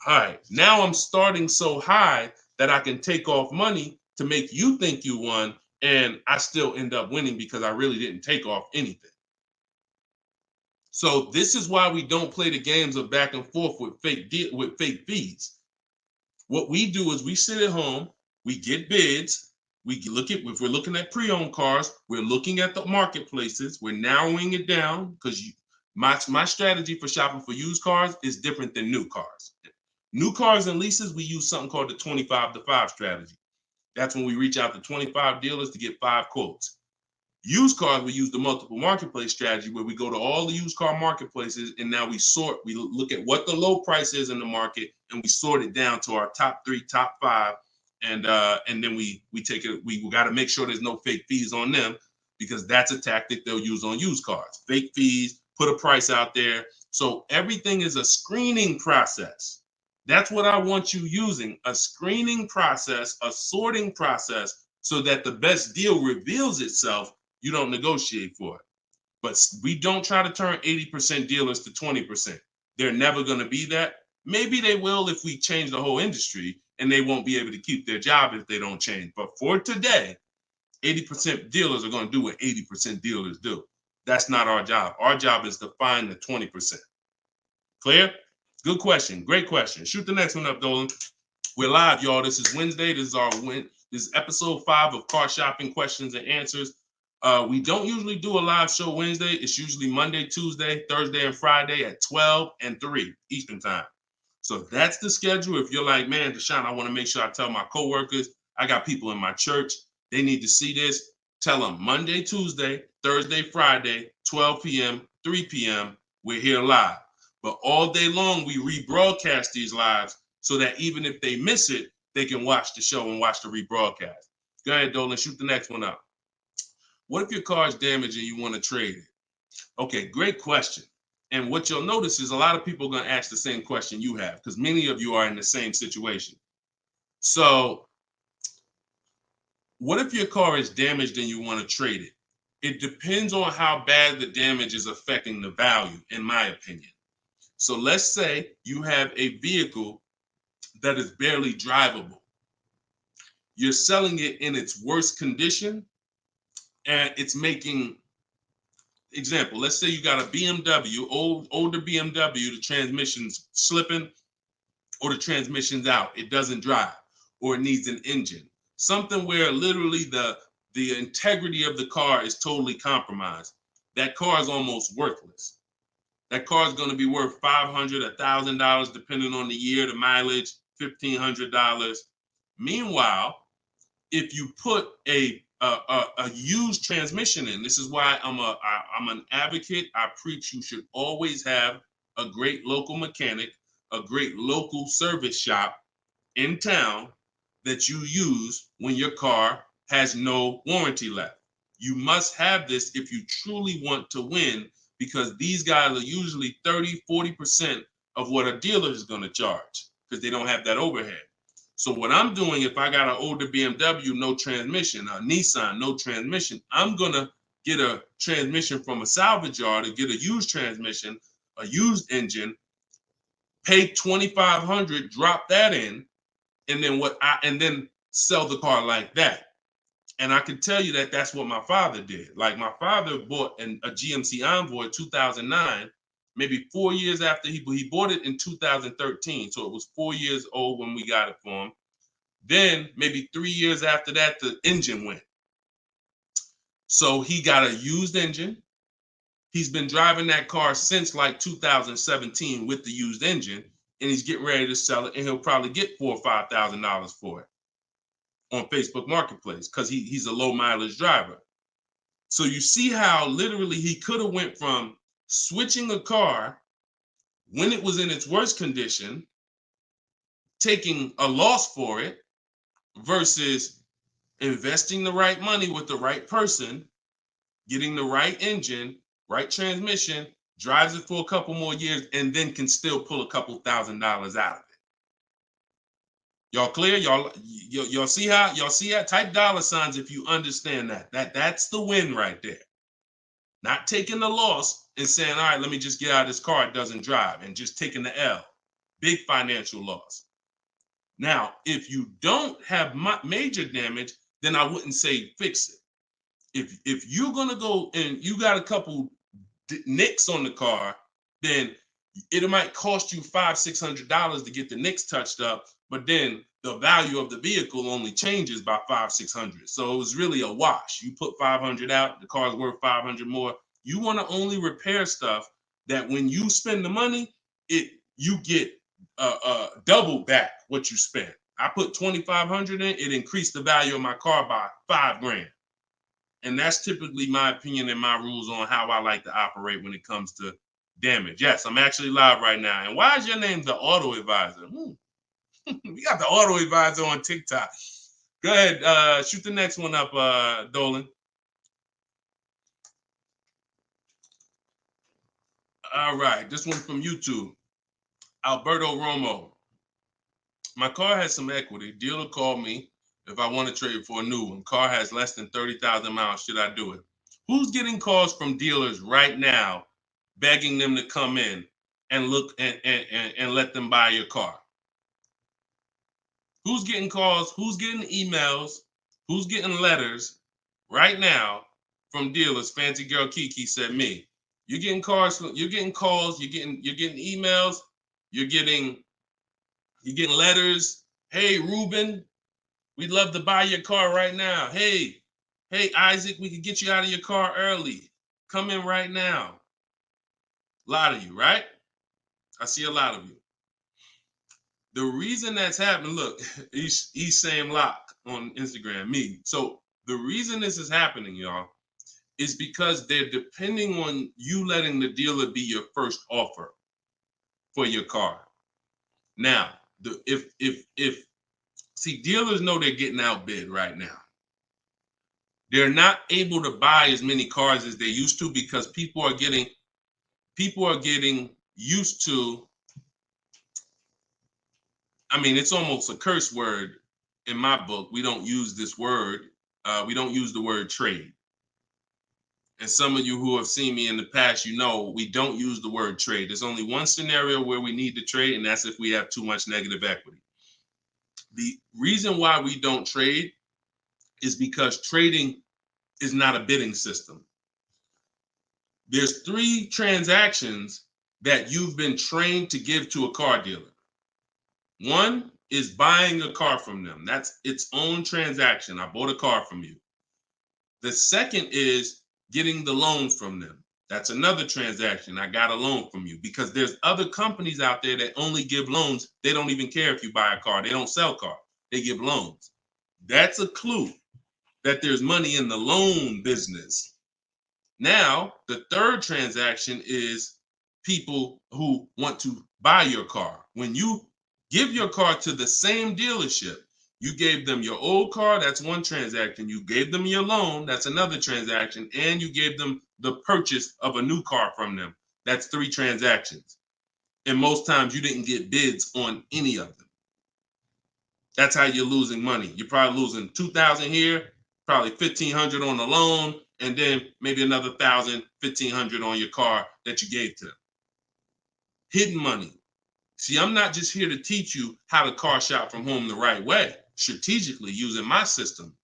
All right, now I'm starting so high that I can take off money to make you think you won, and I still end up winning because I really didn't take off anything. So this is why we don't play the games of back and forth with fake fees. What we do is we sit at home, we get bids, we look at, if we're looking at pre-owned cars, we're looking at the marketplaces, we're narrowing it down, because my strategy for shopping for used cars is different than new cars. New cars and leases, we use something called the 25 to 5 strategy. That's when we reach out to 25 dealers to get 5 quotes. Used cars, we use the multiple marketplace strategy, where we go to all the used car marketplaces and now we look at what the low price is in the market and we sort it down to our top 3, top 5. And then we take it, we got to make sure there's no fake fees on them, because that's a tactic they'll use on used cars. Fake fees, put a price out there. So everything is a screening process. That's what I want you using, a screening process, a sorting process, so that the best deal reveals itself. You don't negotiate for it. But we don't try to turn 80% dealers to 20%. They're never going to be that. Maybe they will if we change the whole industry, and they won't be able to keep their job if they don't change. But for today, 80% dealers are going to do what 80% dealers do. That's not our job. Our job is to find the 20%. Clear? Good question. Great question. Shoot the next one up, Dolan. We're live, y'all. This is Wednesday. This is episode 5 of Car Shopping Questions and Answers. We don't usually do a live show Wednesday. It's usually Monday, Tuesday, Thursday, and Friday at 12 and 3 Eastern time. So that's the schedule. If you're like, man, Deshone, I want to make sure I tell my coworkers, I got people in my church, they need to see this. Tell them Monday, Tuesday, Thursday, Friday, 12 p.m., 3 p.m., we're here live. But all day long, we rebroadcast these lives so that even if they miss it, they can watch the show and watch the rebroadcast. Go ahead, Dolan, shoot the next one up. What if your car is damaged and you want to trade it? Okay, great question. And what you'll notice is a lot of people are going to ask the same question you have, because many of you are in the same situation. So what if your car is damaged and you want to trade it? It depends on how bad the damage is affecting the value, in my opinion. So let's say you have a vehicle that is barely drivable. You're selling it in its worst condition, and it's making, example, let's say you got a BMW, older BMW, the transmission's slipping or the transmission's out. It doesn't drive, or it needs an engine. Something where literally the integrity of the car is totally compromised. That car is almost worthless. That car is going to be worth $500, $1,000, depending on the year, the mileage, $1,500. Meanwhile, if you put a used transmission in, this is why I'm an advocate. I preach you should always have a great local mechanic, a great local service shop in town that you use when your car has no warranty left. You must have this if you truly want to win, because these guys are usually 30-40% of what a dealer is going to charge, because they don't have that overhead. So what I'm doing, if I got an older BMW, no transmission, a Nissan, no transmission, I'm going to get a transmission from a salvage yard and get a used transmission, a used engine, pay $2,500, drop that in, and then sell the car like that. And I can tell you that that's what my father did. Like, my father bought a GMC Envoy 2009, maybe 4 years after he bought it in 2013. So it was 4 years old when we got it for him. Then maybe 3 years after that, the engine went. So he got a used engine. He's been driving that car since like 2017 with the used engine, and he's getting ready to sell it, and he'll probably get $4,000 or $5,000 for it on Facebook Marketplace, because he's a low mileage driver. So you see how literally he could have went from switching a car when it was in its worst condition taking a loss for it versus investing the right money with the right person, getting the right engine, right transmission, drives it for a couple more years, and then can still pull a couple $1,000s out of it. Y'all clear? Y'all see how? Y'all see that? Type dollar signs if you understand that. That's the win right there. Not taking the loss and saying, all right, let me just get out of this car, it doesn't drive, and just taking the L. Big financial loss. Now, if you don't have major damage, then I wouldn't say fix it. If you're gonna go and you got a couple nicks on the car, then it might cost you $500-600 to get the nicks touched up, but then the value of the vehicle only changes by $500-600. So it was really a wash. You put $500 out, the car's worth $500 more. You want to only repair stuff that when you spend the money, you get double back what you spent. I put $2,500 in, it increased the value of my car by $5,000. And that's typically my opinion and my rules on how I like to operate when it comes to damage. Yes, I'm actually live right now. And why is your name the Auto Advisor? We got the Auto Advisor on TikTok. Go ahead, shoot the next one up, Dolan. All right, this one from YouTube. Alberto Romo. My car has some equity. Dealer called me if I want to trade for a new one. Car has less than 30,000 miles. Should I do it? Who's getting calls from dealers right now begging them to come in and look and let them buy your car? Who's getting calls? Who's getting emails? Who's getting letters right now from dealers? Fancy Girl Kiki said me. You're getting calls. You're getting calls. You're getting emails. You're getting letters. Hey, Ruben, we'd love to buy your car right now. Hey, Isaac, we could get you out of your car early. Come in right now. A lot of you, right? I see a lot of you. The reason that's happening, look, he's saying lock on Instagram, me. So the reason this is happening, y'all, is because they're depending on you letting the dealer be your first offer for your car. Now, see, dealers know they're getting outbid right now. They're not able to buy as many cars as they used to because people are getting used to, I mean, it's almost a curse word in my book. We don't use this word. We don't use the word trade. And some of you who have seen me in the past, you know, we don't use the word trade. There's only one scenario where we need to trade, and that's if we have too much negative equity. The reason why we don't trade is because trading is not a bidding system. There's 3 transactions that you've been trained to give to a car dealer. One is buying a car from them. That's its own transaction. I bought a car from you. The second is getting the loan from them. That's another transaction. I got a loan from you, because there's other companies out there that only give loans. They don't even care if you buy a car. They don't sell cars. They give loans. That's a clue that there's money in the loan business. Now, the third transaction is people who want to buy your car. When you give your car to the same dealership, you gave them your old car, that's one transaction. You gave them your loan, that's another transaction. And you gave them the purchase of a new car from them. That's 3 transactions. And most times you didn't get bids on any of them. That's how you're losing money. You're probably losing $2,000 here, probably $1,500 on the loan, and then maybe another $1,000, $1,500 on your car that you gave to them. Hidden money. See, I'm not just here to teach you how to car shop from home the right way, strategically using my system.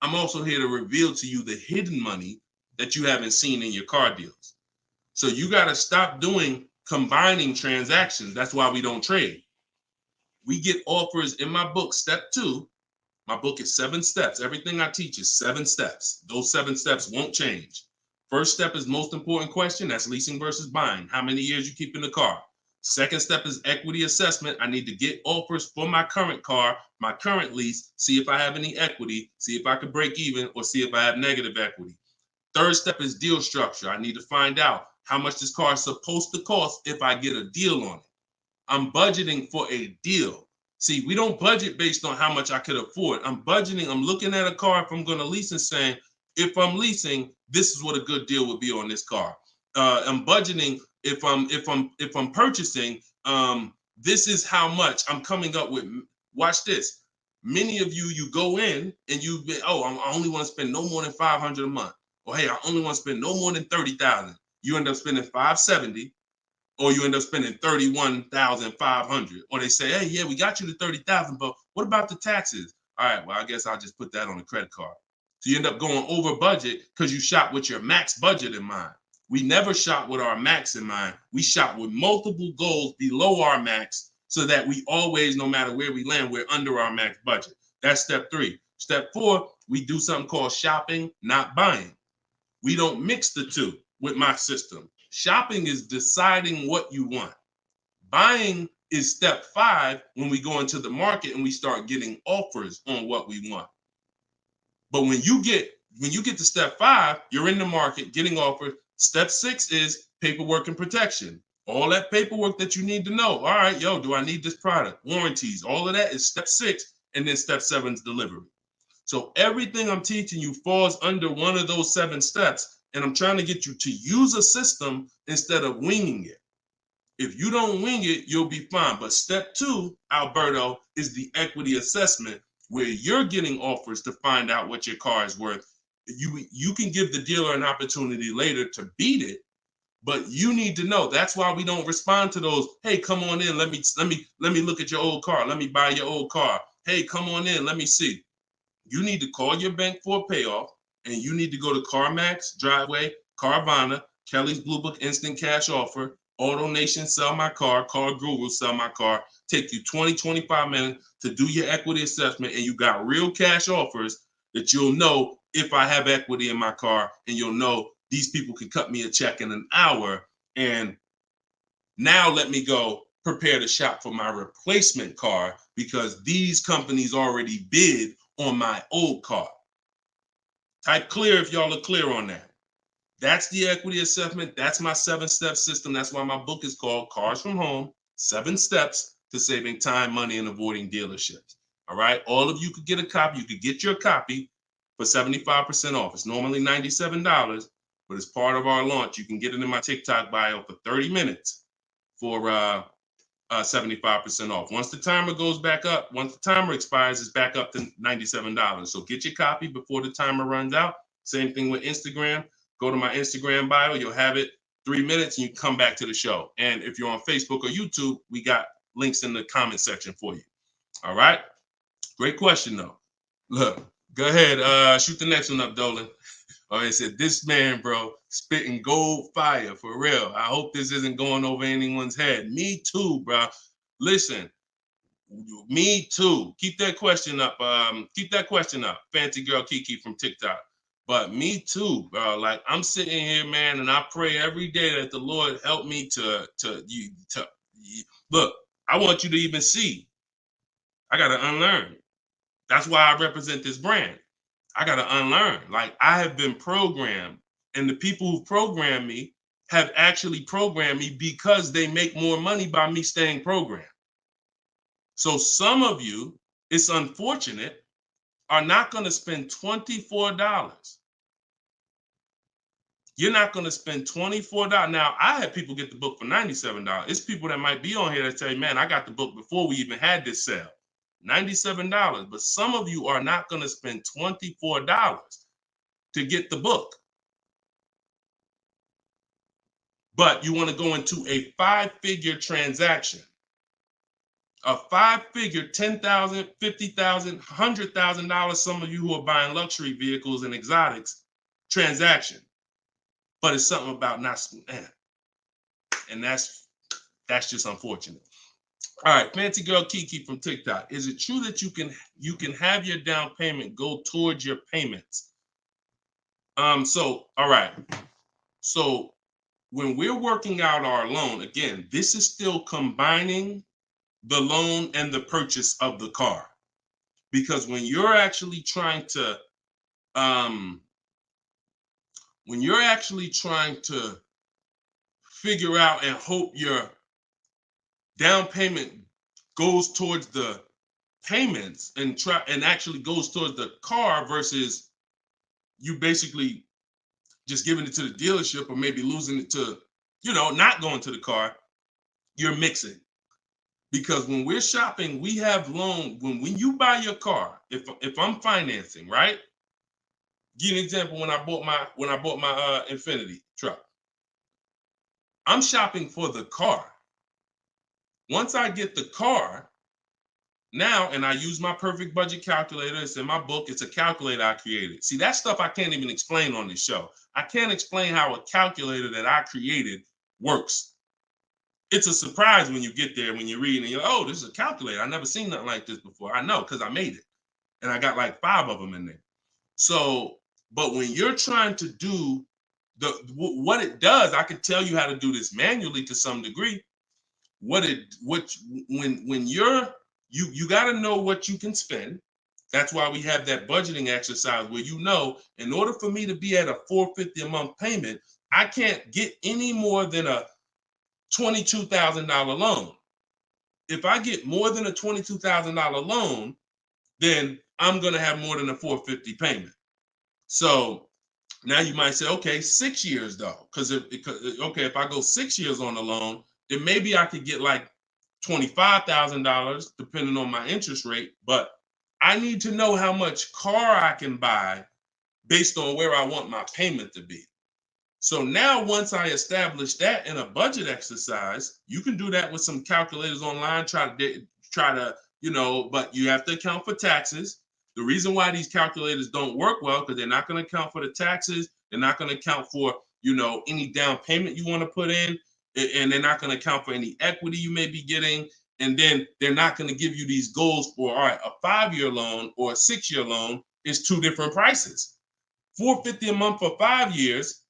I'm also here to reveal to you the hidden money that you haven't seen in your car deals. So you got to stop doing combining transactions. That's why we don't trade. We get offers in my book, step 2. My book is 7 steps. Everything I teach is 7 steps. Those 7 steps won't change. First step is most important question. That's leasing versus buying. How many years you keep in the car? Second step is equity assessment. I need to get offers for my current car, my current lease, see if I have any equity, see if I could break even, or see if I have negative equity. Third step is deal structure. I need to find out how much this car is supposed to cost if I get a deal on it. I'm budgeting for a deal. See, we don't budget based on how much I could afford. I'm budgeting. I'm looking at a car if I'm going to lease and saying, if I'm leasing, this is what a good deal would be on this car. I'm budgeting if I'm purchasing. This is how much I'm coming up with. Watch this. Many of you go in and I only want to spend no more than $500 a month. Or hey, I only want to spend no more than $30,000. You end up spending $570. Or you end up spending $31,500. Or they say, hey, yeah, we got you to $30,000, but what about the taxes? All right, well, I guess I'll just put that on a credit card. So you end up going over budget because you shop with your max budget in mind. We never shop with our max in mind. We shop with multiple goals below our max so that we always, no matter where we land, we're under our max budget. That's step 3. Step 4, we do something called shopping, not buying. We don't mix the two with my system. Shopping is deciding what you want. Buying is step 5 when we go into the market and we start getting offers on what we want. But when you get to step 5, you're in the market getting offers. Step 6 is paperwork and protection. All that paperwork that you need to know. All right, do I need this product? Warranties, all of that is step 6. And then step 7 is delivery. So everything I'm teaching you falls under one of those 7 steps. And I'm trying to get you to use a system instead of winging it. If you don't wing it, you'll be fine. But step 2, Alberto, is the equity assessment where you're getting offers to find out what your car is worth. You can give the dealer an opportunity later to beat it, but you need to know. That's why we don't respond to those. Hey, come on in. Let me look at your old car. Let me buy your old car. Hey, come on in. Let me see. You need to call your bank for a payoff. And you need to go to CarMax, Driveway, Carvana, Kelly's Blue Book Instant Cash Offer, AutoNation Sell My Car, Car Guru Sell My Car. Take you 20, 25 minutes to do your equity assessment, and you got real cash offers that you'll know if I have equity in my car, and you'll know these people can cut me a check in an hour. And now let me go prepare to shop for my replacement car because these companies already bid on my old car. Type clear if y'all are clear on that. That's the equity assessment. That's my 7-step system. That's why my book is called Cars from Home, 7 Steps to Saving Time, Money, and Avoiding Dealerships. All right. All of you could get a copy. You could get your copy for 75% off. It's normally $97, but as part of our launch, you can get it in my TikTok bio for 30 minutes for 75% off. Once the timer goes back up, once the timer expires, it's back up to $97. So get your copy before the timer runs out. Same thing with Instagram. Go to my Instagram bio. You'll have it 3 minutes and you come back to the show. And if you're on Facebook or YouTube, we got links in the comment section for you. All right. Great question, though. Look, go ahead. Shoot the next one up, Dolan. Oh, it said, this man, bro, spitting gold fire for real. I hope this isn't going over anyone's head. Me too, bro. Listen, me too. Keep that question up. Fancy girl Kiki from TikTok. But me too, bro. Like I'm sitting here, man, and I pray every day that the Lord help me to look. I want you to even see. I gotta unlearn. That's why I represent this brand. I got to unlearn. Like I have been programmed, and the people who programmed me have actually programmed me because they make more money by me staying programmed. So some of you, it's unfortunate, are not going to spend $24. You're not going to spend $24. Now, I had people get the book for $97. It's people that might be on here that say, man, I got the book before we even had this sale. $97, but some of you are not going to spend $24 to get the book. But you want to go into a 5-figure transaction, a 5-figure, $10,000, $50,000, $100,000. Some of you who are buying luxury vehicles and exotics transaction, but it's something about not, and that's just unfortunate. All right, fancy girl Kiki from TikTok. Is it true that you can have your down payment go towards your payments? So all right. So when we're working out our loan, again, this is still combining the loan and the purchase of the car. Because when you're actually trying to figure out and hope your down payment goes towards the payments and actually goes towards the car versus you basically just giving it to the dealership or maybe losing it to, not going to the car, you're mixing. Because when we're shopping, we have loan. When you buy your car, if I'm financing, right? Give you an example. When I bought my Infinity truck, I'm shopping for the car. Once I get the car, now, and I use my perfect budget calculator. It's in my book. It's a calculator I created. See, that stuff I can't even explain on this show. I can't explain how a calculator that I created works. It's a surprise when you get there, when you're reading and you're like, oh, this is a calculator. I've never seen nothing like this before. I know, because I made it. And I got like 5 of them in there. So, but when you're trying to do what it does, I could tell you how to do this manually to some degree. When you got to know what you can spend. That's why we have that budgeting exercise where in order for me to be at a $450 a month payment, I can't get any more than a $22,000 loan. If I get more than a $22,000 loan, then I'm going to have more than a $450 payment. So now you might say, okay, 6 years though, because if I go 6 years on the loan, then maybe I could get like $25,000 depending on my interest rate. But I need to know how much car I can buy based on where I want my payment to be. So now once I establish that in a budget exercise, you can do that with some calculators online, try to, but you have to account for taxes. The reason why these calculators don't work well, because they're not going to account for the taxes. They're not going to account for, any down payment you want to put in, and they're not going to account for any equity you may be getting. And then they're not going to give you these goals for, all right, a 5-year loan or a 6-year loan is 2 different prices. $450 a month for 5 years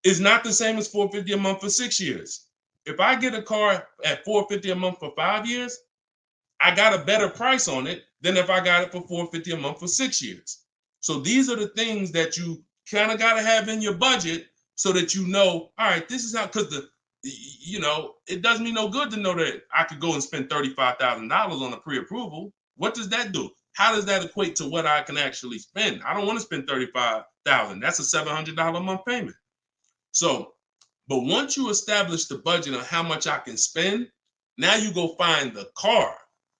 is not the same as $450 a month for 6 years. If I get a car at $450 a month for 5 years, I got a better price on it than if I got it for $450 a month for 6 years. So these are the things that you kind of got to have in your budget so that all right, this is how, because it does me no good to know that I could go and spend $35,000 on a pre-approval. What does that do? How does that equate to what I can actually spend? I don't want to spend $35,000. That's a $700 a month payment. So, but once you establish the budget on how much I can spend, now you go find the car.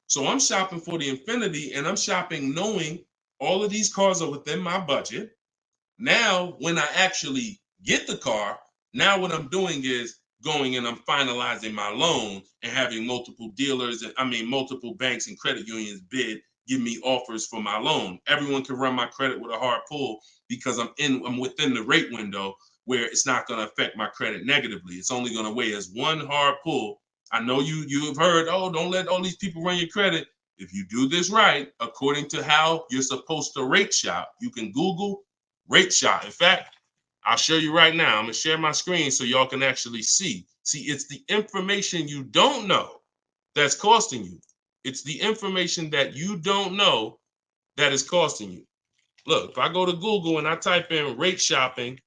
So I'm shopping for the Infinity, and I'm shopping knowing all of these cars are within my budget. Now, when I actually get the car, now what I'm doing is going and I'm finalizing my loan and having multiple dealers, multiple banks and credit unions give me offers for my loan. Everyone can run my credit with a hard pull because I'm within the rate window where it's not going to affect my credit negatively. It's only going to weigh as one hard pull. I know you have heard, oh, don't let all these people run your credit. If you do this right, according to how you're supposed to rate shop, you can Google rate shop. In fact, I'll show you right now. I'm going to share my screen so y'all can actually see. See, it's the information you don't know that's costing you. It's the information that you don't know that is costing you. Look, if I go to Google and I type in rate shopping,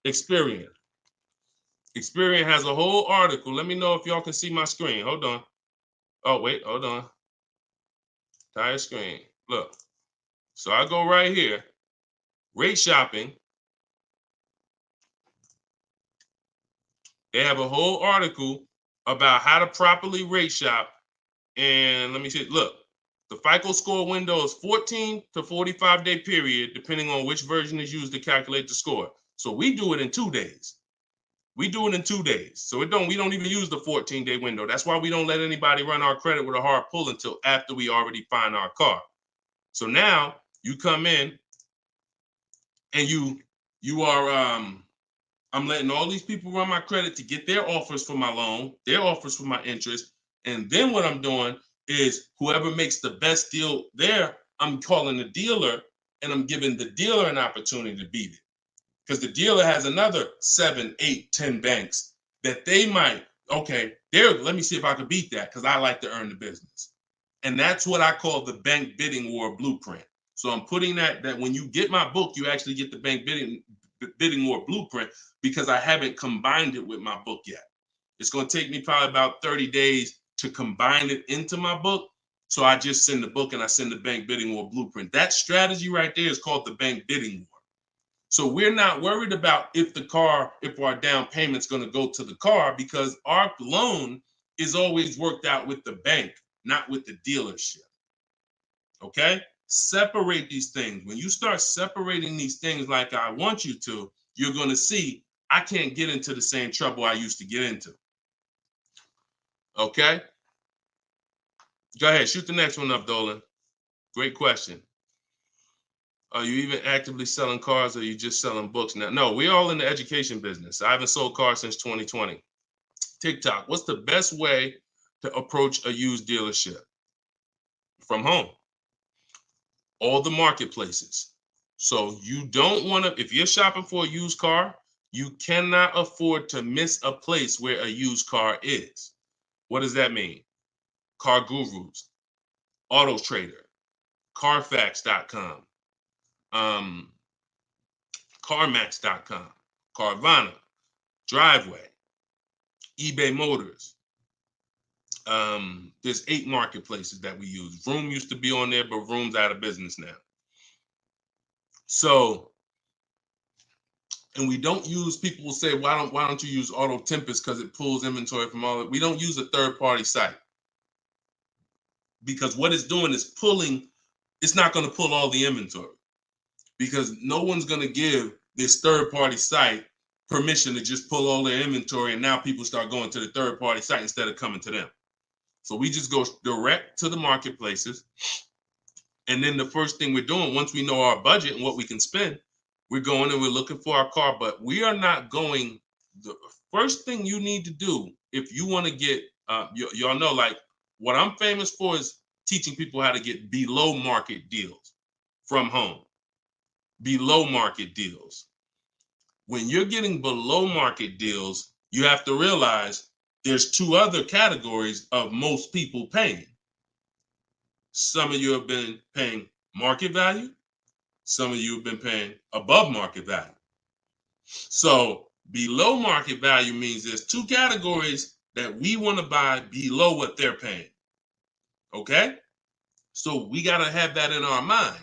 Experian. Experian has a whole article. Let me know if y'all can see my screen. Hold on. Oh, wait, hold on. Entire screen. Look. So I go right here. Rate shopping. They have a whole article about how to properly rate shop. And let me see. Look, the FICO score window is 14 to 45-day period, depending on which version is used to calculate the score. So we do it in 2 days. We do it in 2 days. So we don't even use the 14-day window. That's why we don't let anybody run our credit with a hard pull until after we already find our car. So now you come in and you are I'm letting all these people run my credit to get their offers for my loan, their offers for my interest. And then what I'm doing is whoever makes the best deal there, I'm calling the dealer and I'm giving the dealer an opportunity to beat it. Because the dealer has another 7, 8, 10 banks that they might, let me see if I can beat that because I like to earn the business. And that's what I call the bank bidding war blueprint. So I'm putting that when you get my book, you actually get the bank bidding war blueprint because I haven't combined it with my book yet. It's going to take me probably about 30 days to combine it into my book. So I just send the book and I send the bank bidding war blueprint. That strategy right there is called the bank bidding war. So we're not worried about if our down payment's going to go to the car, because our loan is always worked out with the bank, not with the dealership. Okay? Separate these things. When you start separating these things like I want you to, you're going to see I can't get into the same trouble I used to get into. Okay? Go ahead. Shoot the next one up, Dolan. Great question. Are you even actively selling cars, or are you just selling books now? No, we're all in the education business. I haven't sold cars since 2020. TikTok, what's the best way to approach a used dealership? From home. All the marketplaces. So you don't want to, if you're shopping for a used car, you cannot afford to miss a place where a used car is. What does that mean? Car Gurus, Auto Trader, Carfax.com, CarMax.com, Carvana, Driveway, eBay Motors. There's 8 marketplaces that we use. Vroom used to be on there, but Vroom's out of business now. So, and we don't use, people will say, why don't you use Auto Tempest because it pulls inventory from all of it. We don't use a third-party site, because what it's doing is pulling, it's not going to pull all the inventory, because no one's going to give this third-party site permission to just pull all their inventory, and now people start going to the third-party site instead of coming to them. So we just go direct to the marketplaces. And then the first thing we're doing, once we know our budget and what we can spend, we're going and we're looking for our car. But we are not going, the first thing you need to do if you want to get, y'all know, like, what I'm famous for is teaching people how to get below market deals from home. Below market deals. When you're getting below market deals, you have to realize there's 2 other categories of most people paying. Some of you have been paying market value. Some of you have been paying above market value. So below market value means there's 2 categories that we want to buy below what they're paying. Okay? So we got to have that in our mind.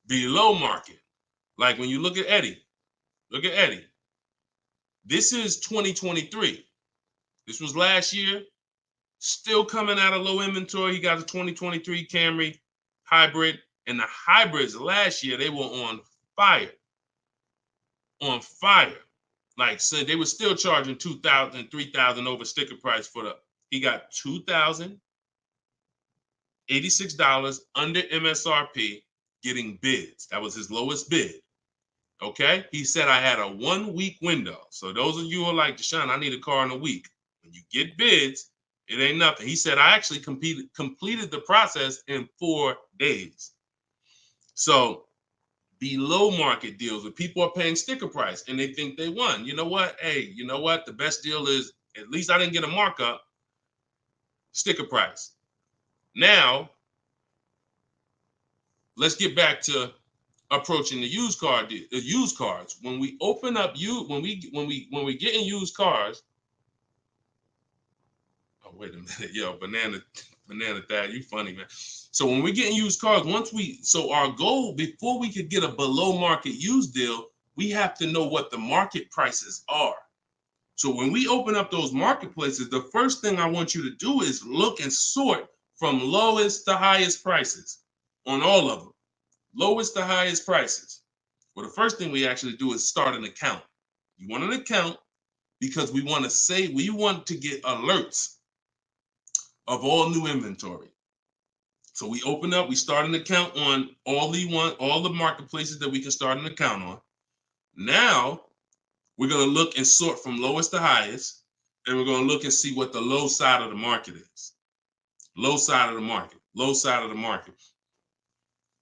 Below market. Like when you look at Eddie. Look at Eddie. This is 2023. This was last year. Still coming out of low inventory. He got a 2023 Camry hybrid. And the hybrids last year, they were on fire. On fire. Like, so they were still charging $2,000, $3,000 over sticker price for the, he got $2,086 under MSRP getting bids. That was his lowest bid. Okay? He said I had a 1-week window. So those of you who are like, Deshone, I need a car in a week. When you get bids, it ain't nothing. He said I actually completed the process in 4 days. So below market deals where people are paying sticker price and they think they won. You know what? Hey, you know what? The best deal is, at least I didn't get a markup, sticker price. Now, let's get back to approaching the used cars. When we open up when we get in used cars. Oh, wait a minute, yo, banana thad, you funny, man. So when we get in used cars, so our goal before we could get a below market used deal, we have to know what the market prices are. So when we open up those marketplaces, the first thing I want you to do is look and sort from lowest to highest prices on all of them. Lowest to highest prices. Well, the first thing we actually do is start an account. You want an account because we want to get alerts of all new inventory. So we start an account on all the marketplaces that we can start an account on. Now we're going to look and sort from lowest to highest, and we're going to look and see what the low side of the market is. Low side of the market, low side of the market.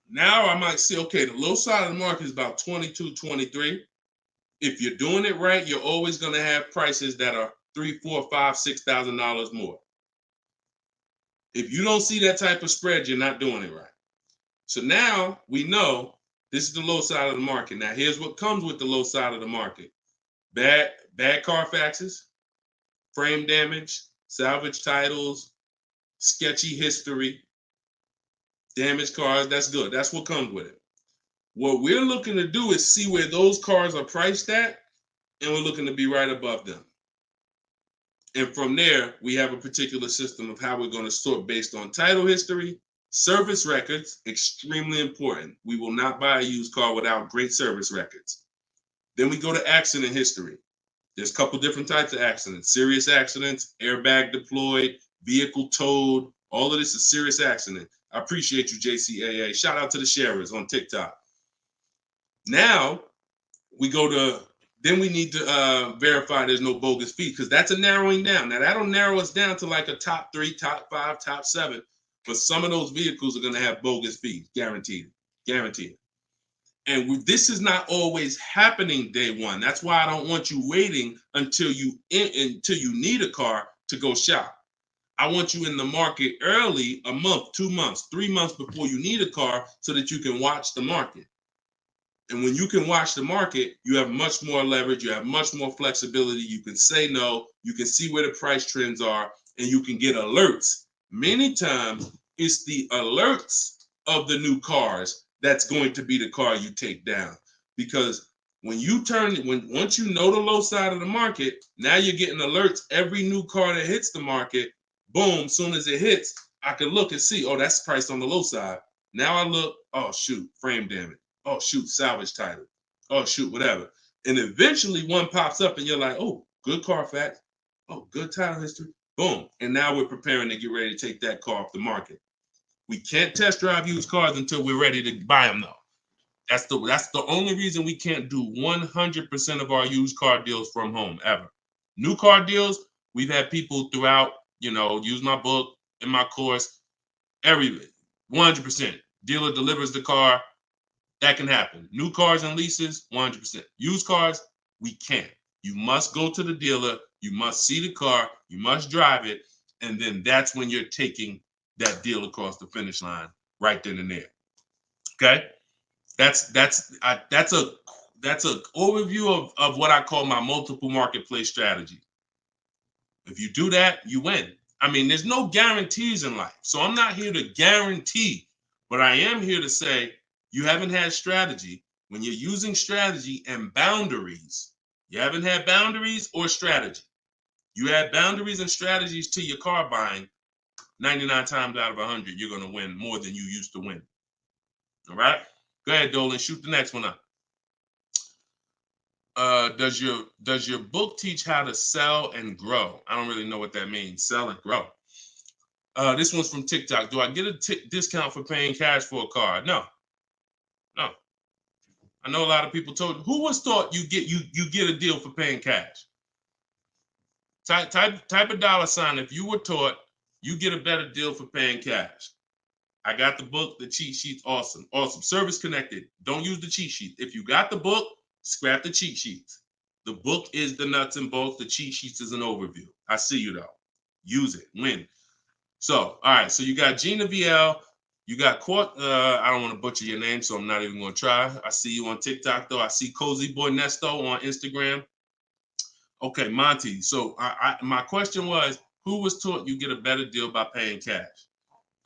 Now I might say, okay, the low side of the market is about 22, 23. If you're doing it right, you're always going to have prices that are $3,000, $4,000, $5,000, $6,000 more. If you don't see that type of spread, you're not doing it right. So now we know this is the low side of the market. Now here's what comes with the low side of the market. Bad Carfaxes, frame damage, salvage titles, sketchy history, damaged cars. That's good. That's what comes with it. What we're looking to do is see where those cars are priced at, and we're looking to be right above them. And from there, we have a particular system of how we're going to sort based on title history, service records, extremely important. We will not buy a used car without great service records. Then we go to accident history. There's a couple different types of accidents: serious accidents, airbag deployed, vehicle towed. All of this is serious accident. I appreciate you, JCAA. Shout out to the sharers on TikTok. Now we go to, then we need to verify there's no bogus fees, because that's a narrowing down. Now that'll narrow us down to like a top 3, top 5, top 7. But some of those vehicles are going to have bogus fees, guaranteed. And this is not always happening day one. That's why I don't want you waiting until you need a car to go shop. I want you in the market early, a month, 2 months, 3 months before you need a car, so that you can watch the market. And when you can watch the market, you have much more leverage. You have much more flexibility. You can say no. You can see where the price trends are, and you can get alerts. Many times, it's the alerts of the new cars that's going to be the car you take down. Because when you once you know the low side of the market, now you're getting alerts. Every new car that hits the market, boom, soon as it hits, I can look and see, oh, that's priced on the low side. Now I look, oh, shoot, frame damage. Oh, shoot, salvage title. Oh, shoot, whatever. And eventually one pops up and you're like, oh, good Carfax. Oh, good title history. Boom. And now we're preparing to get ready to take that car off the market. We can't test drive used cars until we're ready to buy them, though. That's the only reason we can't do 100% of our used car deals from home, ever. New car deals, we've had people throughout, use my book, in my course, 100%. Dealer delivers the car. That can happen. New cars and leases, 100%. Used cars, we can't. You must go to the dealer. You must see the car. You must drive it. And then that's when you're taking that deal across the finish line right then and there. Okay? That's a overview of what I call my multiple marketplace strategy. If you do that, you win. I mean, there's no guarantees in life. So I'm not here to guarantee, but I am here to say, you haven't had strategy. When you're using strategy and boundaries, you haven't had boundaries or strategy. You add boundaries and strategies to your car buying, 99 times out of 100, you're going to win more than you used to win. All right? Go ahead, Dolan. Shoot the next one up. Does your book teach how to sell and grow? I don't really know what that means. Sell and grow. This one's from TikTok. Do I get a discount for paying cash for a car? No. I know a lot of people told. Who was taught you get a deal for paying cash? Type a dollar sign if you were taught you get a better deal for paying cash. I got the book, the cheat sheets, awesome. Service connected. Don't use the cheat sheet. If you got the book, scrap the cheat sheets. The book is the nuts and bolts. The cheat sheets is an overview. I see you though. Use it. Win. So, all right. So you got Gina VL. You got I don't want to butcher your name, so I'm not even going to try. I see you on TikTok, though. I see Cozy Boy Nesto on Instagram. Okay, Monty. So my question was, who was taught you get a better deal by paying cash?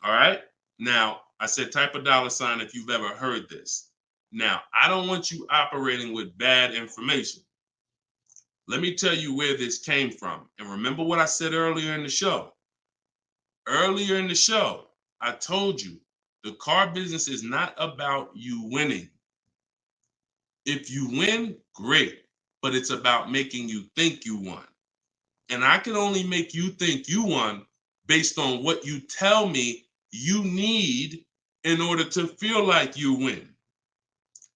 All right. Now, I said type a dollar sign if you've ever heard this. Now, I don't want you operating with bad information. Let me tell you where this came from. And remember what I said earlier in the show. Earlier in the show, I told you, the car business is not about you winning. If you win, great, but it's about making you think you won. And I can only make you think you won based on what you tell me you need in order to feel like you win.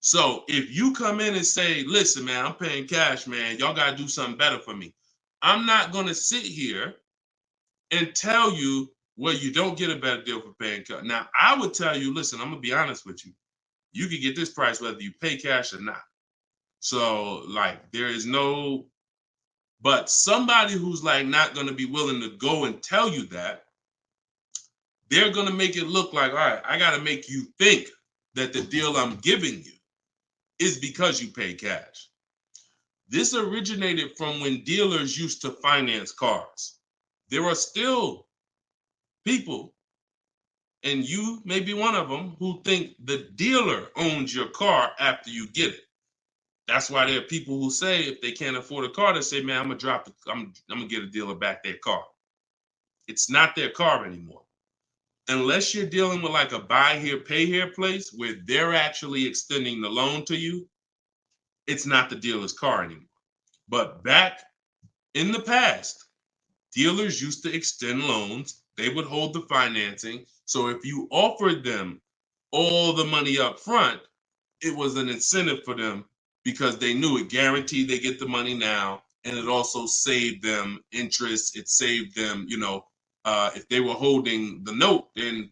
So if you come in and say, listen, man, I'm paying cash, man, y'all got to do something better for me. I'm not going to sit here and tell you, well, you don't get a better deal for paying cash. Now, I would tell you, listen, I'm going to be honest with you. You can get this price whether you pay cash or not. So, like, there is no, but somebody who's like not going to be willing to go and tell you that, they're going to make it look like, all right, I got to make you think that the deal I'm giving you is because you pay cash. This originated from when dealers used to finance cars. There are still people, and you may be one of them, who think the dealer owns your car after you get it. That's why there are people who say if they can't afford a car, they say, man, I'm gonna get a dealer back their car. It's not their car anymore. Unless you're dealing with like a buy here, pay here place where they're actually extending the loan to you, it's not the dealer's car anymore. But back in the past, dealers used to extend loans. They would hold the financing. So if you offered them all the money up front, it was an incentive for them because they knew it guaranteed they get the money now. And it also saved them interest. It saved them, if they were holding the note, then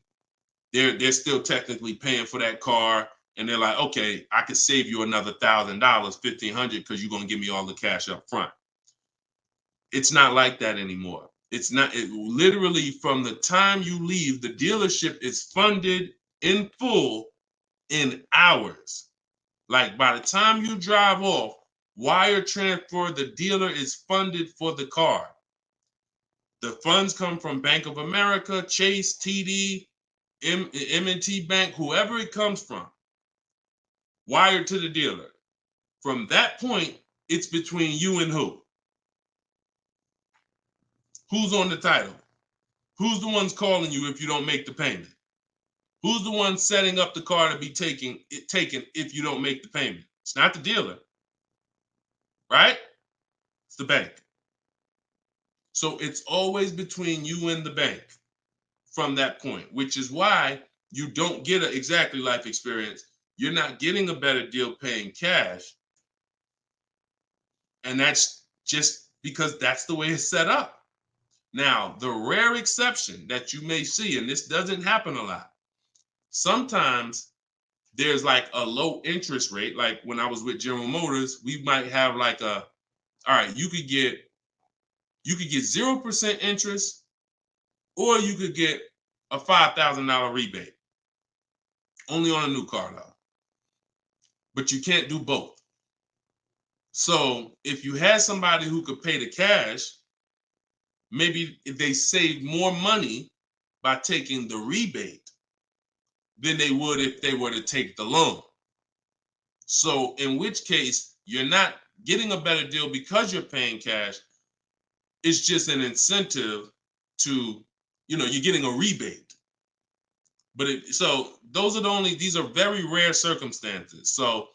they're still technically paying for that car. And they're like, okay, I could save you another $1,000, $1,500, because you're going to give me all the cash up front. It's not like that anymore. It's not. Literally from the time you leave, the dealership is funded in full in hours. Like by the time you drive off, wire transfer, the dealer is funded for the car. The funds come from Bank of America, Chase, TD, M&T Bank, whoever it comes from, wired to the dealer. From that point, it's between you and who? Who's on the title? Who's the ones calling you if you don't make the payment? Who's the one setting up the car to be taken if you don't make the payment? It's not the dealer, right? It's the bank. So it's always between you and the bank from that point, which is why you don't get an exactly life experience. You're not getting a better deal paying cash. And that's just because that's the way it's set up. Now, the rare exception that you may see, and this doesn't happen a lot, sometimes there's like a low interest rate. Like when I was with General Motors, we might have like all right, you could get 0% interest, or you could get a $5,000 rebate. Only on a new car though. But you can't do both. So if you had somebody who could pay the cash, maybe if they save more money by taking the rebate than they would if they were to take the loan. So in which case, you're not getting a better deal because you're paying cash. It's just an incentive to, you're getting a rebate. But so those are these are very rare circumstances. So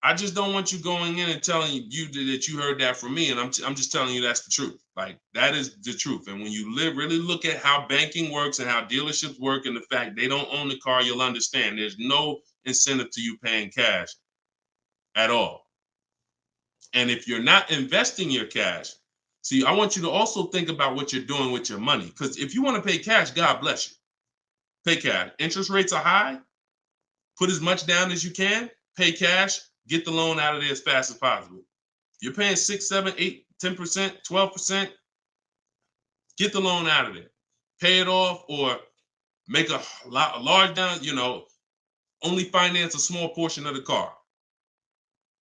I just don't want you going in and telling you that you heard that from me. And I'm just telling you that's the truth. Like, that is the truth. And when you really look at how banking works and how dealerships work and the fact they don't own the car, you'll understand there's no incentive to you paying cash at all. And if you're not investing your cash, see, I want you to also think about what you're doing with your money. Because if you want to pay cash, God bless you. Pay cash. Interest rates are high. Put as much down as you can. Pay cash. Get the loan out of there as fast as possible. You're paying 6, 7, 8, 10%, 12%. Get the loan out of there. Pay it off or make a large down, only finance a small portion of the car.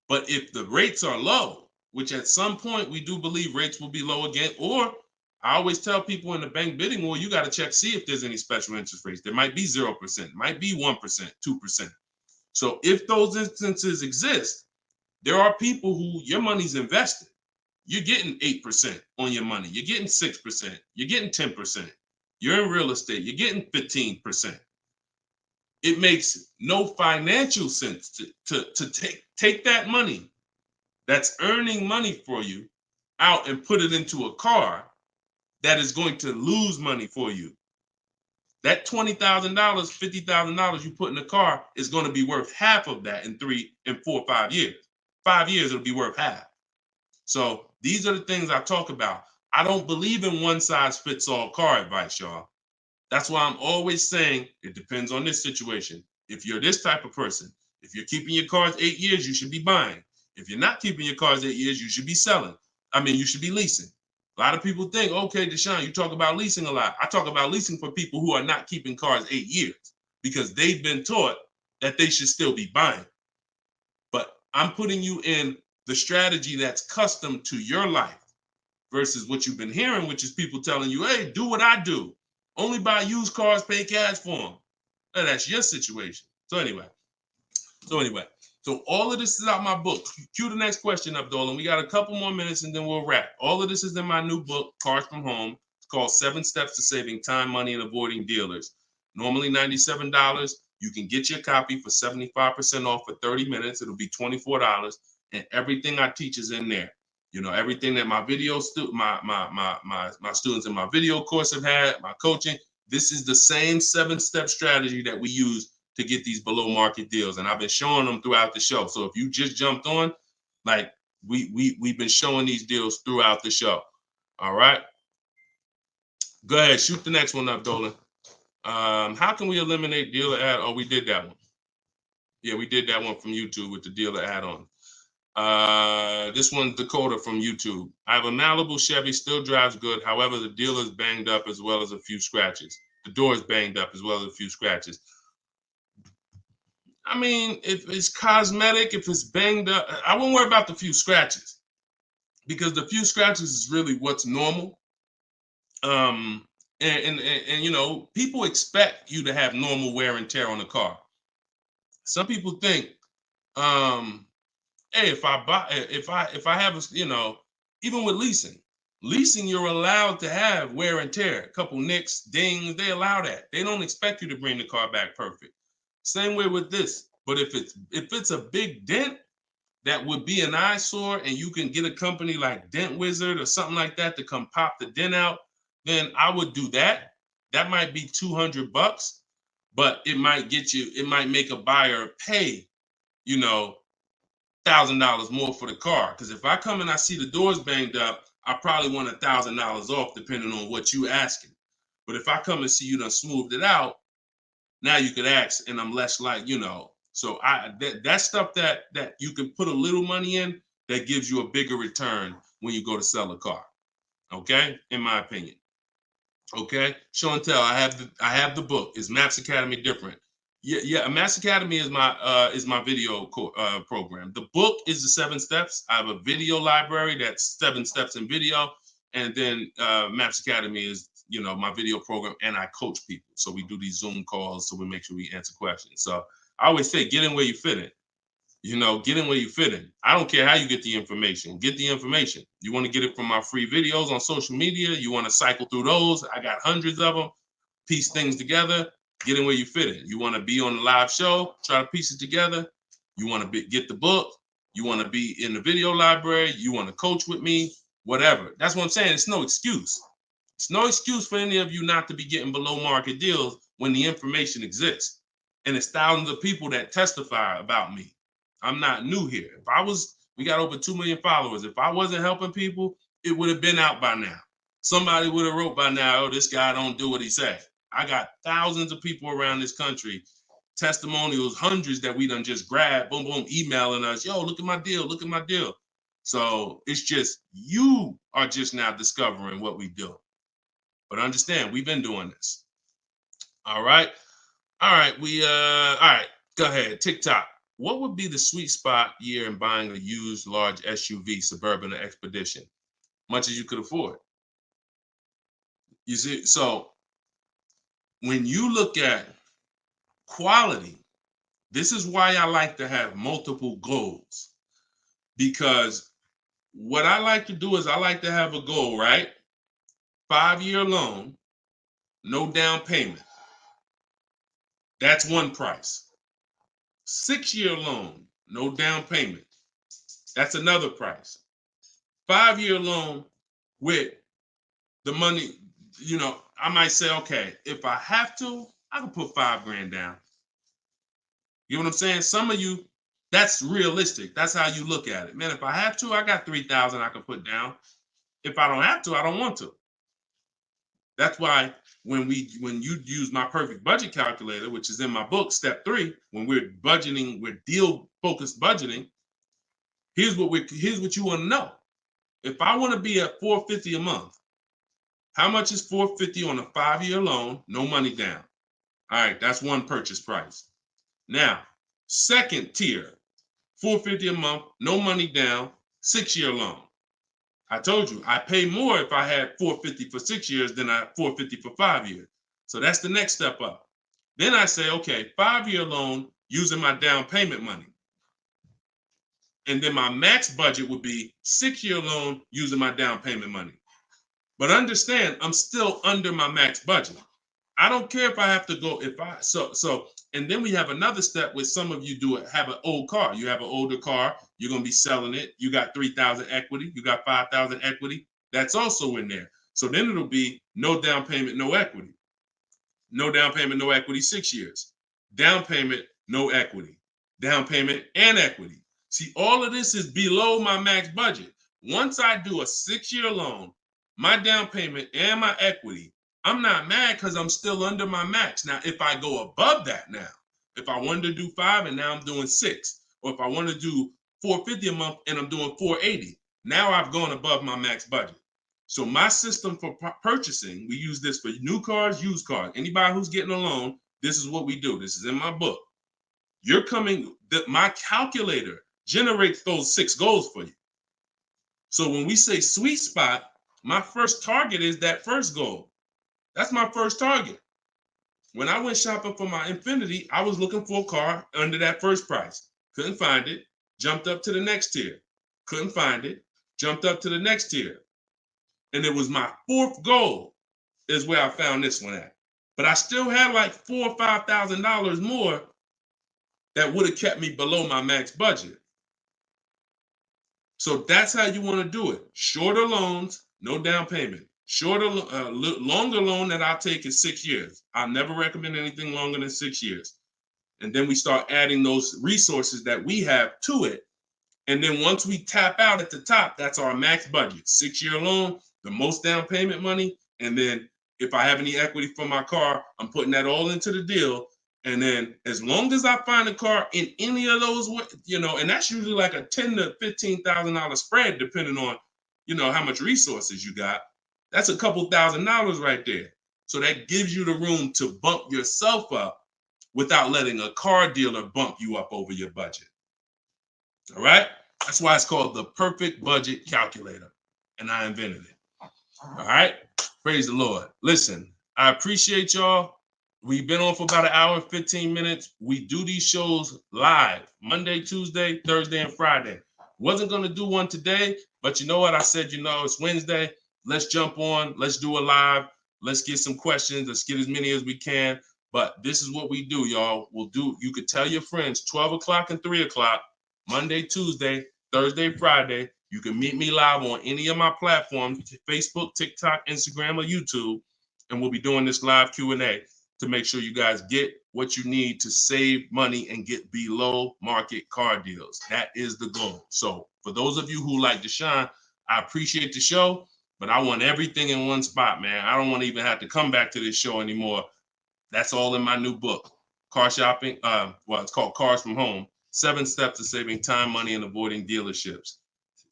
But if the rates are low, which at some point we do believe rates will be low again, or I always tell people in the bank bidding war, you got to check, see if there's any special interest rates. There might be 0%, might be 1%, 2%. So if those instances exist, there are people who your money's invested. You're getting 8% on your money. You're getting 6%. You're getting 10%. You're in real estate. You're getting 15%. It makes no financial sense to take that money that's earning money for you out and put it into a car that is going to lose money for you. That $20,000, $50,000 you put in the car is going to be worth half of that in 3 and 4, 5 years. 5 years, it'll be worth half. So these are the things I talk about. I don't believe in one size fits all car advice, y'all. That's why I'm always saying it depends on this situation. If you're this type of person, if you're keeping your cars 8 years, you should be buying. If you're not keeping your cars 8 years, you should be selling. You should be leasing. A lot of people think, okay, Deshone, you talk about leasing a lot. I talk about leasing for people who are not keeping cars 8 years because they've been taught that they should still be buying. But I'm putting you in the strategy that's custom to your life versus what you've been hearing, which is people telling you, hey, do what I do. Only buy used cars, pay cash for them. Now, that's your situation. So anyway, so all of this is out my book. Cue the next question up, Dolan. We got a couple more minutes and then we'll wrap. All of this is in my new book, Cars from Home. It's called 7 Steps to Saving Time, Money, and Avoiding Dealers. Normally $97. You can get your copy for 75% off for 30 minutes. It'll be $24. And everything I teach is in there. You know, everything that my video my students in my video course have had, my coaching. This is the same 7-step strategy that we use to get these below market deals. And I've been showing them throughout the show. So if you just jumped on, like we've been showing these deals throughout the show. All right. Go ahead, shoot the next one up, Dolan. How can we eliminate dealer add? Oh, we did that one. Yeah, we did that one from YouTube with the dealer add-on. This one's Dakota from YouTube. I have a Malibu Chevy, still drives good. However, the dealer's banged up as well as a few scratches. The door is banged up as well as a few scratches. I mean, if it's cosmetic, if it's banged up, I won't worry about the few scratches because the few scratches is really what's normal. And you know, people expect you to have normal wear and tear on the car. Some people think, hey, if I have a, you know, even with leasing, you're allowed to have wear and tear, a couple nicks, dings, they allow that. They don't expect you to bring the car back perfect. Same way with this. But if it's a big dent that would be an eyesore and you can get a company like Dent Wizard or something like that to come pop the dent out, then I would do that. That might be $200, but it might make a buyer pay, you know, $1,000 more for the car. Because if I come and I see the doors banged up, I probably want $1,000 off depending on what you asking. But if I come and see you done smoothed it out, now you could ask, and I'm less like, you know. So that stuff that you can put a little money in that gives you a bigger return when you go to sell a car. Okay, in my opinion. Okay, show and tell. I have the book. Is Maps Academy different? Yeah. Maps Academy is my video program. The book is the 7 steps. I have a video library that's 7 steps in video, and then Maps Academy is, you know, my video program, and I coach people. So we do these Zoom calls, so we make sure we answer questions. So I always say, get in where you fit in. You know, get in where you fit in. I don't care how you get the information. Get the information. You want to get it from my free videos on social media. You want to cycle through those. I got hundreds of them. Piece things together. Get in where you fit in. You want to be on the live show. Try to piece it together. You want to get the book. You want to be in the video library. You want to coach with me. Whatever. That's what I'm saying. It's no excuse. It's no excuse for any of you not to be getting below market deals when the information exists. And it's thousands of people that testify about me. I'm not new here. We got over 2 million followers. If I wasn't helping people, it would have been out by now. Somebody would have wrote by now, oh, this guy don't do what he said. I got thousands of people around this country, testimonials, hundreds that we done just grabbed, boom, boom, emailing us, yo, look at my deal, look at my deal. So it's just, you are just now discovering what we do. But understand, we've been doing this. All right. All right. All right. Go ahead. TikTok. What would be the sweet spot year in buying a used large SUV, Suburban or Expedition? Much as you could afford. You see, so when you look at quality, this is why I like to have multiple goals. Because what I like to do is I like to have a goal, right? 5-year loan, no down payment. That's one price. 6-year loan, no down payment. That's another price. 5-year loan with the money, you know, I might say, okay, if I have to, I can put $5,000 down. You know what I'm saying? Some of you, that's realistic. That's how you look at it. Man, if I have to, I got $3,000 I can put down. If I don't have to, I don't want to. That's why when you use my perfect budget calculator, which is in my book, step 3, when we're budgeting, we're deal focused budgeting. Here's what you want to know. If I want to be at $450 a month, how much is $450 on a 5-year loan, no money down? All right, that's one purchase price. Now, second tier, $450 a month, no money down, 6-year loan. I told you, I pay more if I had $450 for 6 years than I $450 for 5 years. So that's the next step up. Then I say, okay, 5-year loan using my down payment money. And then my max budget would be 6-year loan using my down payment money. But understand, I'm still under my max budget. I don't care if I have to go, and then we have another step where some of you have an old car. You have an older car, you're going to be selling it. You got 3,000 equity, you got 5,000 equity. That's also in there. So then it'll be no down payment, no equity. No down payment, no equity, 6 years. Down payment, no equity. Down payment and equity. See, all of this is below my max budget. Once I do a 6-year loan, my down payment and my equity, I'm not mad because I'm still under my max. Now, if I go above that now, if I wanted to do 5 and now I'm doing 6, or if I want to do $450 a month and I'm doing $480, now I've gone above my max budget. So my system for purchasing, we use this for new cars, used cars. Anybody who's getting a loan, this is what we do. This is in my book. My calculator generates those 6 goals for you. So when we say sweet spot, my first target is that first goal. That's my first target. When I went shopping for my Infiniti, I was looking for a car under that first price. Couldn't find it. Jumped up to the next tier. Couldn't find it. Jumped up to the next tier. And it was my 4th goal is where I found this one at. But I still had like $4,000 or $5,000 more that would have kept me below my max budget. So that's how you want to do it. Shorter loans, no down payment. Longer loan that I'll take is 6 years. I never recommend anything longer than 6 years. And then we start adding those resources that we have to it. And then once we tap out at the top, that's our max budget. 6-year loan, the most down payment money. And then if I have any equity for my car, I'm putting that all into the deal. And then as long as I find a car in any of those, and that's usually like a $10,000 to $15,000 spread, depending on, how much resources you got. That's a couple $1,000s right there. So that gives you the room to bump yourself up without letting a car dealer bump you up over your budget. All right? That's why it's called the perfect budget calculator. And I invented it. All right? Praise the Lord. Listen, I appreciate y'all. We've been on for about 1 hour and 15 minutes. We do these shows live Monday, Tuesday, Thursday, and Friday. Wasn't going to do one today, but you know what? I said, it's Wednesday. Let's jump on. Let's do a live. Let's get some questions. Let's get as many as we can. But this is what we do, y'all. You could tell your friends 12 o'clock and 3 o'clock, Monday, Tuesday, Thursday, Friday. You can meet me live on any of my platforms, Facebook, TikTok, Instagram, or YouTube. And we'll be doing this live Q&A to make sure you guys get what you need to save money and get below market car deals. That is the goal. So for those of you who like Deshone, I appreciate the show, but I want everything in one spot, man. I don't want to even have to come back to this show anymore. That's all in my new book, Car Shopping. It's called Cars from Home, 7 Steps to Saving Time, Money, and Avoiding Dealerships.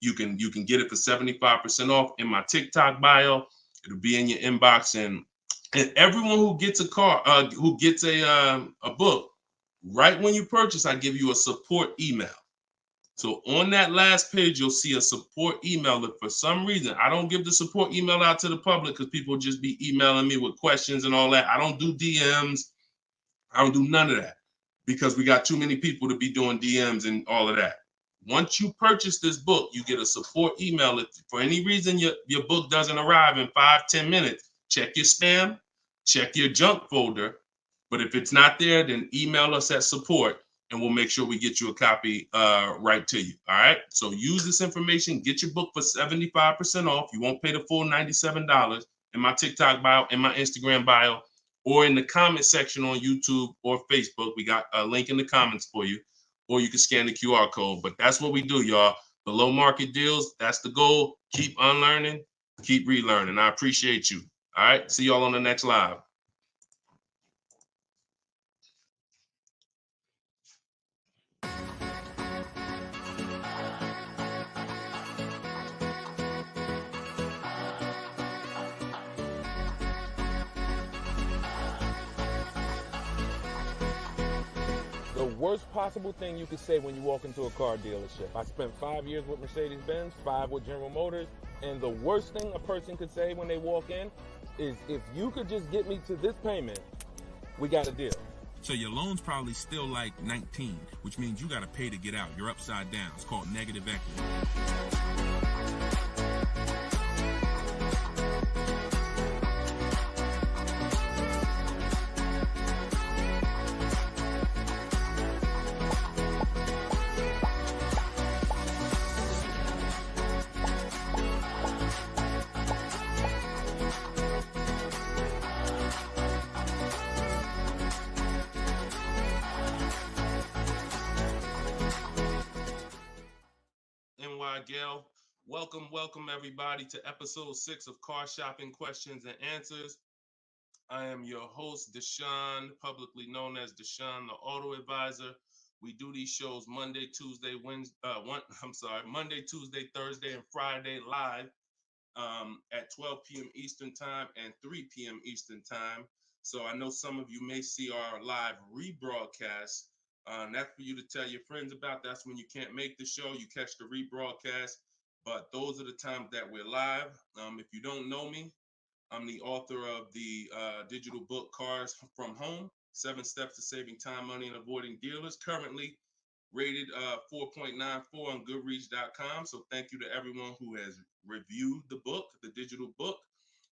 You can get it for 75% off in my TikTok bio. It'll be in your inbox, and everyone who gets a car, who gets a book, right when you purchase, I give you a support email. So on that last page, you'll see a support email. If for some reason I don't give the support email out to the public because people just be emailing me with questions and all that, I don't do DMs. I don't do none of that because we got too many people to be doing DMs and all of that. Once you purchase this book, you get a support email. If for any reason your book doesn't arrive in 5-10 minutes, check your spam, check your junk folder. But if it's not there, then email us at support and we'll make sure we get you a copy right to you. All right. So use this information, get your book for 75% off. You won't pay the full $97 in my TikTok bio, in my Instagram bio, or in the comment section on YouTube or Facebook. We got a link in the comments for you, or you can scan the QR code. But that's what we do, y'all. Below market deals. That's the goal. Keep unlearning, keep relearning. I appreciate you. All right. See y'all on the next live. The worst possible thing you could say when you walk into a car dealership. I spent 5 years with Mercedes-Benz, 5 with General Motors, and the worst thing a person could say when they walk in is if you could just get me to this payment, we got a deal. So your loan's probably still like 19, which means you got to pay to get out. You're upside down. It's called negative equity. Gail, welcome everybody to episode 6 of Car Shopping Questions and Answers. I am your host, Deshone, publicly known as Deshone the Auto Advisor. We do these shows Monday, Tuesday, Monday, Tuesday, Thursday, and Friday live at 12 p.m. Eastern Time and 3 p.m. Eastern Time. So I know some of you may see our live rebroadcast. And that's for you to tell your friends about. That's when you can't make the show, you catch the rebroadcast. But those are the times that we're live. If you don't know me, I'm the author of the digital book Cars from Home, 7 Steps to Saving Time, Money, and Avoiding Dealers, currently rated 4.94 on Goodreads.com. So thank you to everyone who has reviewed the book, the digital book.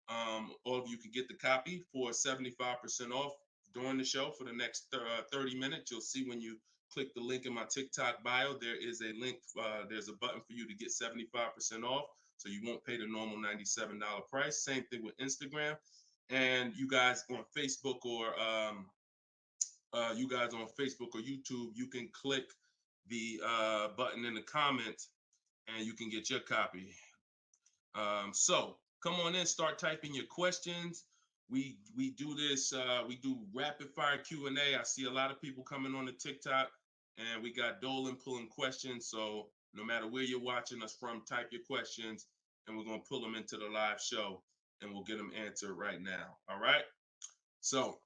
All of you can get the copy for 75% off during the show for the next 30 minutes. You'll see when you click the link in my TikTok bio, there is a link, there's a button for you to get 75% off. So you won't pay the normal $97 price. Same thing with Instagram. And you guys on Facebook or YouTube, you can click the button in the comments and you can get your copy. So come on in, start typing your questions. We do this, we do rapid fire Q&A. I see a lot of people coming on the TikTok, and we got Dolan pulling questions. So no matter where you're watching us from, type your questions and we're going to pull them into the live show and we'll get them answered right now. All right. So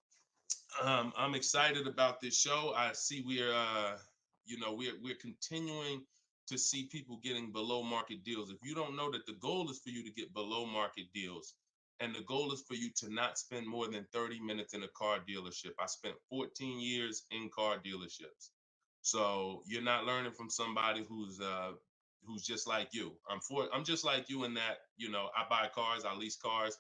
I'm excited about this show. I see we're continuing to see people getting below market deals. If you don't know that the goal is for you to get below market deals, and the goal is for you to not spend more than 30 minutes in a car dealership. I spent 14 years in car dealerships. So you're not learning from somebody who's just like you. I'm just like you in that, I buy cars, I lease cars.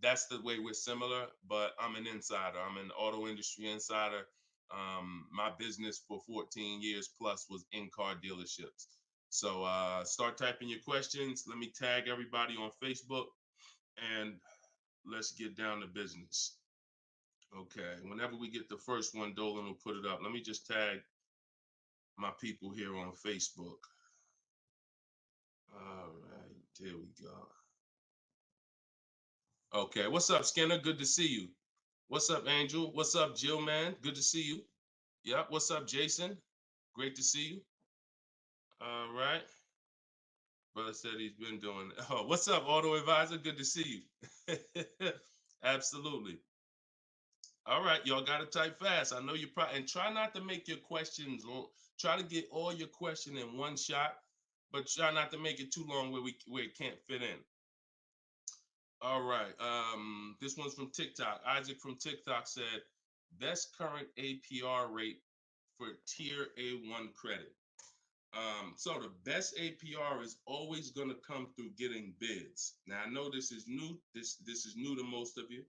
That's the way we're similar, but I'm an insider. I'm an auto industry insider. My business for 14 years plus was in car dealerships. So start typing your questions. Let me tag everybody on Facebook and let's get down to business. Okay, whenever we get the first one, Dolan will put it up. Let me just tag my people here on Facebook. All right, there we go. Okay, what's up, Skinner? Good to see you. What's up, Angel? What's up, Jill, man? Good to see you. Yep, what's up, Jason? Great to see you. All right. Brother said he's been doing. Oh, what's up, Auto Advisor? Good to see you. Absolutely. All right, y'all got to type fast. I know you probably, and try not to make your questions long. Try to get all your question in one shot, but try not to make it too long where it can't fit in. All right. This one's from TikTok. Isaac from TikTok said, best current APR rate for tier A1 credit. So the best APR is always going to come through getting bids. Now I know this is new. This is new to most of you,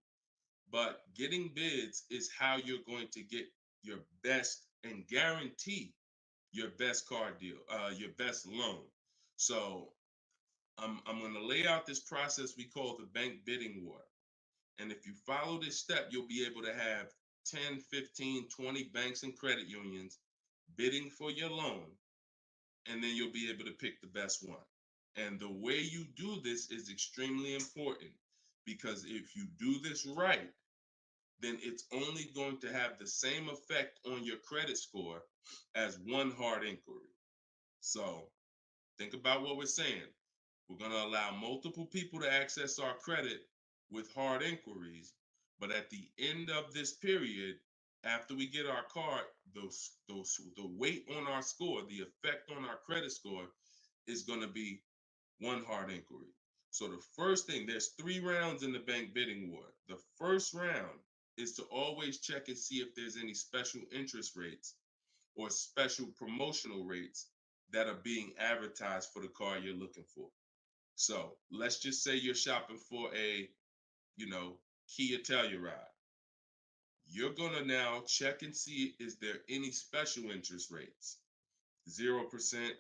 but getting bids is how you're going to get your best and guarantee your best car deal, your best loan. So I'm going to lay out this process we call the bank bidding war. And if you follow this step, you'll be able to have 10, 15, 20 banks and credit unions bidding for your loan. And then you'll be able to pick the best one. And the way you do this is extremely important, because if you do this right, then it's only going to have the same effect on your credit score as one hard inquiry. So think about what we're saying. We're going to allow multiple people to access our credit with hard inquiries, but at the end of this period, after we get our card, the weight on our score, the effect on our credit score is going to be one hard inquiry. So the first thing, there's 3 rounds in the bank bidding war. The first round is to always check and see if there's any special interest rates or special promotional rates that are being advertised for the car you're looking for. So let's just say you're shopping for a, Kia Telluride. You're gonna now check and see, is there any special interest rates? 0%,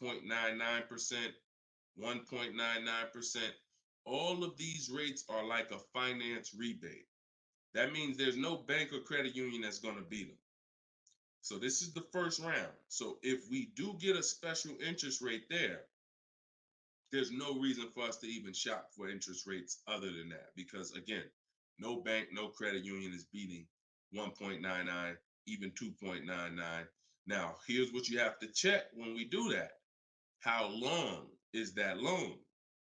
0.99%, 1.99%. All of these rates are like a finance rebate. That means there's no bank or credit union that's gonna beat them. So this is the first round. So if we do get a special interest rate there's no reason for us to even shop for interest rates other than that. Because again, no bank, no credit union is beating 1.99, even 2.99. Now, here's what you have to check when we do that. How long is that loan?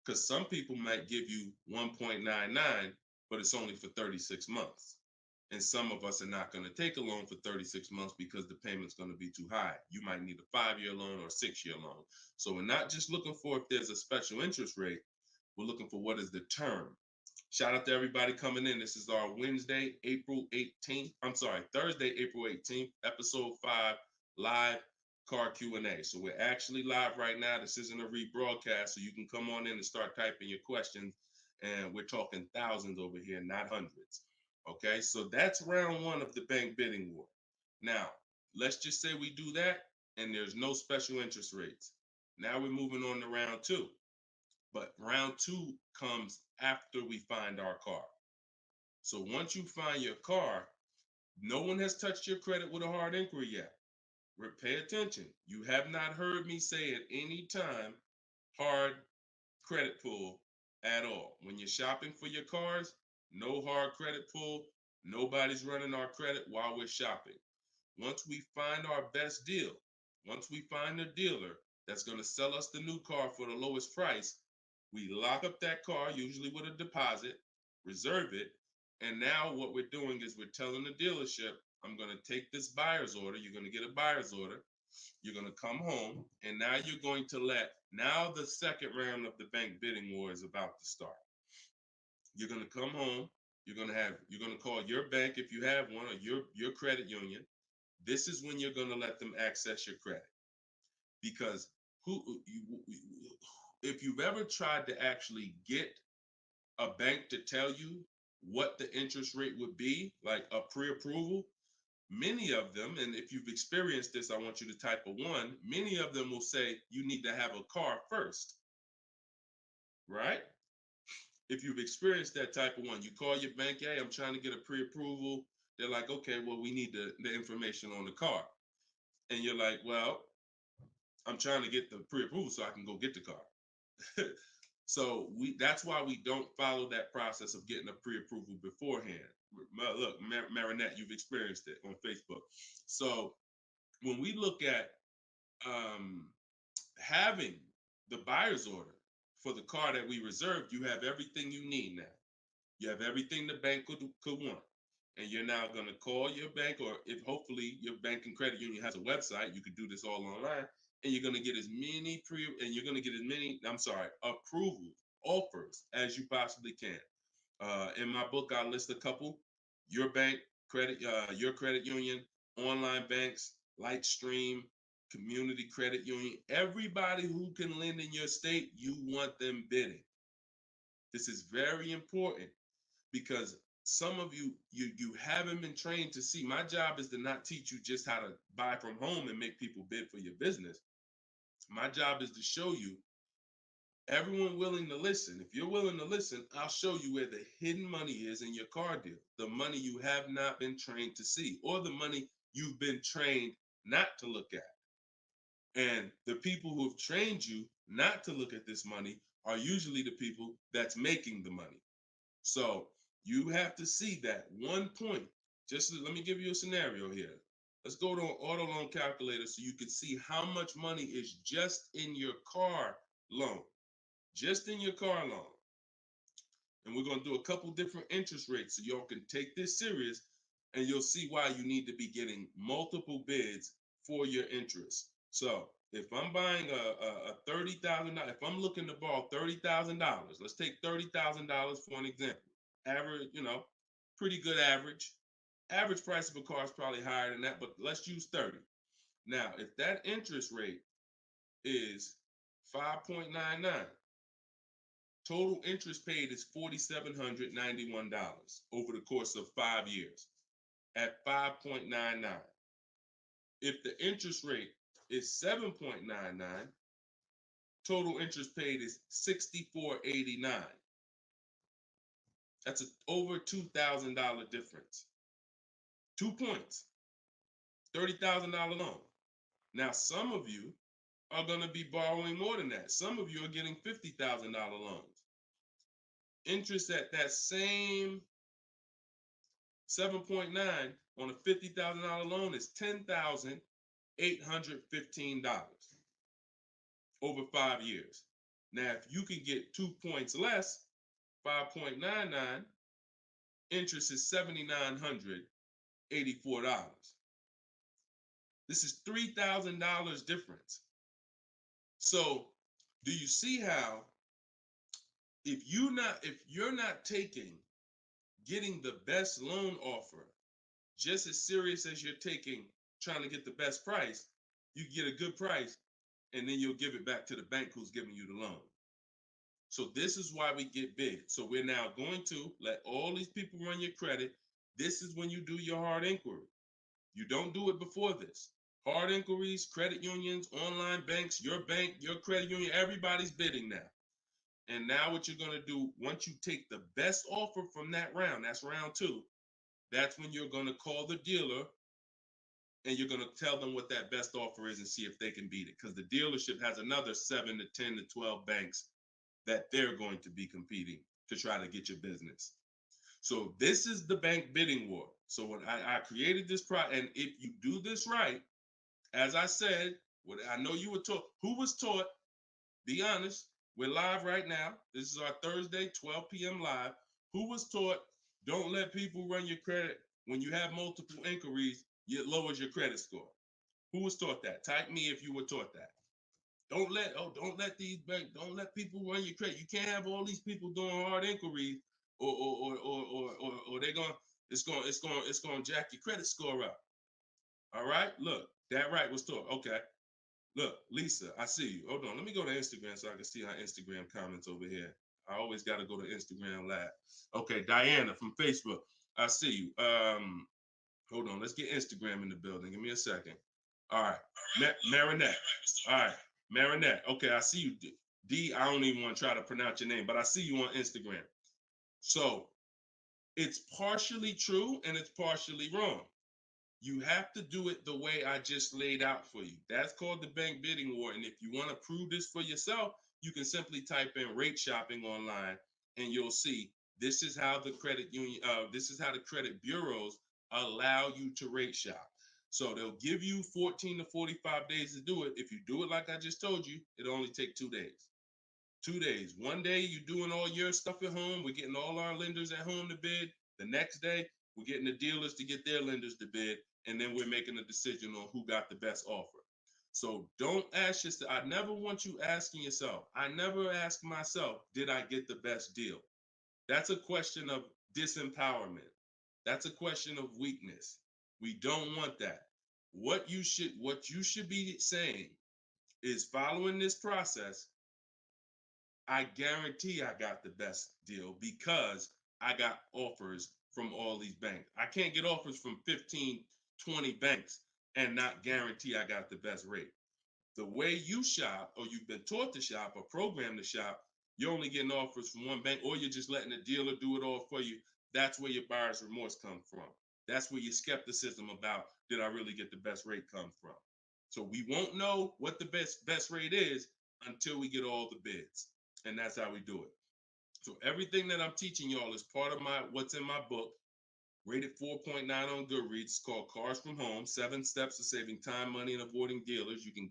Because some people might give you 1.99, but it's only for 36 months. And some of us are not going to take a loan for 36 months because the payment's going to be too high. You might need a 5-year loan or a 6-year loan. So we're not just looking for if there's a special interest rate, we're looking for what is the term. Shout out to everybody coming in. This is our Thursday, April 18th, episode 5, live car Q&A. So we're actually live right now. This isn't a rebroadcast, so you can come on in and start typing your questions. And we're talking thousands over here, not hundreds. Okay, so that's round 1 of the bank bidding war. Now, let's just say we do that and there's no special interest rates. Now we're moving on to round 2. But round 2 comes after we find our car. So once you find your car, no one has touched your credit with a hard inquiry yet. Pay attention. You have not heard me say at any time hard credit pull at all. When you're shopping for your cars, no hard credit pull. Nobody's running our credit while we're shopping. Once we find our best deal, once we find a dealer that's going to sell us the new car for the lowest price, we lock up that car, usually with a deposit, reserve it. And now what we're doing is we're telling the dealership, I'm going to take this buyer's order. You're going to get a buyer's order. You're going to come home, and now you're going to now the second round of the bank bidding war is about to start. You're going to come home. You're going to call your bank if you have one, or your credit union. This is when you're going to let them access your credit. Because if you've ever tried to actually get a bank to tell you what the interest rate would be, like a pre-approval, many of them, and if you've experienced this, I want you to type a 1, many of them will say you need to have a car first, right? If you've experienced that type of 1, you call your bank, hey, I'm trying to get a pre-approval. They're like, okay, well, we need the information on the car. And you're like, well, I'm trying to get the pre-approval so I can go get the car. So that's why we don't follow that process of getting a pre-approval beforehand. Look, Marinette, you've experienced it on Facebook. So when we look at having the buyer's order for the car that we reserved, you have everything you need now. You have everything the bank could want. And you're now going to call your bank, or if hopefully your bank and credit union has a website, you could do this all online, and you're going to get as many approvals, offers as you possibly can. In my book, I list a couple: your bank, your credit union, online banks, Lightstream, community credit union, everybody who can lend in your state, you want them bidding. This is very important because some of you haven't been trained to see. My job is to not teach you just how to buy from home and make people bid for your business. My job is to show you everyone willing to listen. If you're willing to listen, I'll show you where the hidden money is in your car deal, the money you have not been trained to see, or the money you've been trained not to look at. And the people who have trained you not to look at this money are usually the people that's making the money. So you have to see that one point. Let me give you a scenario here. Let's go to an auto loan calculator so you can see how much money is just in your car loan. Just in your car loan. And we're going to do a couple different interest rates so y'all can take this serious, and you'll see why you need to be getting multiple bids for your interest. So if I'm buying a $30,000, if I'm looking to borrow $30,000, let's take $30,000 for an example. Average, pretty good average. Average price of a car is probably higher than that, but let's use 30. Now, if that interest rate is 5.99, total interest paid is $4,791 over the course of 5 years at 5.99. If the interest rate is 7.99, total interest paid is $64.89. That's over $2,000 difference. 2 points, $30,000 loan. Now, some of you are going to be borrowing more than that. Some of you are getting $50,000 loans. Interest at that same 7.9 on a $50,000 loan is $10,815 over 5 years. Now, if you can get 2 points less, 5.99, interest is $7,984. This is $3,000 difference. So, do you see how if you're not taking getting the best loan offer just as serious as you're taking trying to get the best price, you get a good price and then you'll give it back to the bank who's giving you the loan. So this is why we get big. So we're now going to let all these people run your credit. This is when you do your hard inquiry. You don't do it before this. Hard inquiries, credit unions, online banks, your bank, your credit union, everybody's bidding now. And now what you're going to do, once you take the best offer from that round, that's round 2, that's when you're going to call the dealer and you're going to tell them what that best offer is and see if they can beat it. Because the dealership has another 7 to 10 to 12 banks that they're going to be competing to try to get your business. So this is the bank bidding war. So when I created this product, and if you do this right, as I said, what I know you were taught, who was taught, be honest, we're live right now. This is our Thursday, 12 p.m. live. Who was taught, don't let people run your credit. When you have multiple inquiries, it lowers your credit score. Who was taught that? Type me if you were taught that. Don't let people run your credit. You can't have all these people doing hard inquiries, or it's gonna jack your credit score up. All right, look, that right was taught. Okay, look, Lisa, I see you. Hold on, let me go to Instagram so I can see our Instagram comments over here. I always got to go to Instagram Live. Okay, Diana from Facebook, I see you. Hold on, let's get Instagram in the building. Give me a second. All right, Marinette. All right, Marinette. Okay, I see you. D, I don't even want to try to pronounce your name, but I see you on Instagram. So it's partially true and it's partially wrong. You have to do it the way I just laid out for you. That's called the bank bidding war. And if you want to prove this for yourself, you can simply type in rate shopping online and you'll see this is how the credit union, this is how the credit bureaus allow you to rate shop. So they'll give you 14 to 45 days to do it. If you do it like I just told you, it'll only take 2 days. 2 days. One day you're doing all your stuff at home. We're getting all our lenders at home to bid. The next day, we're getting the dealers to get their lenders to bid. And then we're making a decision on who got the best offer. So don't ask yourself. I never want you asking yourself. I never ask myself, did I get the best deal? That's a question of disempowerment. That's a question of weakness. We don't want that. What you should be saying is, following this process, I guarantee I got the best deal because I got offers from all these banks. I can't get offers from 15, 20 banks and not guarantee I got the best rate. The way you shop, or you've been taught to shop or programmed to shop, you're only getting offers from one bank, or you're just letting the dealer do it all for you. That's where your buyer's remorse comes from. That's where your skepticism about, did I really get the best rate, comes from. So we won't know what the best rate is until we get all the bids. And that's how we do it. So everything that I'm teaching y'all is part of what's in my book, rated 4.9 on Goodreads. It's called Cars from Home, 7 Steps to Saving Time, Money, and Avoiding Dealers. You could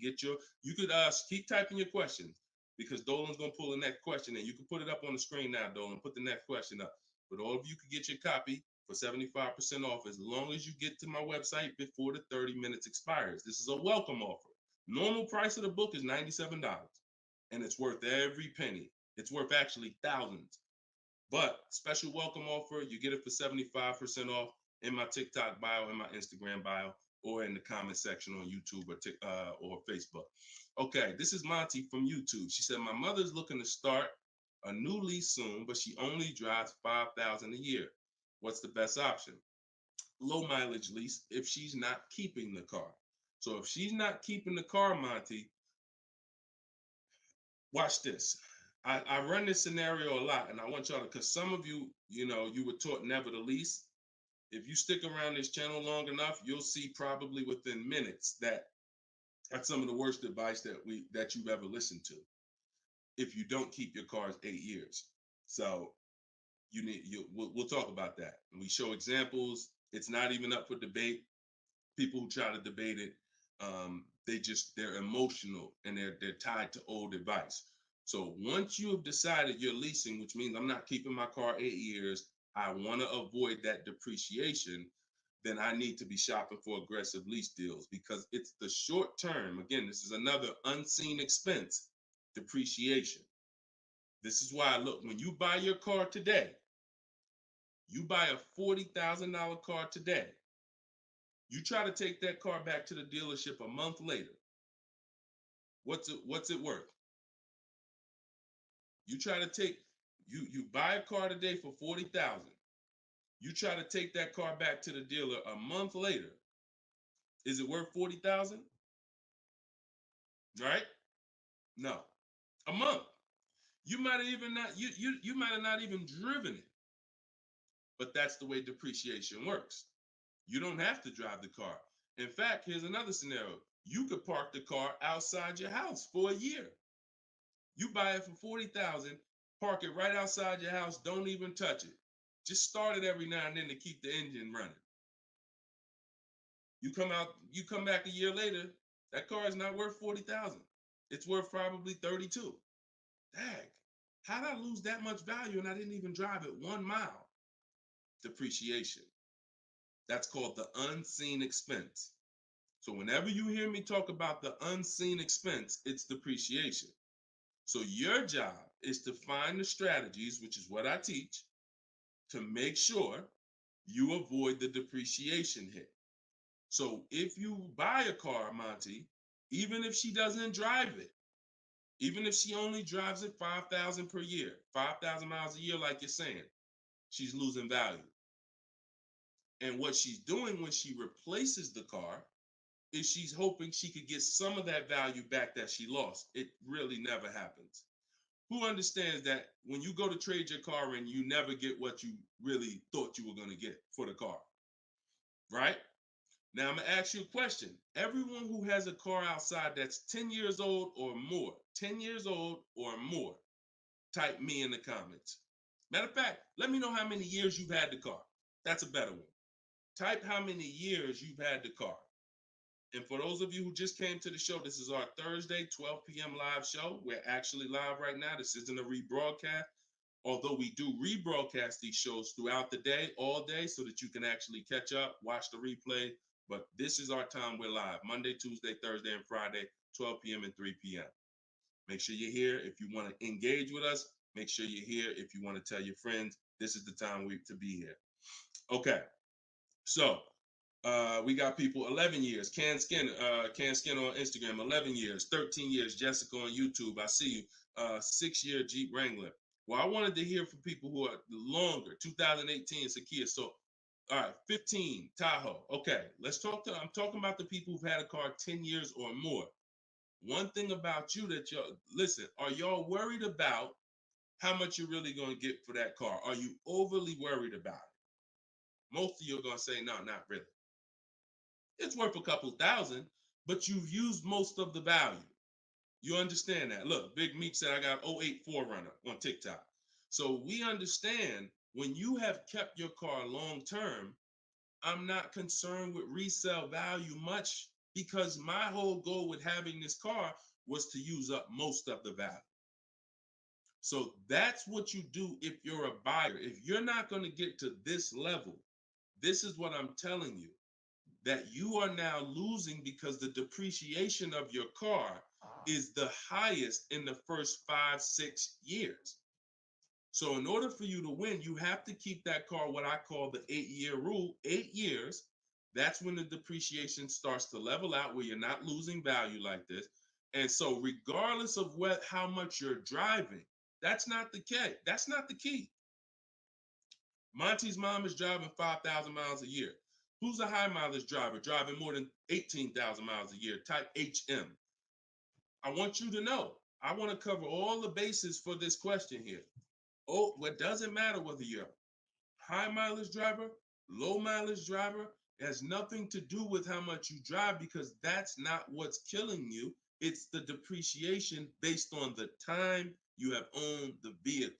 keep typing your questions because Dolan's going to pull the next question and you can put it up on the screen now, Dolan. Put the next question up. But all of you could get your copy for 75% off as long as you get to my website before the 30 minutes expires. This is a welcome offer. Normal price of the book is $97, and it's worth every penny. It's worth actually thousands. But special welcome offer, you get it for 75% off in my TikTok bio, in my Instagram bio, or in the comment section on YouTube or Facebook. Okay, this is Monty from YouTube. She said, my mother's looking to start a new lease soon, but she only drives 5,000 a year. What's the best option? Low mileage lease if she's not keeping the car. So if she's not keeping the car, Monty, watch this. I run this scenario a lot, and I want y'all to, because some of you, you were taught never to lease. If you stick around this channel long enough, you'll see probably within minutes that that's some of the worst advice that you've ever listened to. If you don't keep your cars 8 years, so we'll talk about that, and we show examples. It's not even up for debate. People who try to debate it, they're emotional and they're tied to old advice. So once you have decided you're leasing, which means I'm not keeping my car 8 years, I want to avoid that depreciation, then I need to be shopping for aggressive lease deals, because it's the short term. Again, this is another unseen expense, depreciation. This is why, look, when you buy your car today, you buy a $40,000 car today, you try to take that car back to the dealership a month later, what's it worth? You try to take, you buy a car today for 40,000. You try to take that car back to the dealer a month later. Is it worth 40,000? Right? No. A month. You might have even not you might have not even driven it. But that's the way depreciation works. You don't have to drive the car. In fact, here's another scenario. You could park the car outside your house for a year. You buy it for 40,000, park it right outside your house, don't even touch it. Just start it every now and then to keep the engine running. You come back a year later, that car is not worth 40,000. It's worth probably 32. Dang, how did I lose that much value and I didn't even drive it 1 mile? Depreciation. That's called the unseen expense. So whenever you hear me talk about the unseen expense, it's depreciation. So your job is to find the strategies, which is what I teach, to make sure you avoid the depreciation hit. So if you buy a car, Monty, even if she doesn't drive it, even if she only drives it 5,000 per year, 5,000 miles a year, like you're saying, she's losing value. And what she's doing when she replaces the car is she's hoping she could get some of that value back that she lost. It really never happens. Who understands that when you go to trade your car in, you never get what you really thought you were going to get for the car, right? Now I'm going to ask you a question. Everyone who has a car outside that's 10 years old or more, 10 years old or more, type me in the comments. Matter of fact, let me know how many years you've had the car. That's a better one. Type how many years you've had the car. And for those of you who just came to the show, this is our Thursday, 12 p.m. live show. We're actually live right now. This isn't a rebroadcast, although we do rebroadcast these shows throughout the day, all day, so that you can actually catch up, watch the replay. But this is our time. We're live Monday, Tuesday, Thursday, and Friday, 12 p.m. and 3 p.m. Make sure you're here. If you want to engage with us, make sure you're here. If you want to tell your friends, this is the time to be here. Okay, so we got people 11 years. Can Skin on Instagram, 11 years, 13 years. Jessica on YouTube, I see you. 6-year Jeep Wrangler. Well, I wanted to hear from people who are longer. 2018 Sakia. So, all right, 15 Tahoe. Okay, I'm talking about the people who've had a car 10 years or more. One thing about you that listen, are y'all worried about how much you're really going to get for that car? Are you overly worried about it? Most of you are going to say, no, not really. It's worth a couple thousand, but you've used most of the value. You understand that? Look, Big Meek said I got 08 4Runner on TikTok. So we understand when you have kept your car long term, I'm not concerned with resale value much, because my whole goal with having this car was to use up most of the value. So that's what you do if you're a buyer. If you're not going to get to this level, this is what I'm telling you. that you are now losing because the depreciation of your car is the highest in the first 5-6 years. So in order for you to win, you have to keep that car, what I call the 8-year rule, 8 years. That's when the depreciation starts to level out, where you're not losing value like this. And so regardless of how much you're driving, that's not the key. That's not the key. Monty's mom is driving 5,000 miles a year. Who's a high mileage driver driving more than 18,000 miles a year, type HM? I want you to know, I want to cover all the bases for this question here. Oh, what doesn't matter whether you're a high mileage driver, low mileage driver, it has nothing to do with how much you drive, because that's not what's killing you. It's the depreciation based on the time you have owned the vehicle.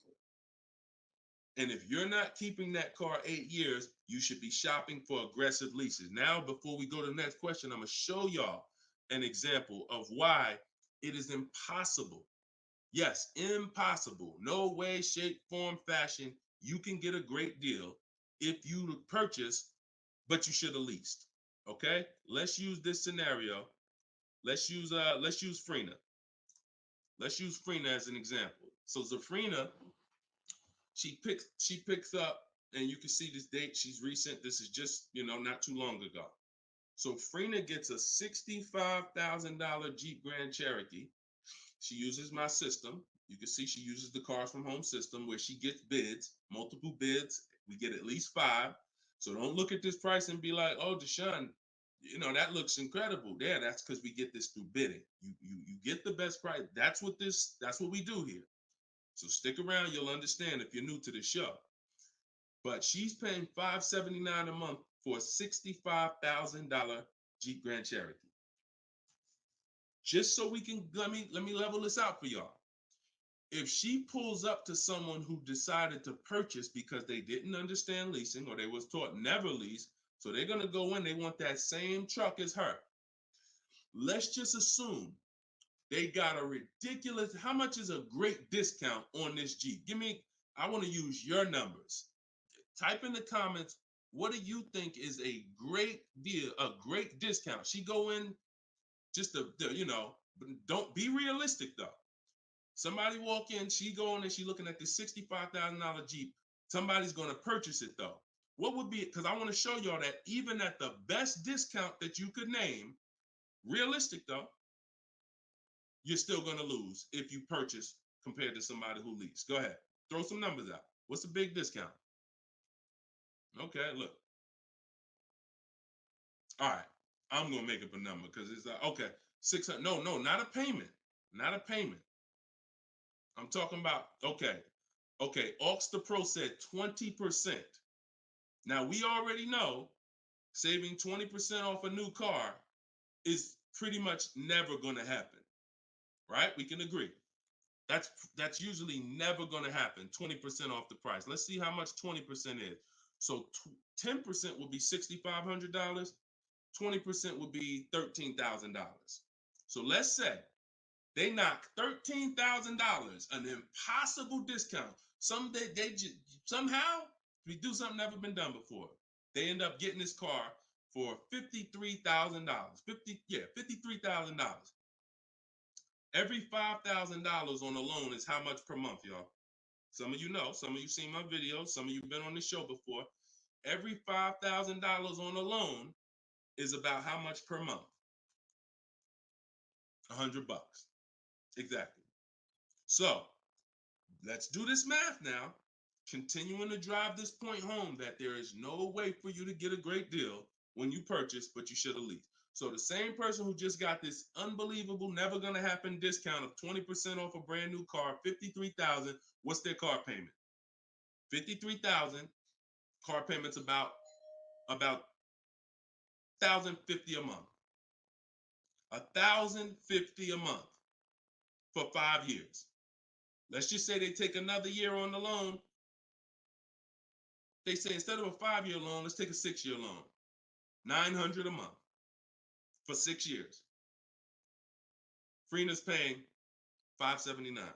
And if you're not keeping that car 8 years, you should be shopping for aggressive leases. Now, before we go to the next question, I'm going to show y'all an example of why it is impossible. Yes, impossible. No way, shape, form, fashion. You can get a great deal if you purchase, but you should have leased. Okay, let's use this scenario. Let's use Frina. Let's use Frina as an example. So Zafrina, she picks up, and you can see this date. She's recent. This is just, not too long ago. So Frina gets a $65,000 Jeep Grand Cherokee. She uses my system. You can see she uses the Cars from Home system, where she gets bids, multiple bids. We get at least 5. So don't look at this price and be like, oh, Deshone, that looks incredible. Yeah, that's because we get this through bidding. You get the best price. That's what we do here. So stick around, you'll understand if you're new to the show. But she's paying $579 a month for a $65,000 Jeep Grand Cherokee. Just so we can, let me level this out for y'all. If she pulls up to someone who decided to purchase because they didn't understand leasing, or they was taught never lease, so they're gonna go in, they want that same truck as her. Let's just assume they got a ridiculous, how much is a great discount on this Jeep? I want to use your numbers. Type in the comments, what do you think is a great deal, a great discount? She go in just but don't be realistic though. Somebody walk in, she go in and she looking at this $65,000 Jeep. Somebody's going to purchase it though. What would be, because I want to show y'all that even at the best discount that you could name, realistic though, you're still going to lose if you purchase compared to somebody who leased. Go ahead. Throw some numbers out. What's a big discount? Okay, look. All right. I'm going to make up a number because it's like, okay, 600. No, not a payment. Not a payment. I'm talking about, okay. Aux the Pro said 20%. Now, we already know saving 20% off a new car is pretty much never going to happen, right? We can agree. That's usually never going to happen, 20% off the price. Let's see how much 20% is. So 10% would be $6,500. 20% would be $13,000. So let's say they knock $13,000, an impossible discount. Someday somehow we do something never been done before. They end up getting this car for $53,000. $53,000. Every $5,000 on a loan is how much per month, y'all? Some of you know, some of you seen my videos, some of you been on the show before. Every $5,000 on a loan is about how much per month? $100. Exactly. So let's do this math now. Continuing to drive this point home that there is no way for you to get a great deal when you purchase, but you should have leased. So the same person who just got this unbelievable, never going to happen discount of 20% off a brand new car, $53,000, what's their car payment? $53,000, car payment's about $1,050 a month. $1,050 a month for 5 years. Let's just say they take another year on the loan. They say instead of a 5-year loan, let's take a 6-year loan. $900 a month for 6 years. Freena's paying $579.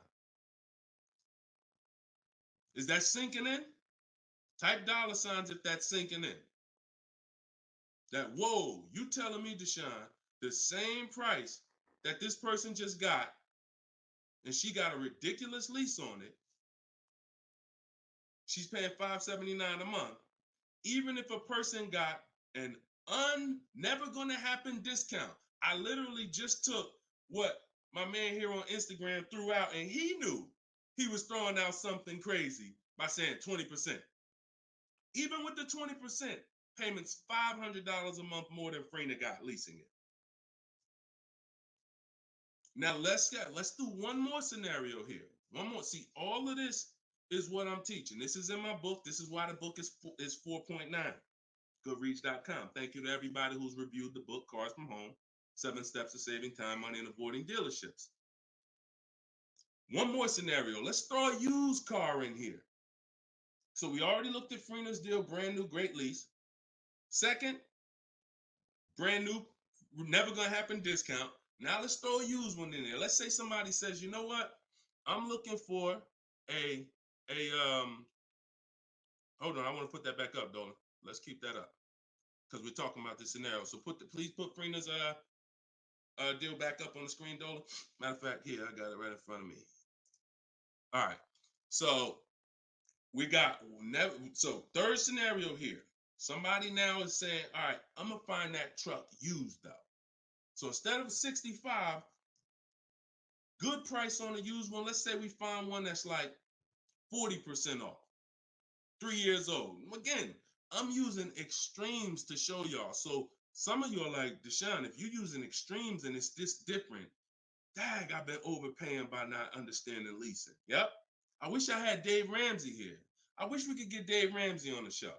Is that sinking in? Type $ if that's sinking in. that, whoa, you telling me, Deshone, the same price that this person just got, and she got a ridiculous lease on it, she's paying $579 a month, even if a person got an never gonna happen discount. I literally just took what my man here on Instagram threw out, and he knew he was throwing out something crazy by saying 20%. Even with the 20%, payments $500 a month more than Freener got leasing it. Now let's do one more scenario here. One more. See, all of this is what I'm teaching. This is in my book. This is why the book is 4.9. Goodreads.com. Thank you to everybody who's reviewed the book, Cars from Home, 7 Steps to Saving Time, Money, and Avoiding Dealerships. One more scenario. Let's throw a used car in here. So we already looked at Freener's deal, brand new, great lease. Second, brand new, never gonna happen discount. Now let's throw a used one in there. Let's say somebody says, you know what? I'm looking for hold on, I want to put that back up, Dolan. Let's keep that up, because we're talking about this scenario. So please put Freener's deal back up on the screen, Dolan. Matter of fact, here, I got it right in front of me. All right. So we got third scenario here. Somebody now is saying, all right, I'm gonna find that truck used though. So instead of 65, good price on a used one. Let's say we find one that's like 40% off, 3 years old. Again, I'm using extremes to show y'all. So some of you are like, Deshone, if you're using extremes and it's this different, dang, I've been overpaying by not understanding leasing. Yep. I wish I had Dave Ramsey here. I wish we could get Dave Ramsey on the show.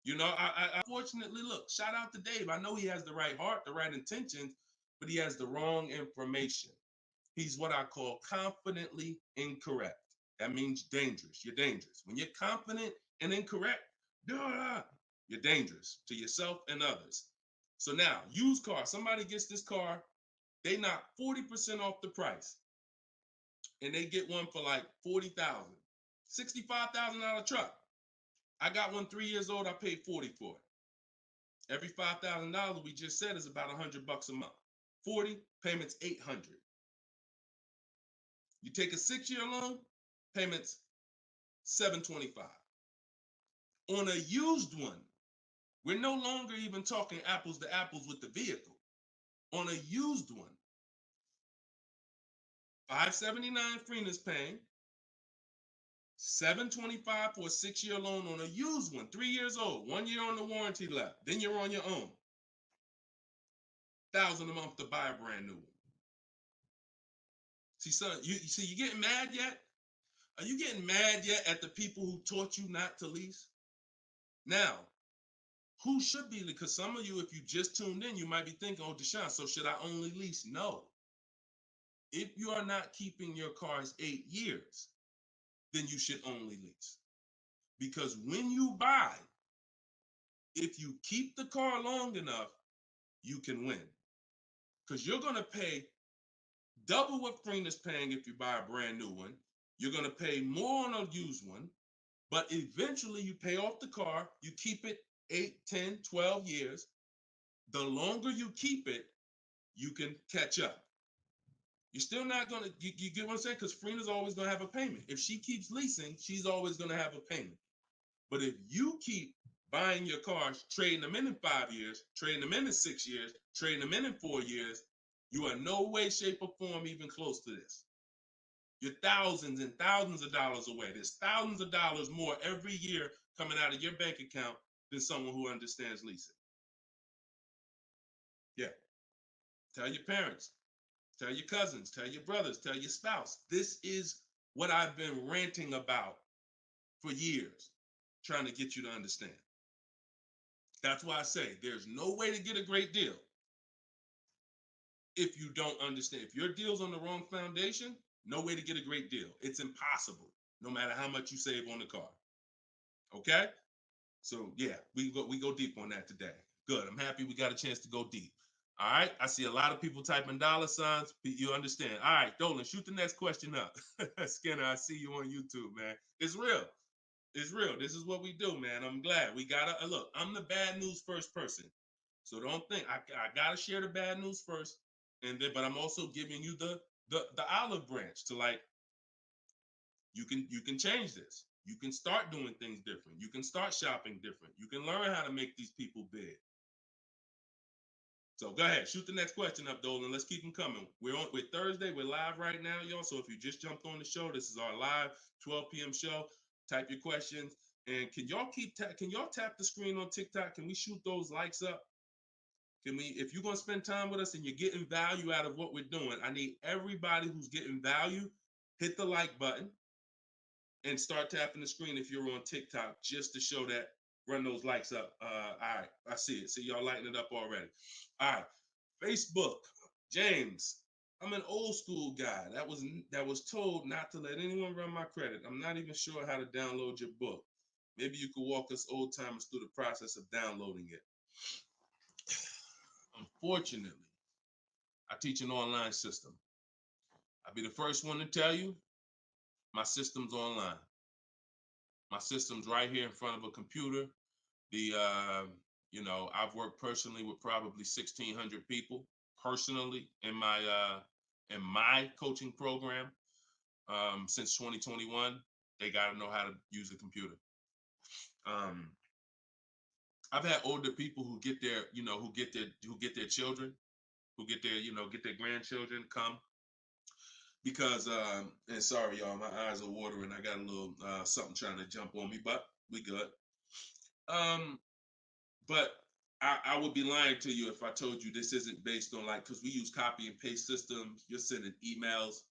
You know, I fortunately, look, shout out to Dave. I know he has the right heart, the right intentions, but he has the wrong information. He's what I call confidently incorrect. That means dangerous. You're dangerous. When you're confident and incorrect, you're dangerous to yourself and others. So now, used car, somebody gets this car, they knock 40% off the price, and they get one for like $40,000, $65,000 truck. I got one 3 years old. I paid $40 for it. Every $5,000 we just said is about $100 a month. 40 payments, $800. You take a 6-year loan, payments $725. On a used one, we're no longer even talking apples to apples with the vehicle. On a used one, $579 Freener's paying, $725 for a 6-year loan on a used one, 3 years old, 1 year on the warranty left. Then you're on your own. $1,000 a month to buy a brand new one. See, son, you getting mad yet? Are you getting mad yet at the people who taught you not to lease? Now, who should be? Because some of you, if you just tuned in, you might be thinking, oh, Deshone, so should I only lease? No. If you are not keeping your cars 8 years, then you should only lease. Because when you buy, if you keep the car long enough, you can win. Because you're going to pay double what Freener's paying if you buy a brand new one. You're going to pay more on a used one, but eventually you pay off the car, you keep it 8, 10, 12 years. The longer you keep it, you can catch up. You're still not going to, you get what I'm saying? Because Freener's always going to have a payment. If she keeps leasing, she's always going to have a payment. But if you keep buying your cars, trading them in 5 years, trading them in 6 years, trading them in 4 years, you are no way, shape, or form even close to this. You're thousands and thousands of dollars away. There's thousands of dollars more every year coming out of your bank account than someone who understands leasing. Yeah. Tell your parents, tell your cousins, tell your brothers, tell your spouse. This is what I've been ranting about for years, trying to get you to understand. That's why I say there's no way to get a great deal if you don't understand. If your deal's on the wrong foundation, no way to get a great deal. It's impossible, no matter how much you save on the car. Okay? So yeah, we go deep on that today. Good. I'm happy we got a chance to go deep. All right. I see a lot of people typing $signs. You understand. All right, Dolan, shoot the next question up. Skinner, I see you on YouTube, man. It's real. It's real. This is what we do, man. I'm glad. We gotta look. I'm the bad news first person. So don't think I gotta share the bad news first, and then but I'm also giving you the olive branch to like you can change this. You can start doing things different. You can start shopping different. You can learn how to make these people bid. So go ahead, shoot the next question up, Dolan. Let's keep them coming. We're Thursday. We're live right now, y'all. So if you just jumped on the show, this is our live 12 p.m. show. Type your questions, and can y'all tap the screen on TikTok? Can we shoot those likes up? Can we? If you're gonna spend time with us and you're getting value out of what we're doing, I need everybody who's getting value, hit the like button, and start tapping the screen if you're on TikTok, just to show that. Run those likes up. All right, I see it. See y'all lighting it up already. All right, Facebook, James. I'm an old school guy that was told not to let anyone run my credit. I'm not even sure how to download your book. Maybe you could walk us old timers through the process of downloading it. Unfortunately, I teach an online system. I'll be the first one to tell you, my system's online. My system's right here in front of a computer. I've worked personally with probably 1,600 people personally in my coaching program since 2021. They got to know how to use a computer. I've had older people who get their children, who get their grandchildren come because and sorry y'all, my eyes are watering. I got a little something trying to jump on me, but we good. But I would be lying to you if I told you this isn't based on because we use copy and paste systems. You're sending emails,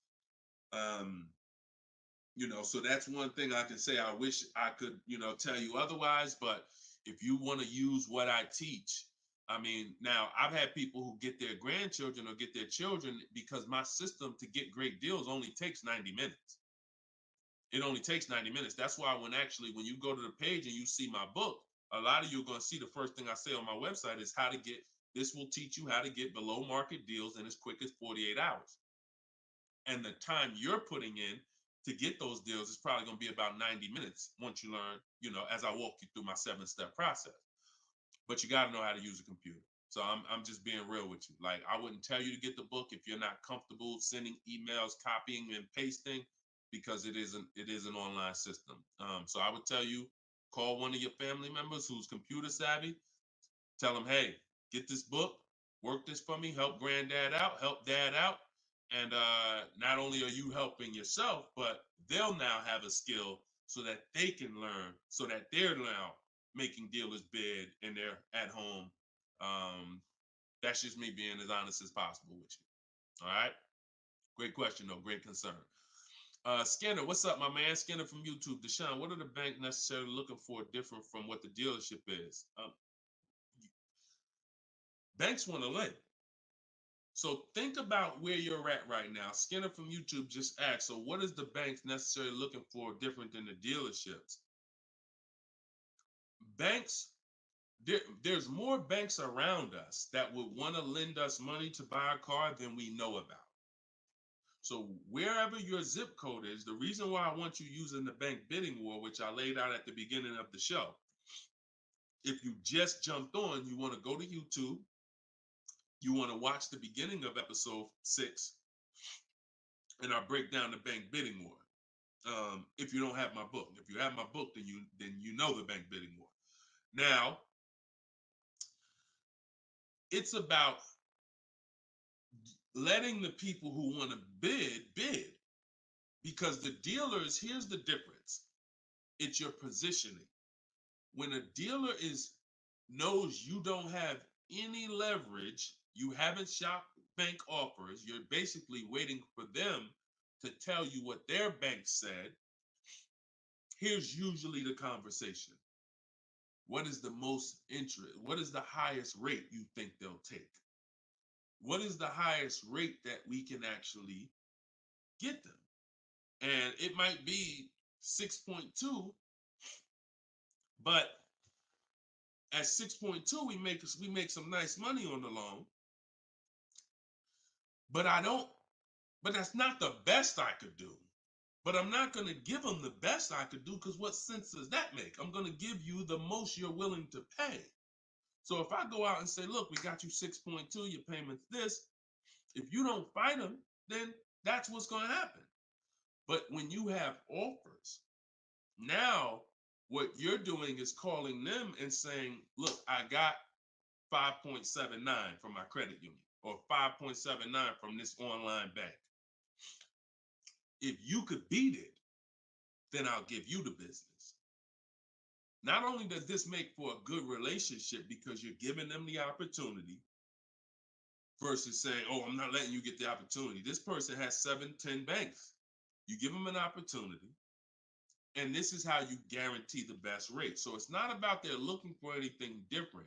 so that's one thing I can say. I wish I could, tell you otherwise, but if you want to use what I teach, I mean, now I've had people who get their grandchildren or get their children because my system to get great deals only takes 90 minutes. It only takes 90 minutes. That's why when you go to the page and you see my book, a lot of you are going to see the first thing I say on my website is this will teach you how to get below market deals in as quick as 48 hours. And the time you're putting in to get those deals is probably going to be about 90 minutes once you learn, as I walk you through my 7-step process. But you got to know how to use a computer. So I'm just being real with you. Like, I wouldn't tell you to get the book if you're not comfortable sending emails, copying and pasting, because it is an online system. So I would tell you, call one of your family members who's computer savvy. Tell them, hey, get this book, work this for me, help granddad out, help dad out. And not only are you helping yourself, but they'll now have a skill so that they can learn, so that they're now making dealers bid and they're at home. That's just me being as honest as possible with you. All right. Great question, though. Great concern. Skinner, what's up, my man? Skinner from YouTube. Deshone, what are the bank necessarily looking for different from what the dealership is? Banks want to lend. So think about where you're at right now. Skinner from YouTube just asked, so what is the banks necessarily looking for different than the dealerships? Banks, there's more banks around us that would want to lend us money to buy a car than we know about. So wherever your zip code is, the reason why I want you using the bank bidding war, which I laid out at the beginning of the show, if you just jumped on, you want to go to YouTube, you want to watch the beginning of episode 6, and I'll break down the bank bidding war. If you don't have my book, if you have my book, then you know the bank bidding war. Now, it's about letting the people who want to bid, because the dealers, here's the difference. It's your positioning. When a dealer knows you don't have any leverage, you haven't shopped bank offers, you're basically waiting for them to tell you what their bank said. Here's usually the conversation. What is the most interest? What is the highest rate you think they'll take? What is the highest rate that we can actually get them? And it might be 6.2, but at 6.2, we make some nice money on the loan. But that's not the best I could do. But I'm not going to give them the best I could do, because what sense does that make? I'm going to give you the most you're willing to pay. So if I go out and say, look, we got you 6.2, your payment's this. If you don't fight them, then that's what's going to happen. But when you have offers, now what you're doing is calling them and saying, look, I got 5.79 from my credit union or 5.79 from this online bank. If you could beat it, then I'll give you the business. Not only does this make for a good relationship because you're giving them the opportunity versus saying, oh, I'm not letting you get the opportunity. This person has 7, 10 banks. You give them an opportunity, and this is how you guarantee the best rate. So it's not about they're looking for anything different.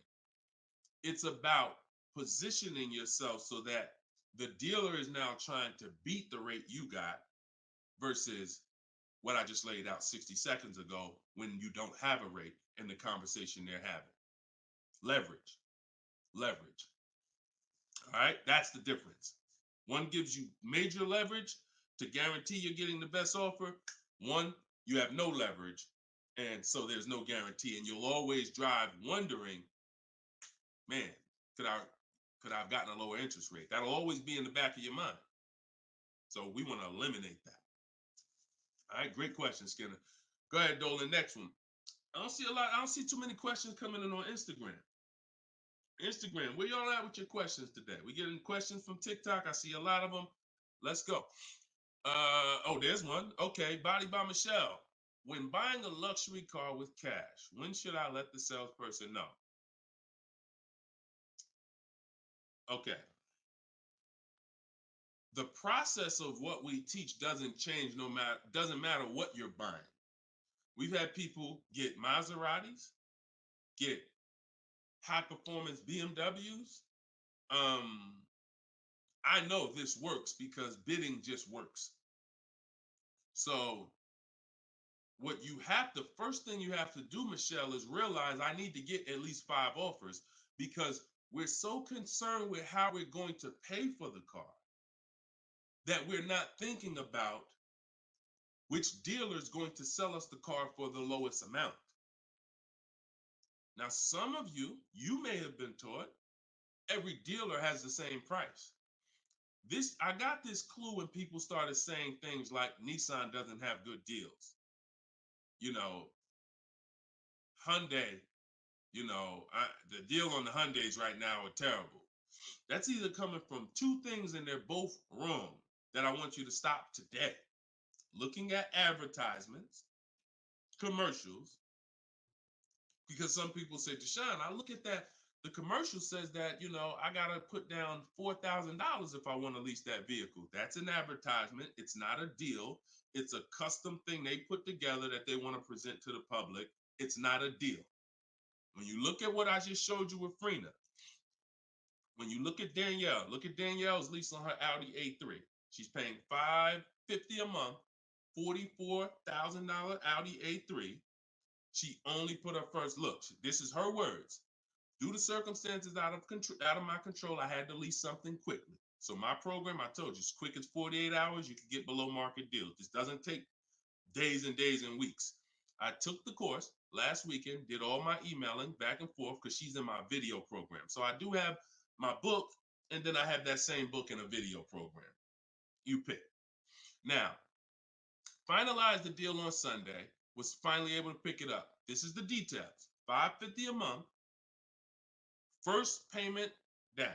It's about positioning yourself so that the dealer is now trying to beat the rate you got versus what I just laid out 60 seconds ago when you don't have a rate in the conversation they're having. Leverage. Leverage. All right, that's the difference. One gives you major leverage to guarantee you're getting the best offer. One, you have no leverage, and so there's no guarantee. And you'll always drive wondering, man, could I have gotten a lower interest rate? That'll always be in the back of your mind. So we want to eliminate that. All right, great question, Skinner. Go ahead, Dolan. Next one. I don't see too many questions coming in on Instagram. Instagram, where y'all at with your questions today? We getting questions from TikTok. I see a lot of them. Let's go. Oh, there's one. Okay, Body by Michelle. When buying a luxury car with cash, when should I let the salesperson know? Okay. The process of what we teach doesn't change doesn't matter what you're buying. We've had people get Maseratis, get high performance BMWs. I know this works because bidding just works. So first thing you have to do, Michelle, is realize I need to get at least 5 offers because we're so concerned with how we're going to pay for the car that we're not thinking about which dealer is going to sell us the car for the lowest amount. Now, some of you may have been taught every dealer has the same price. I got this clue when people started saying things like Nissan doesn't have good deals. You know, Hyundai, the deal on the Hyundais right now are terrible. That's either coming from 2 things and they're both wrong that I want you to stop today. Looking at advertisements, commercials, because some people say, Deshone, I look at that. The commercial says that, I got to put down $4,000 if I want to lease that vehicle. That's an advertisement. It's not a deal. It's a custom thing they put together that they want to present to the public. It's not a deal. When you look at what I just showed you with Frina, when you look at Danielle's lease on her Audi A3. She's paying $550 a month, $44,000 Audi A3. She only put her first look. This is her words. Due to circumstances out of my control, I had to lease something quickly. So my program, I told you, as quick as 48 hours, you can get below market deals. This doesn't take days and days and weeks. I took the course last weekend, did all my emailing back and forth because she's in my video program. So I do have my book, and then I have that same book in a video program. You pick. Now, finalized the deal on Sunday, was finally able to pick it up. This is the details. $550 a month, first payment down.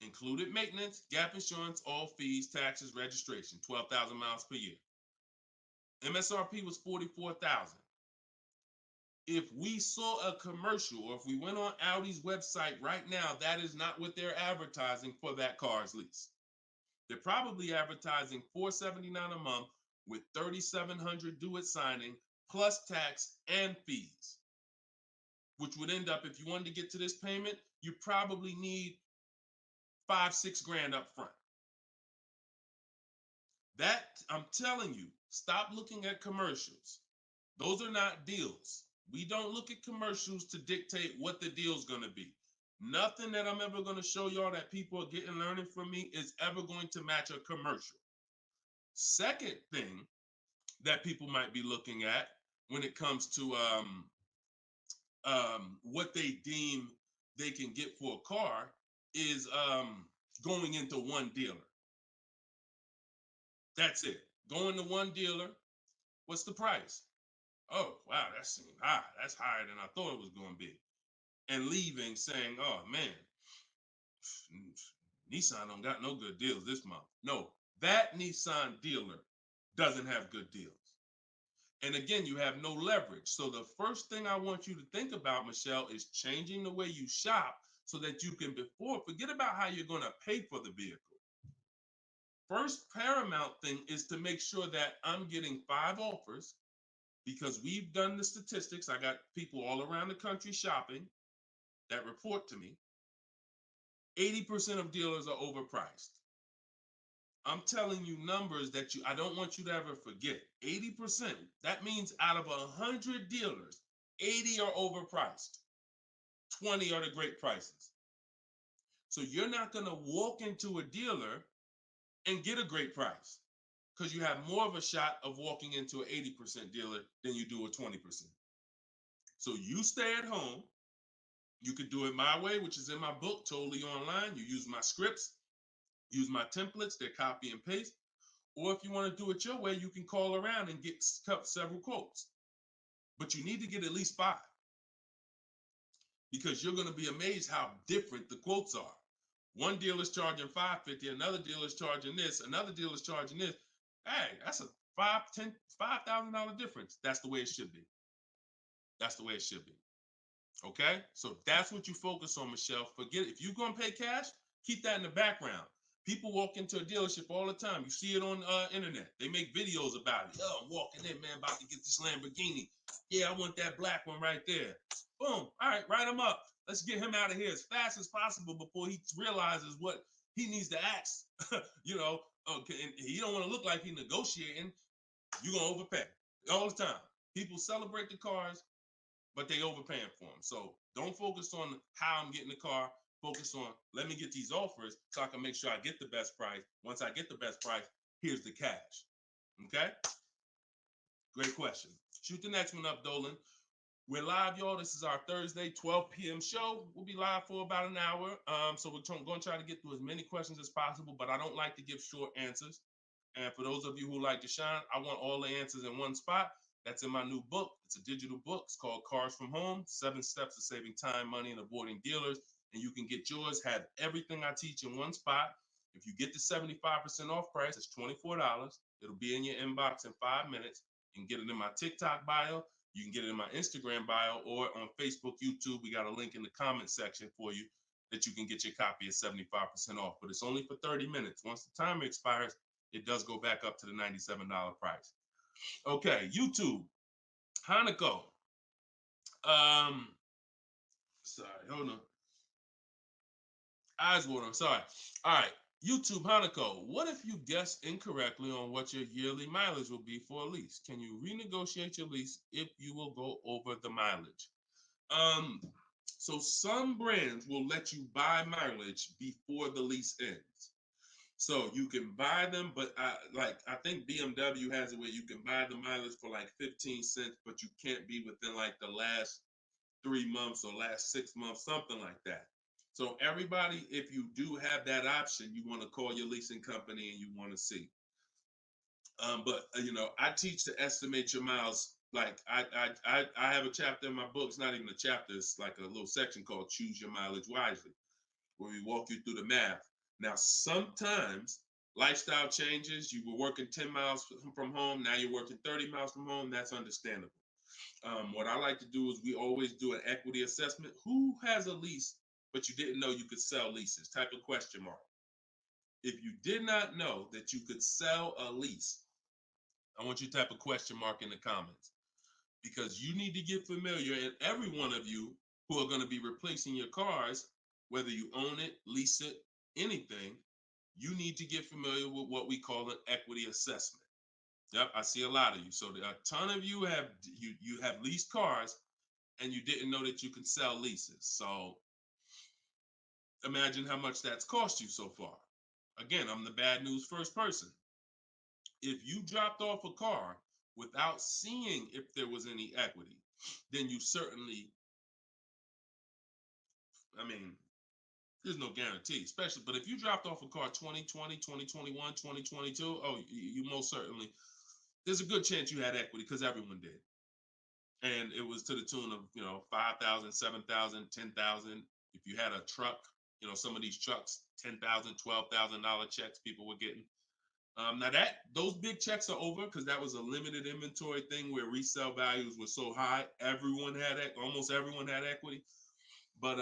Included maintenance, gap insurance, all fees, taxes, registration, 12,000 miles per year. MSRP was $44,000. If we saw a commercial or if we went on Audi's website right now, that is not what they're advertising for that car's lease. They're probably advertising $479 a month with $3,700 due at signing, plus tax and fees, which would end up, if you wanted to get to this payment, you probably need $5-6 grand up front. That, I'm telling you, stop looking at commercials. Those are not deals. We don't look at commercials to dictate what the deal's going to be. Nothing that I'm ever going to show y'all that people are getting learning from me is ever going to match a commercial. Second thing that people might be looking at when it comes to what they deem they can get for a car is going into one dealer. That's it. Going to one dealer. What's the price? Oh, wow, that seems high. That's higher than I thought it was going to be. And leaving saying, oh, man, Nissan don't got no good deals this month. No, that Nissan dealer doesn't have good deals. And again, you have no leverage. So the first thing I want you to think about, Michelle, is changing the way you shop so that you can forget about how you're going to pay for the vehicle. First paramount thing is to make sure that I'm getting 5 offers, because we've done the statistics. I got people all around the country shopping that report to me. 80% of dealers are overpriced. I'm telling you numbers that I don't want you to ever forget. 80%. That means out of 100 dealers, 80 are overpriced. 20 are the great prices. So you're not going to walk into a dealer and get a great price, because you have more of a shot of walking into an 80% dealer than you do a 20%. So you stay at home. You could do it my way, which is in my book, totally online. You use my scripts, use my templates, they're copy and paste. Or if you want to do it your way, you can call around and get several quotes. But you need to get at least 5, because you're going to be amazed how different the quotes are. One dealer's charging $550, another dealer's charging this, another dealer's charging this. Hey, that's a $5,000 difference. That's the way it should be. That's the way it should be. Okay? So that's what you focus on, Michelle. Forget it. If you're going to pay cash, keep that in the background. People walk into a dealership all the time. You see it on internet. They make videos about it. Oh, I'm walking in, man, about to get this Lamborghini. Yeah, I want that black one right there. Boom. All right, write him up. Let's get him out of here as fast as possible before he realizes what he needs to ask. Okay, and he don't want to look like he's negotiating. You're going to overpay all the time. People celebrate the cars, but they overpaying for them. So don't focus on how I'm getting the car. Focus on, let me get these offers so I can make sure I get the best price. Once I get the best price, here's the cash. Okay? Great question. Shoot the next one up, Dolan. We're live, y'all. This is our Thursday, 12 p.m. show. We'll be live for about an hour. So we're going to try to get through as many questions as possible, but I don't like to give short answers. And for those of you who like to shine, I want all the answers in one spot. That's in my new book. It's a digital book. It's called Cars from Home, 7 Steps to Saving Time, Money, and Avoiding Dealers. And you can get yours, have everything I teach in one spot. If you get the 75% off price, it's $24. It'll be in your inbox in 5 minutes. You can get it in my TikTok bio. You can get it in my Instagram bio, or on Facebook, YouTube. We got a link in the comment section for you that you can get your copy at 75% off. But it's only for 30 minutes. Once the timer expires, it does go back up to the $97 price. Okay, YouTube, Hanako. Sorry, hold on. Eyes water, sorry. All right, YouTube, Hanako. What if you guess incorrectly on what your yearly mileage will be for a lease? Can you renegotiate your lease if you will go over the mileage? So some brands will let you buy mileage before the lease ends. So you can buy them, but I think BMW has it where you can buy the mileage for like 15 cents, but you can't be within like the last 3 months or last 6 months, something like that. So everybody, if you do have that option, you want to call your leasing company and you want to see. But I teach to estimate your miles. Like I have a chapter in my book. It's not even a chapter. It's like a little section called Choose Your Mileage Wisely, where we walk you through the math. Now, sometimes lifestyle changes. You were working 10 miles from home. Now you're working 30 miles from home. That's understandable. What I like to do is we always do an equity assessment. Who has a lease, but you didn't know you could sell leases? Type of question mark. If you did not know that you could sell a lease, I want you to type a question mark in the comments, because you need to get familiar, and every one of you who are going to be replacing your cars, whether you own it, lease it, anything, you need to get familiar with what we call an equity assessment. Yep, I see a lot of you. So a ton of you have leased cars and you didn't know that you can sell leases. So imagine how much that's cost you so far. Again, I'm the bad news first person. If you dropped off a car without seeing if there was any equity, then you certainly I mean, there's no guarantee, especially, but if you dropped off a car 2020, 2021, 2022, oh, you most certainly, there's a good chance you had equity because everyone did. And it was to the tune of, 5,000, 7,000, 10,000. If you had a truck, some of these trucks, $10,000, $12,000 checks people were getting. Now those big checks are over because that was a limited inventory thing where resale values were so high. Almost everyone had equity. But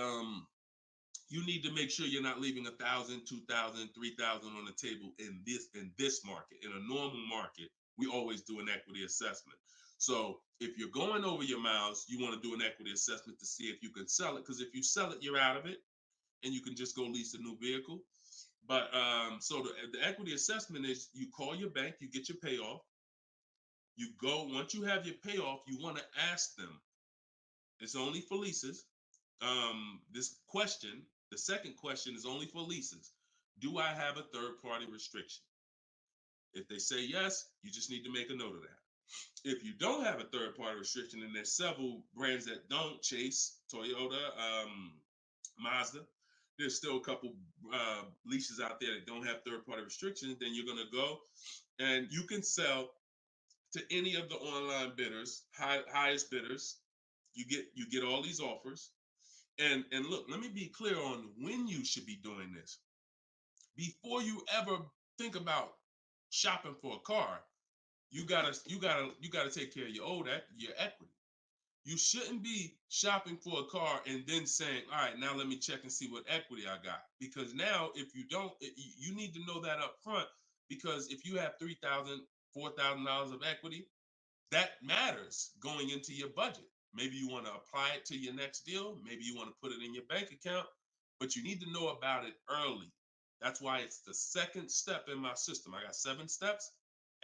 you need to make sure you're not leaving 1,000, 2,000, 3,000 on the table in this market. In a normal market, we always do an equity assessment. So if you're going over your miles, you want to do an equity assessment to see if you can sell it. Because if you sell it, you're out of it, and you can just go lease a new vehicle. But so the equity assessment is you call your bank, you get your payoff. You go, once you have your payoff, you want to ask them. It's only for leases. The second question is only for leases. Do I have a third-party restriction? If they say yes, you just need to make a note of that. If you don't have a third-party restriction, and there's several brands that don't, Chase, Toyota, Mazda, there's still a couple leases out there that don't have third-party restrictions, then you're going to go and you can sell to any of the online bidders, highest bidders. You get all these offers. And look, let me be clear on when you should be doing this. Before you ever think about shopping for a car, you gotta take care of your equity. You shouldn't be shopping for a car and then saying, all right, now let me check and see what equity I got. Because now if you don't, you need to know that up front, because if you have $3,000, $4,000 of equity, that matters going into your budget. Maybe you want to apply it to your next deal. Maybe you want to put it in your bank account, but you need to know about it early. That's why it's the second step in my system. I got 7 steps.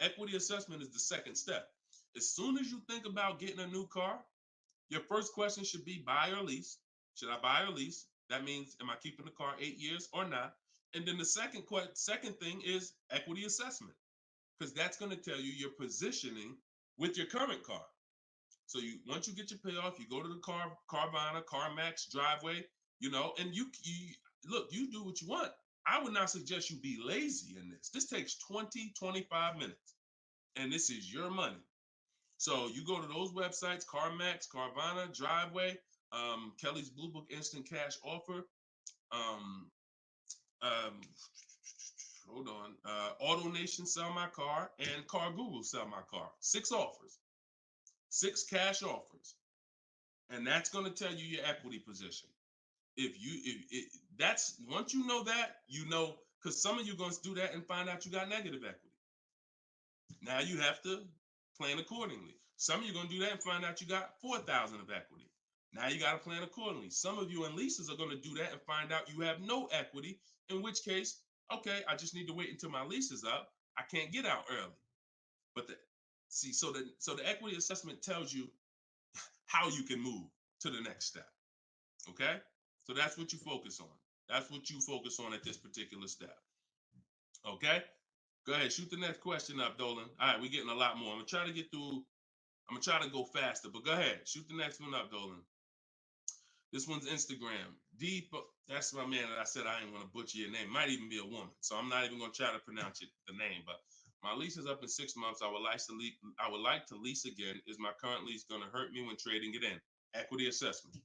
Equity assessment is the second step. As soon as you think about getting a new car, your first question should be buy or lease. Should I buy or lease? That means, am I keeping the car 8 years or not? And then the second thing is equity assessment, because that's going to tell you your positioning with your current car. So once you get your payoff, you go to the Carvana, CarMax, Driveway, and you look, you do what you want. I would not suggest you be lazy in this. This takes 20, 25 minutes, and this is your money. So you go to those websites, CarMax, Carvana, Driveway, Kelly's Blue Book Instant Cash Offer, hold on, AutoNation Sell My Car, and Car Google Sell My Car. 6 offers. 6 cash offers, and that's going to tell you your equity position. That's once you know that, because some of you are going to do that and find out you got negative equity. Now you have to plan accordingly. Some of you are going to do that and find out you got 4,000 of equity. Now you got to plan accordingly. Some of you in leases are going to do that and find out you have no equity, in which case, okay, I just need to wait until my lease is up. I can't get out early. But so the equity assessment tells you how you can move to the next step. Okay? So that's what you focus on. That's what you focus on at this particular step. Okay? Go ahead, shoot the next question up, Dolan. All right, we're getting a lot more. I'm gonna try to get through. I'm gonna try to go faster, but go ahead, shoot the next one up, Dolan. This one's Instagram. Deep. That's my man that I said I didn't want to butcher your name. Might even be a woman, so I'm not even gonna try to pronounce the name, but my lease is up in 6 months. I would like to lease again. Is my current lease going to hurt me when trading it in? Equity assessment.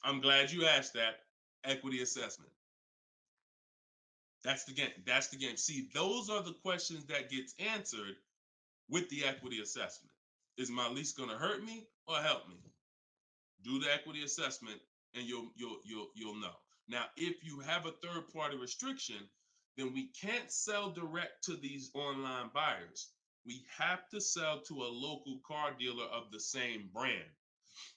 I'm glad you asked that. Equity assessment. That's the game. That's the game. See, those are the questions that gets answered with the equity assessment. Is my lease going to hurt me or help me? Do the equity assessment, and you'll know. Now, if you have a third-party restriction, then we can't sell direct to these online buyers. We have to sell to a local car dealer of the same brand.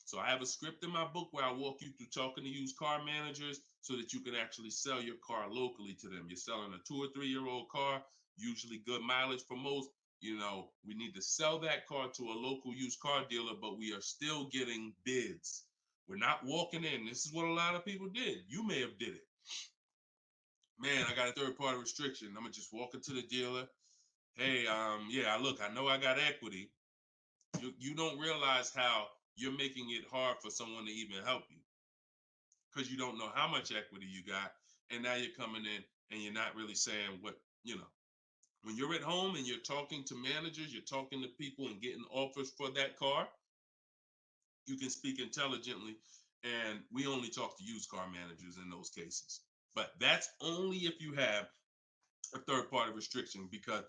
So I have a script in my book where I walk you through talking to used car managers so that you can actually sell your car locally to them. You're selling a 2 or 3 year old car, usually good mileage for most. We need to sell that car to a local used car dealer, but we are still getting bids. We're not walking in. This is what a lot of people did. You may have did it. Man, I got a third-party restriction. I'm gonna just walk into the dealer. Hey, yeah, look, I know I got equity. You don't realize how you're making it hard for someone to even help you. because you don't know how much equity you got. And now you're coming in and you're not really saying what, when you're at home and you're talking to managers, you're talking to people and getting offers for that car, you can speak intelligently. And we only talk to used car managers in those cases. But that's only if you have a third party restriction, because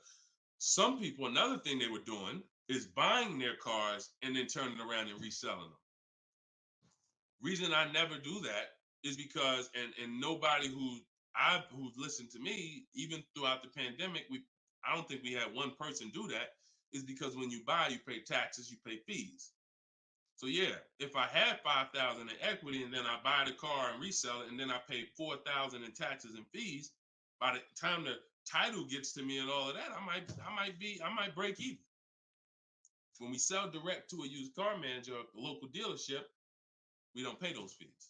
some people, another thing they were doing is buying their cars and then turning around and reselling them. Reason I never do that is because, and nobody who's listened to me, even throughout the pandemic, I don't think we had one person do that, is because when you buy, you pay taxes, you pay fees. So yeah, if I had 5,000 in equity and then I buy the car and resell it, and then I pay 4,000 in taxes and fees, by the time the title gets to me and all of that, I might break even. When we sell direct to a used car manager, a local dealership, we don't pay those fees.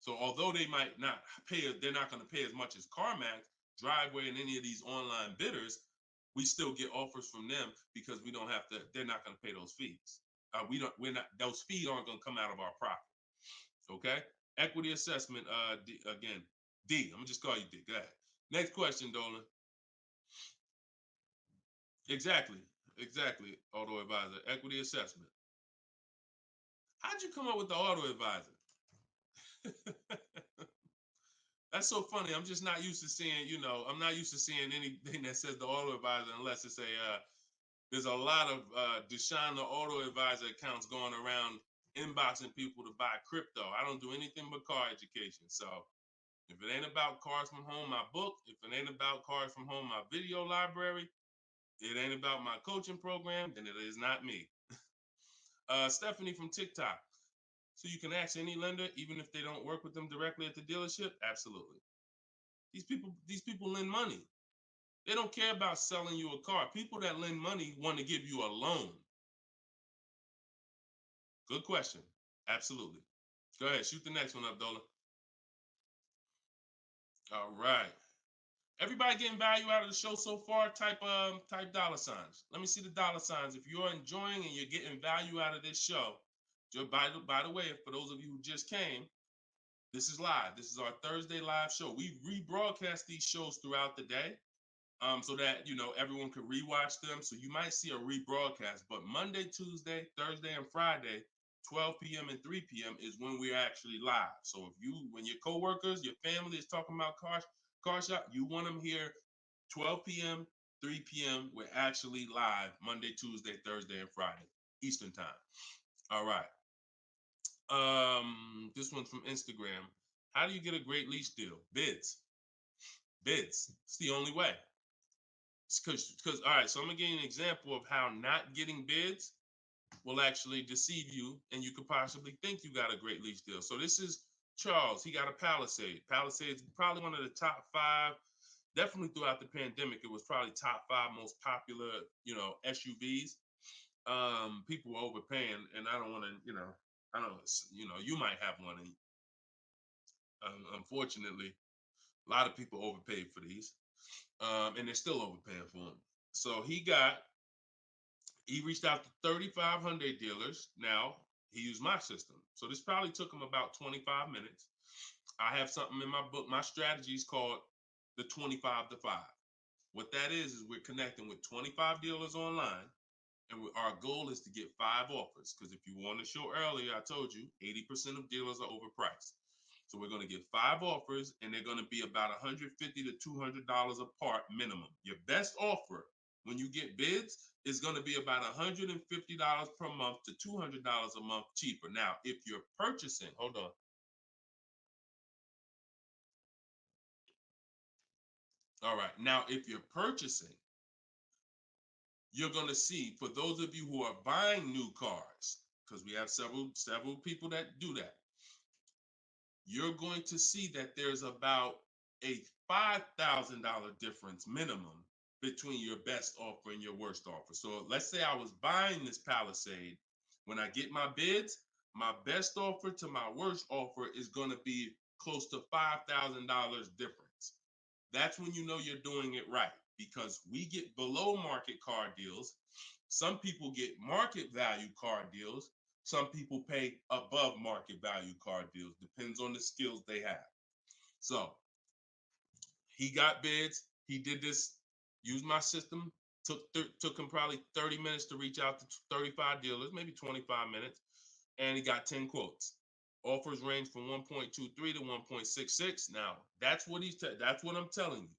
So although they might not pay, they're not going to pay as much as CarMax, Driveway, and any of these online bidders, we still get offers from them because we don't have to. They're not going to pay those fees. We're not. Those fees aren't going to come out of our profit. Okay. Equity assessment. Again, D. I'm gonna just call you D. Go ahead. Next question, Dolan. Exactly. Auto advisor. Equity assessment. How'd you come up with the auto advisor? That's so funny. I'm just not used to seeing, I'm not used to seeing anything that says the auto advisor unless it's there's a lot of Deshone the Auto Advisor accounts going around inboxing people to buy crypto. I don't do anything but car education. So if it ain't about Cars from Home, my book, if it ain't about Cars from Home, my video library, it ain't about my coaching program, then it is not me. Stephanie from TikTok. So you can ask any lender, even if they don't work with them directly at the dealership? Absolutely. These people lend money. They don't care about selling you a car. People that lend money want to give you a loan. Good question. Absolutely. Go ahead. Shoot the next one up, Dola. All right. Everybody getting value out of the show so far? Type dollar signs. Let me see the dollar signs. If you're enjoying and you're getting value out of this show, by the way, for those of you who just came, this is live. This is our Thursday live show. We rebroadcast these shows throughout the day, so that everyone can rewatch them. So you might see a rebroadcast, but Monday, Tuesday, Thursday, and Friday, 12 p.m. and 3 p.m. is when we're actually live. So when your coworkers, your family is talking about car shop, you want them here 12 p.m., 3 p.m. We're actually live Monday, Tuesday, Thursday, and Friday, Eastern time. All right. This one's from Instagram. How do you get a great lease deal? Bids. It's the only way. Because all right, so I'm gonna give you an example of how not getting bids will actually deceive you, and you could possibly think you got a great lease deal. So this is Charles. He got a Palisade. Palisade's probably one of the top 5. Definitely throughout the pandemic, it was probably top 5 most popular, SUVs. People were overpaying, and I don't want to, I don't, you might have one, and unfortunately, a lot of people overpaid for these, and they're still overpaying for them. So he reached out to 3,500 dealers. Now he used my system. So this probably took him about 25 minutes. I have something in my book. My strategy is called the 25 to 5. What that is we're connecting with 25 dealers online. And our goal is to get 5 offers. Because if you want to show earlier, I told you 80% of dealers are overpriced. So we're going to get 5 offers, and they're going to be about $150 to $200 apart minimum. Your best offer when you get bids is going to be about $150 per month to $200 a month cheaper. Now, if you're purchasing, hold on. All right. Now, if you're purchasing, you're going to see, for those of you who are buying new cars, because we have several people that do that, you're going to see that there's about a $5,000 difference minimum between your best offer and your worst offer. So let's say I was buying this Palisade. When I get my bids, my best offer to my worst offer is going to be close to $5,000 difference. That's when you know you're doing it right, because we get below market car deals. Some people get market value car deals. Some people pay above market value car deals. Depends on the skills they have. So he got bids. He did this, used my system. Took him probably 30 minutes to reach out to 35 dealers, maybe 25 minutes. And he got 10 quotes. Offers range from 1.23 to 1.66. Now, that's what that's what I'm telling you.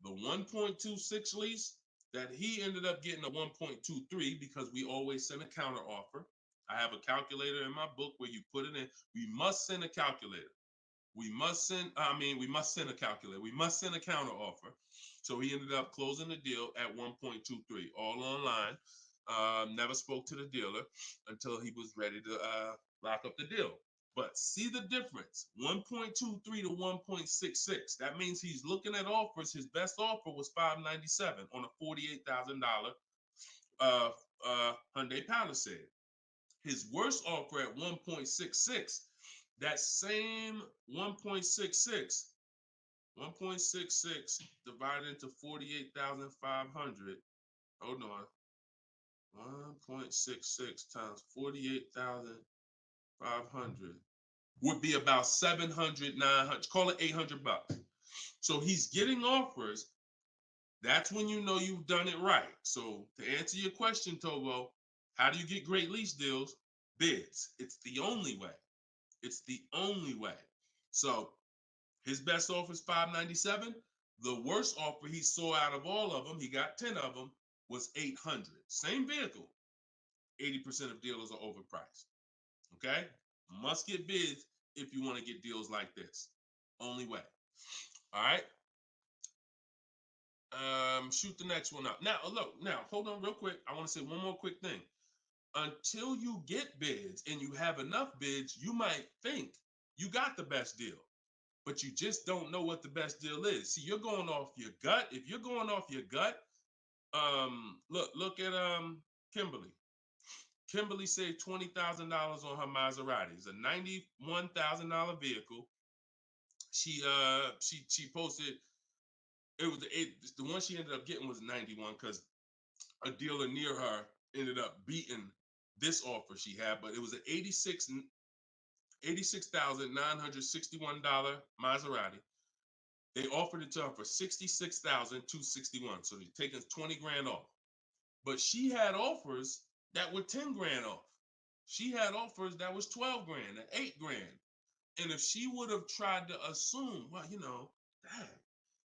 The 1.26 lease that he ended up getting a 1.23 because we always send a counter offer. I have a calculator in my book where you put it in. We must send a calculator. We must send a calculator. We must send a counter offer. So he ended up closing the deal at 1.23, all online. Never spoke to the dealer until he was ready to lock up the deal. But see the difference, 1.23 to 1.66. That means he's looking at offers. His best offer was $597 on a $48,000 Hyundai Palisade. His worst offer at 1.66, that same 1.66 divided into 48,500. Hold on. 1.66 times 48,500 would be about 700, 900, call it 800 bucks. So he's getting offers. That's when you know you've done it right. So to answer your question, Tobo, how do you get great lease deals? Bids. It's the only way. It's the only way. So his best offer is $597. The worst offer he saw out of all of them, he got 10 of them, was $800. Same vehicle. 80% of dealers are overpriced. Okay? Must get bids if you want to get deals like this. Only way. All right? Shoot the next one up. Now, look, hold on real quick. I want to say one more quick thing. Until you get bids and you have enough bids, you might think you got the best deal, but you just don't know what the best deal is. See, you're going off your gut. If you're going off your gut, look at Kimberly. Kimberly saved $20,000 on her Maserati. It's a $91,000 vehicle. She posted, the one she ended up getting was 91 because a dealer near her ended up beating this offer she had, but it was an $86,961 Maserati. They offered it to her for $66,261. So they're taking 20 grand off. But she had offers that were 10 grand off. She had offers that was 12 grand and 8 grand. And if she would have tried to assume, well, dang,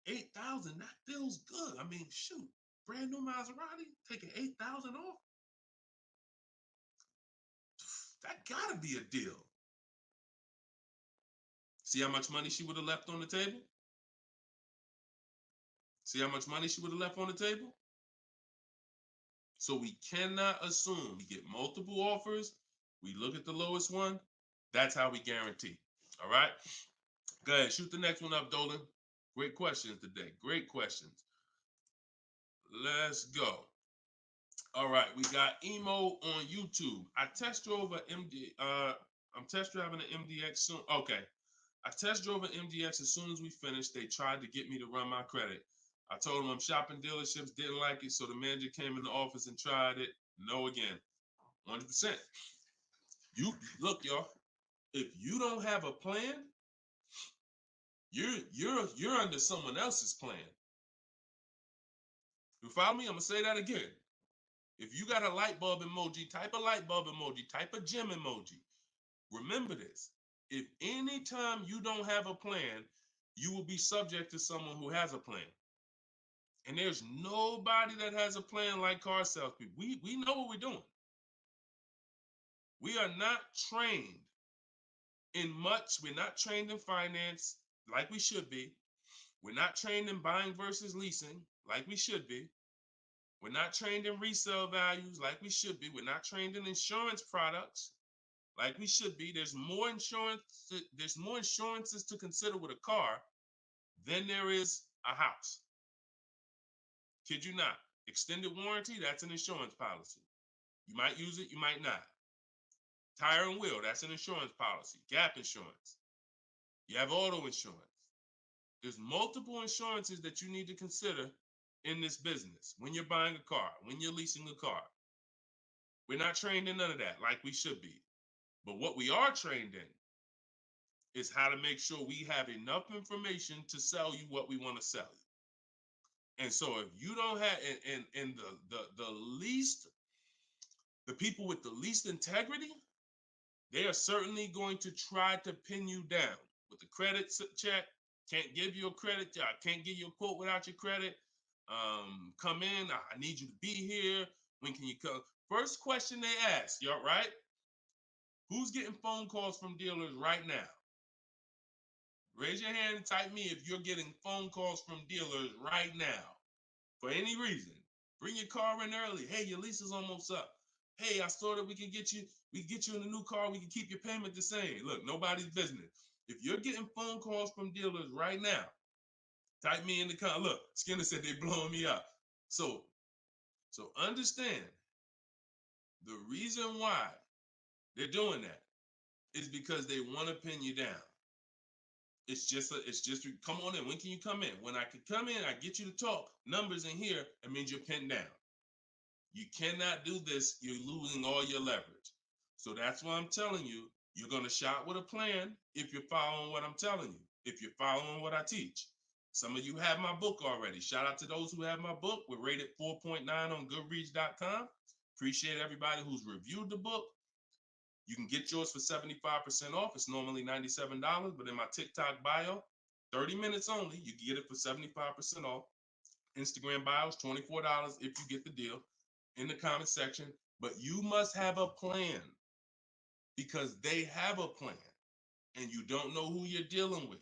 8,000, that feels good. I mean, shoot, brand new Maserati, taking 8,000 off. That gotta be a deal. See how much money she would have left on the table? See how much money she would have left on the table? So we cannot assume. We get multiple offers. We look at the lowest one. That's how we guarantee. All right? Go ahead. Shoot the next one up, Dolan. Great questions today. Great questions. Let's go. All right. We got Emo on YouTube. I test drove an I'm test driving an MDX soon. Okay. I test drove an MDX as soon as we finished. They tried to get me to run my credit. I told them I'm shopping dealerships, didn't like it, so the manager came in the office and tried it. No again. 100%. You look, y'all. If you don't have a plan, you're under someone else's plan. You follow me? I'm gonna say that again. If you got a light bulb emoji, type a light bulb emoji, type a gem emoji. Remember this. If anytime you don't have a plan, you will be subject to someone who has a plan. And there's nobody that has a plan like car salespeople. We know what we're doing. We are not trained in much. We're not trained in finance like we should be. We're not trained in buying versus leasing like we should be. We're not trained in resale values like we should be. We're not trained in insurance products like we should be. There's more insurances to consider with a car than there is a house. Kid you not. Extended warranty, that's an insurance policy. You might use it, you might not. Tire and wheel, that's an insurance policy. Gap insurance. You have auto insurance. There's multiple insurances that you need to consider in this business when you're buying a car, when you're leasing a car. We're not trained in none of that like we should be. But what we are trained in is how to make sure we have enough information to sell you what we want to sell you. And so if you don't have, and the least, the people with the least integrity, they are certainly going to try to pin you down with the credit check. Can't give you a credit. I can't give you a quote without your credit. Come in. I need you to be here. When can you come? First question they ask, you all right? Who's getting phone calls from dealers right now? Raise your hand and type me if you're getting phone calls from dealers right now for any reason. Bring your car in early. Hey, your lease is almost up. Hey, I saw that we can get you in a new car. We can keep your payment the same. Look, nobody's business. If you're getting phone calls from dealers right now, type me in the comment. Look, Skinner said they blowing me up. So understand the reason why they're doing that is because they want to pin you down. It's just come on in. When can you come in? When I can come in, I get you to talk. Numbers in here, it means you're pinned down. You cannot do this. You're losing all your leverage. So that's why I'm telling you, you're going to shop with a plan if you're following what I'm telling you, if you're following what I teach. Some of you have my book already. Shout out to those who have my book. We're rated 4.9 on Goodreads.com. Appreciate everybody who's reviewed the book. You can get yours for 75% off. It's normally $97, but in my TikTok bio, 30 minutes only, you can get it for 75% off. Instagram bio is $24 if you get the deal in the comment section. But you must have a plan because they have a plan and you don't know who you're dealing with.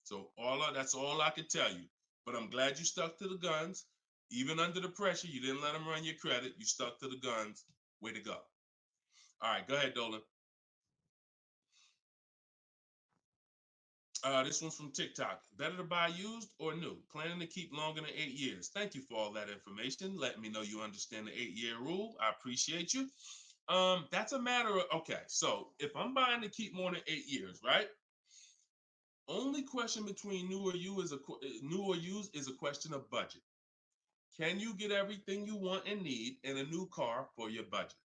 So that's all I can tell you. But I'm glad you stuck to the guns. Even under the pressure, you didn't let them run your credit. You stuck to the guns. Way to go. All right, go ahead, Dolan. This one's from TikTok. Better to buy used or new? Planning to keep longer than 8 years. Thank you for all that information. Let me know you understand the 8-year rule. I appreciate you. That's a matter of, okay, so if I'm buying to keep more than 8 years, right? Only question between new or used is a question of budget. Can you get everything you want and need in a new car for your budget?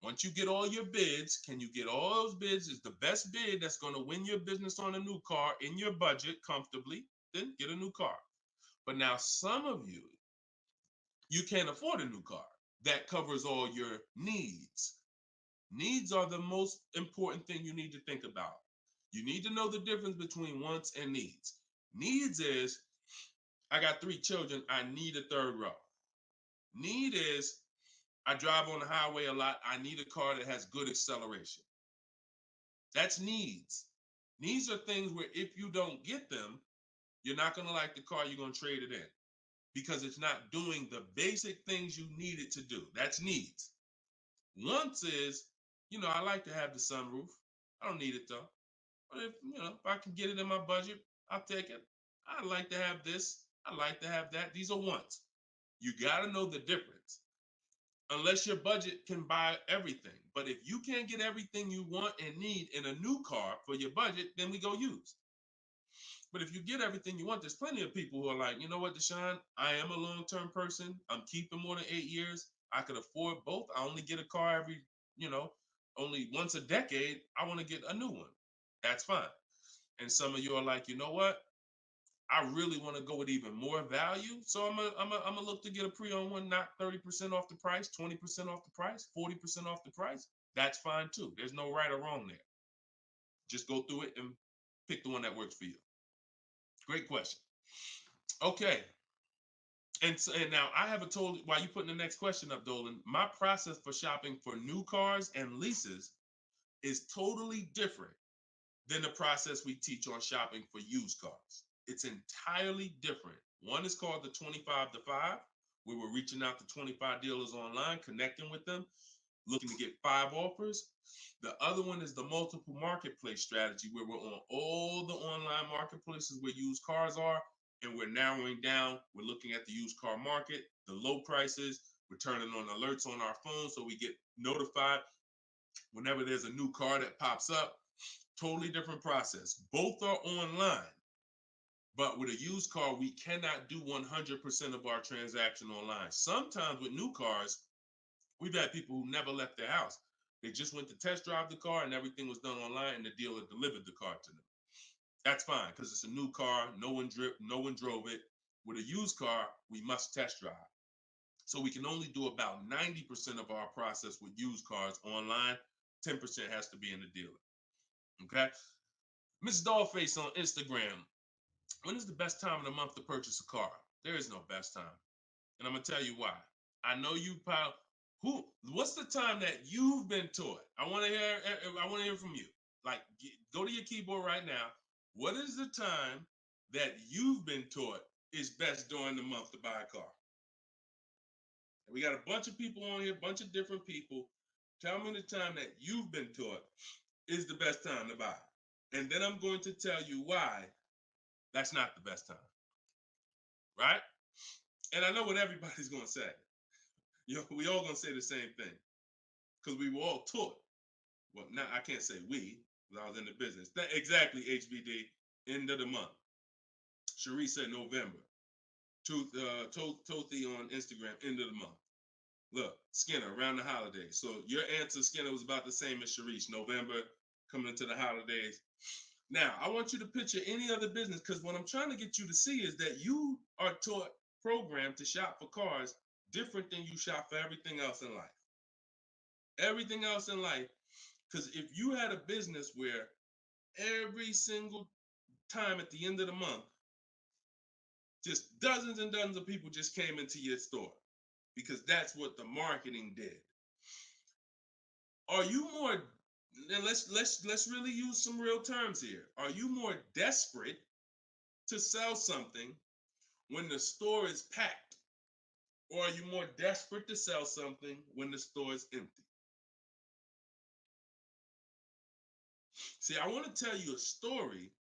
Once you get all your bids, can you get all those bids? Is the best bid that's going to win your business on a new car in your budget comfortably, then get a new car. But now some of you can't afford a new car that covers all your needs. Needs are the most important thing you need to think about. You need to know the difference between wants and needs. Needs is, I got 3 children, I need a third row. Need is, I drive on the highway a lot. I need a car that has good acceleration. That's needs. Needs are things where if you don't get them, you're not going to like the car, you're going to trade it in because it's not doing the basic things you need it to do. That's needs. Wants is, I like to have the sunroof. I don't need it though. But if I can get it in my budget, I'll take it. I like to have this. I like to have that. These are wants. You got to know the difference. Unless your budget can buy everything. But if you can't get everything you want and need in a new car for your budget, then we go used. But if you get everything you want, there's plenty of people who are like, you know what, Deshone, I am a long-term person. I'm keeping more than 8 years. I could afford both. I only get a car every, only once a decade. I want to get a new one. That's fine. And some of you are like, you know what? I really want to go with even more value. So I'm gonna look to get a pre-owned one, not 30% off the price, 20% off the price, 40% off the price. That's fine too. There's no right or wrong there. Just go through it and pick the one that works for you. Great question. Okay. And now I have while you putting the next question up, Dolan, my process for shopping for new cars and leases is totally different than the process we teach on shopping for used cars. It's entirely different. One is called the 25 to 5, where we're reaching out to 25 dealers online, connecting with them, looking to get 5 offers. The other one is the multiple marketplace strategy, where we're on all the online marketplaces where used cars are, and we're narrowing down. We're looking at the used car market, the low prices. We're turning on alerts on our phone so we get notified whenever there's a new car that pops up. Totally different process. Both are online. But with a used car, we cannot do 100% of our transaction online. Sometimes with new cars, we've had people who never left their house. They just went to test drive the car and everything was done online and the dealer delivered the car to them. That's fine because it's a new car. No one drove it. With a used car, we must test drive. So we can only do about 90% of our process with used cars online. 10% has to be in the dealer. Okay. Miss Dollface on Instagram. When is the best time of the month to purchase a car? There is no best time. And I'm going to tell you why. I know you probably, what's the time that you've been taught? I want to hear from you. Like, go to your keyboard right now. What is the time that you've been taught is best during the month to buy a car? And we got a bunch of people on here, a bunch of different people. Tell me the time that you've been taught is the best time to buy. And then I'm going to tell you why that's not the best time. Right? And I know what everybody's going to say. We all going to say the same thing. Because we were all taught. Well, now I can't say we, because I was in the business. Exactly, HBD, end of the month. Cherie said November. Tothi on Instagram, end of the month. Look, Skinner, around the holidays. So your answer, Skinner, was about the same as Sharice. November, coming into the holidays. Now, I want you to picture any other business, because what I'm trying to get you to see is that you are taught, programmed to shop for cars different than you shop for everything else in life. Everything else in life, because if you had a business where every single time at the end of the month, just dozens and dozens of people just came into your store, because that's what the marketing did. Are you more, and let's really use some real terms here. Are you more desperate to sell something when the store is packed? Or are you more desperate to sell something when the store is empty? See, I want to tell you a story.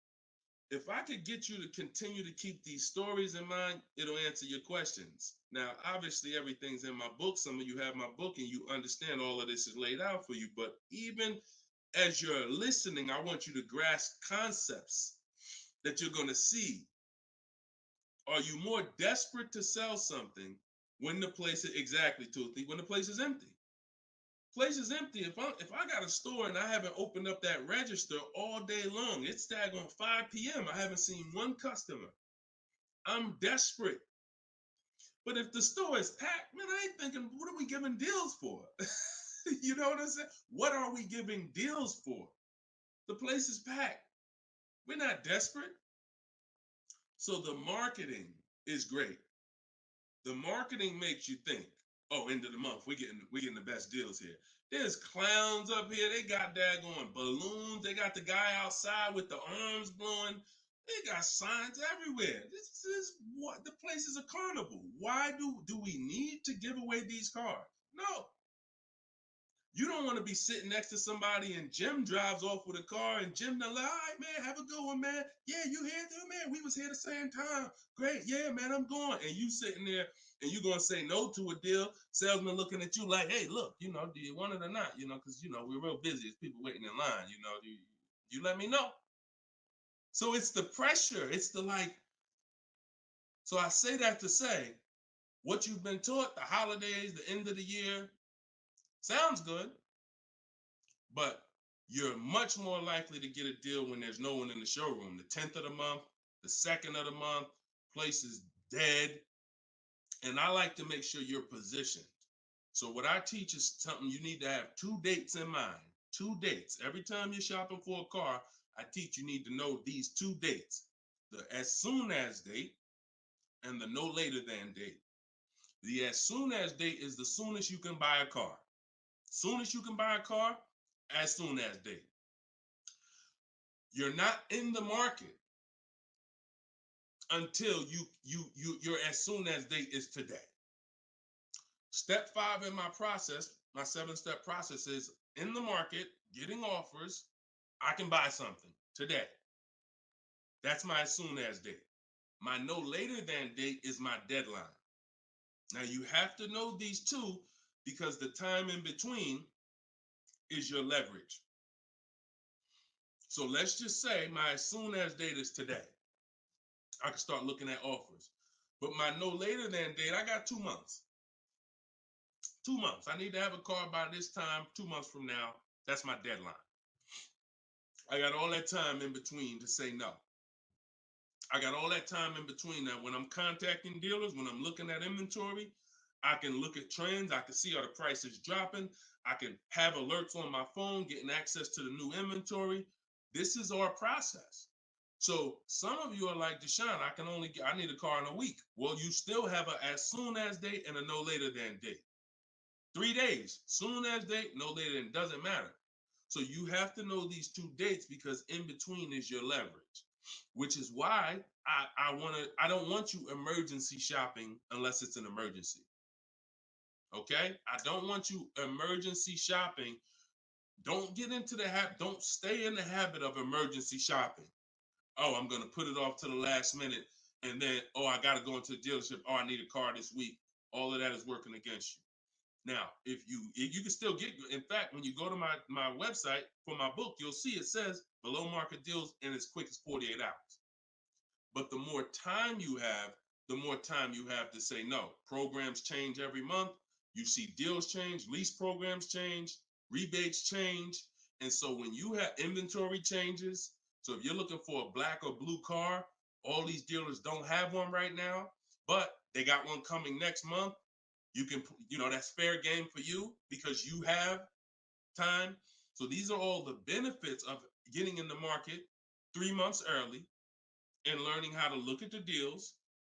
If I could get you to continue to keep these stories in mind, it'll answer your questions. Now, obviously, everything's in my book. Some of you have my book and you understand all of this is laid out for you. But even as you're listening, I want you to grasp concepts that you're going to see. Are you more desperate to sell something when the place is, exactly, Toothy, when the place is empty? Place is empty. If I got a store and I haven't opened up that register all day long, it's daggone 5 p.m. I haven't seen one customer. I'm desperate. But if the store is packed, man, I ain't thinking, what are we giving deals for? You know what I'm saying? What are we giving deals for? The place is packed. We're not desperate. So the marketing is great. The marketing makes you think, oh, end of the month, we're getting the best deals here. There's clowns up here. They got daggone balloons. They got the guy outside with the arms blowing. They got signs everywhere. This is what the place is, a carnival. Why do we need to give away these cars? No. You don't want to be sitting next to somebody and Jim drives off with a car and Jim done like, all right, man, have a good one, man. Yeah, you here too, man? We was here the same time. Great. Yeah, man, I'm going. And you sitting there and you going to say no to a deal. Salesman looking at you like, hey, look, do you want it or not? Because, we're real busy. There's people waiting in line. Do you let me know? So it's the pressure. It's the like. So I say that to say what you've been taught, the holidays, the end of the year, sounds good, but you're much more likely to get a deal when there's no one in the showroom. The 10th of the month, the 2nd of the month, place is dead. And I like to make sure you're positioned. So what I teach is something you need to have 2 dates in mind. 2 dates. Every time you're shopping for a car, I teach you need to know these 2 dates. The as soon as date and the no later than date. The as soon as date is the soonest you can buy a car. Soon as you can buy a car, as soon as date. You're not in the market until your as soon as date is today. Step 5 in my process, my 7-step process is in the market, getting offers. I can buy something today. That's my as soon as date. My no later than date is my deadline. Now you have to know these 2 because the time in between is your leverage. So let's just say my as soon as date is today. I can start looking at offers. But my no later than date, I got 2 months. 2 months. I need to have a car by this time, 2 months from now. That's my deadline. I got all that time in between to say no. I got all that time in between. Now, when I'm contacting dealers, when I'm looking at inventory, I can look at trends. I can see are the prices dropping. I can have alerts on my phone, getting access to the new inventory. This is our process. So some of you are like, Deshone, I need a car in a week. Well, you still have a as soon as date and a no later than date. 3 days, soon as date, no later than, doesn't matter. So you have to know these 2 dates because in between is your leverage, which is why I don't want you emergency shopping unless it's an emergency. Okay? I don't want you emergency shopping. Don't get into the habit, don't stay in the habit of emergency shopping. Oh, I'm going to put it off to the last minute. And then, oh, I got to go into the dealership. Oh, I need a car this week. All of that is working against you. Now, if you can still get, in fact, when you go to my website for my book, you'll see it says below market deals in as quick as 48 hours. But the more time you have, the more time you have to say no. Programs change every month. You see deals change, lease programs change, rebates change. And so when you have inventory changes, so if you're looking for a black or blue car, all these dealers don't have one right now, but they got one coming next month. You can, that's fair game for you because you have time. So these are all the benefits of getting in the market 3 months early and learning how to look at the deals.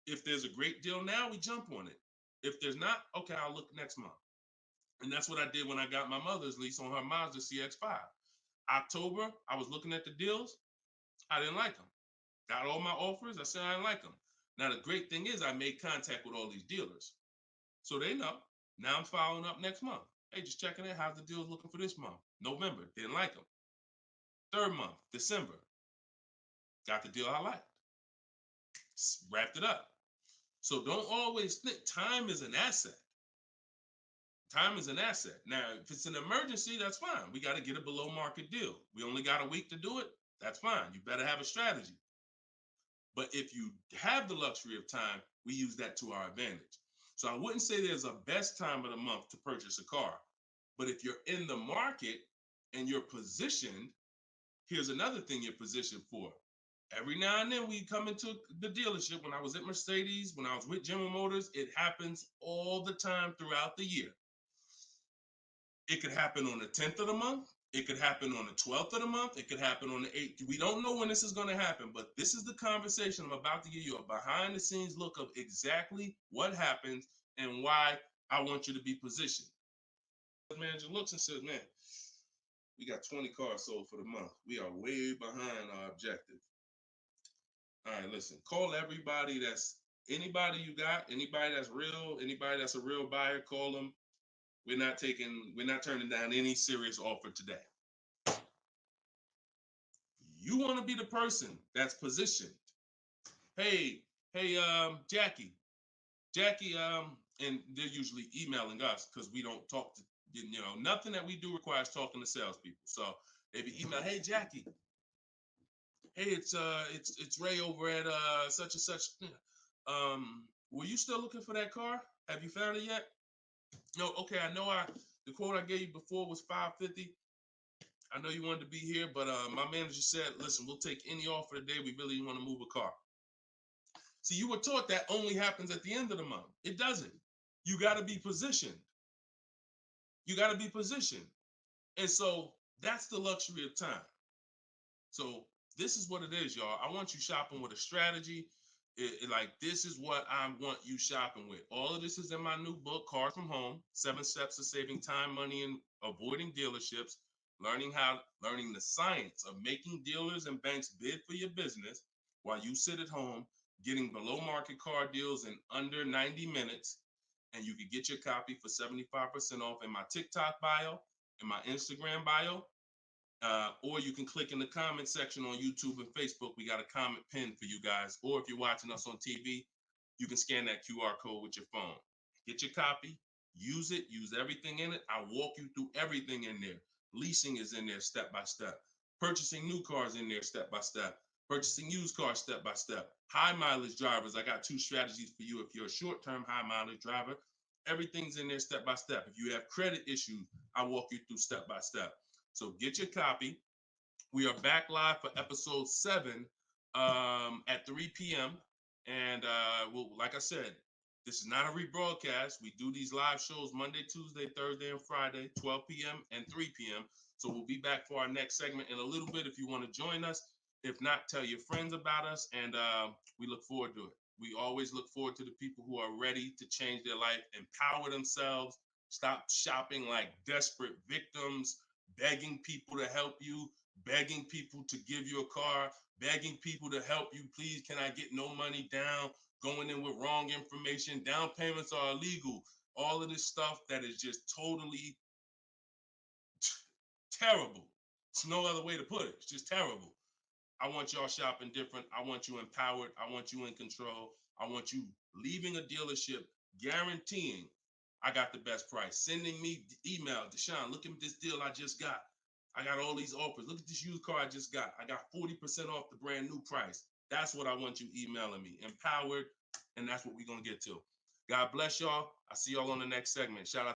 If there's a great deal now, we jump on it. If there's not, okay, I'll look next month. And that's what I did when I got my mother's lease on her Mazda CX-5. October, I was looking at the deals. I didn't like them. Got all my offers. I said I didn't like them. Now, the great thing is I made contact with all these dealers. So they know. Now I'm following up next month. Hey, just checking in. How's the deals looking for this month? November, didn't like them. 3rd month, December, got the deal I liked. Wrapped it up. So don't always think time is an asset. Time is an asset. Now, if it's an emergency, that's fine. We got to get a below market deal. We only got a week to do it. That's fine. You better have a strategy. But if you have the luxury of time, we use that to our advantage. So I wouldn't say there's a best time of the month to purchase a car. But if you're in the market and you're positioned, here's another thing you're positioned for. Every now and then we come into the dealership. When I was at Mercedes, when I was with General Motors, it happens all the time throughout the year. It could happen on the 10th of the month. It could happen on the 12th of the month. It could happen on the 8th. We don't know when this is going to happen, but this is the conversation I'm about to give you, a behind the scenes look of exactly what happens and why I want you to be positioned. The manager looks and says, man, we got 20 cars sold for the month. We are way behind our objective. All right, listen, call everybody anybody you got, anybody that's real, anybody that's a real buyer, call them. We're not turning down any serious offer today. You want to be the person that's positioned. Hey, Jackie, and they're usually emailing us because we don't talk to, nothing that we do requires talking to salespeople. So they be email, hey, Jackie, hey, it's Ray over at such and such. Were you still looking for that car? Have you found it yet? No, okay, I know the quote I gave you before was $550. I know you wanted to be here, but my manager said, listen, we'll take any offer today. We really want to move a car. See, you were taught that only happens at the end of the month. It doesn't. You got to be positioned. You got to be positioned. And so that's the luxury of time. So this is what it is, y'all. I want you shopping with a strategy. This is what I want you shopping with. All of this is in my new book, Cars from Home, 7 Steps to Saving Time, Money, and Avoiding Dealerships, learning the science of making dealers and banks bid for your business while you sit at home, getting below market car deals in under 90 minutes. And you can get your copy for 75% off in my TikTok bio, in my Instagram bio, or you can click in the comment section on YouTube and Facebook. We got a comment pin for you guys. Or if you're watching us on TV, you can scan that QR code with your phone. Get your copy, use it, use everything in it. I walk you through everything in there. Leasing is in there step by step. Purchasing new cars in there step by step. Purchasing used cars step by step. High mileage drivers, I got 2 strategies for you if you're a short-term high mileage driver. Everything's in there step by step. If you have credit issues, I walk you through step by step. So get your copy. We are back live for episode 7 at 3 p.m. And we'll, like I said, this is not a rebroadcast. We do these live shows Monday, Tuesday, Thursday, and Friday, 12 p.m. and 3 p.m. So we'll be back for our next segment in a little bit if you want to join us. If not, tell your friends about us, and we look forward to it. We always look forward to the people who are ready to change their life, empower themselves, stop shopping like desperate victims, begging people to help you, begging people to give you a car, begging people to help you. Please, can I get no money down? Going in with wrong information. Down payments are illegal. All of this stuff that is just totally terrible. It's no other way to put it. It's just terrible. I want y'all shopping different. I want you empowered. I want you in control. I want you leaving a dealership guaranteeing I got the best price. Sending me email, Deshone, look at this deal I just got. I got all these offers. Look at this used car I just got. I got 40% off the brand new price. That's what I want you emailing me. Empowered, and that's what we're going to get to. God bless y'all. I'll see y'all on the next segment. Shout out.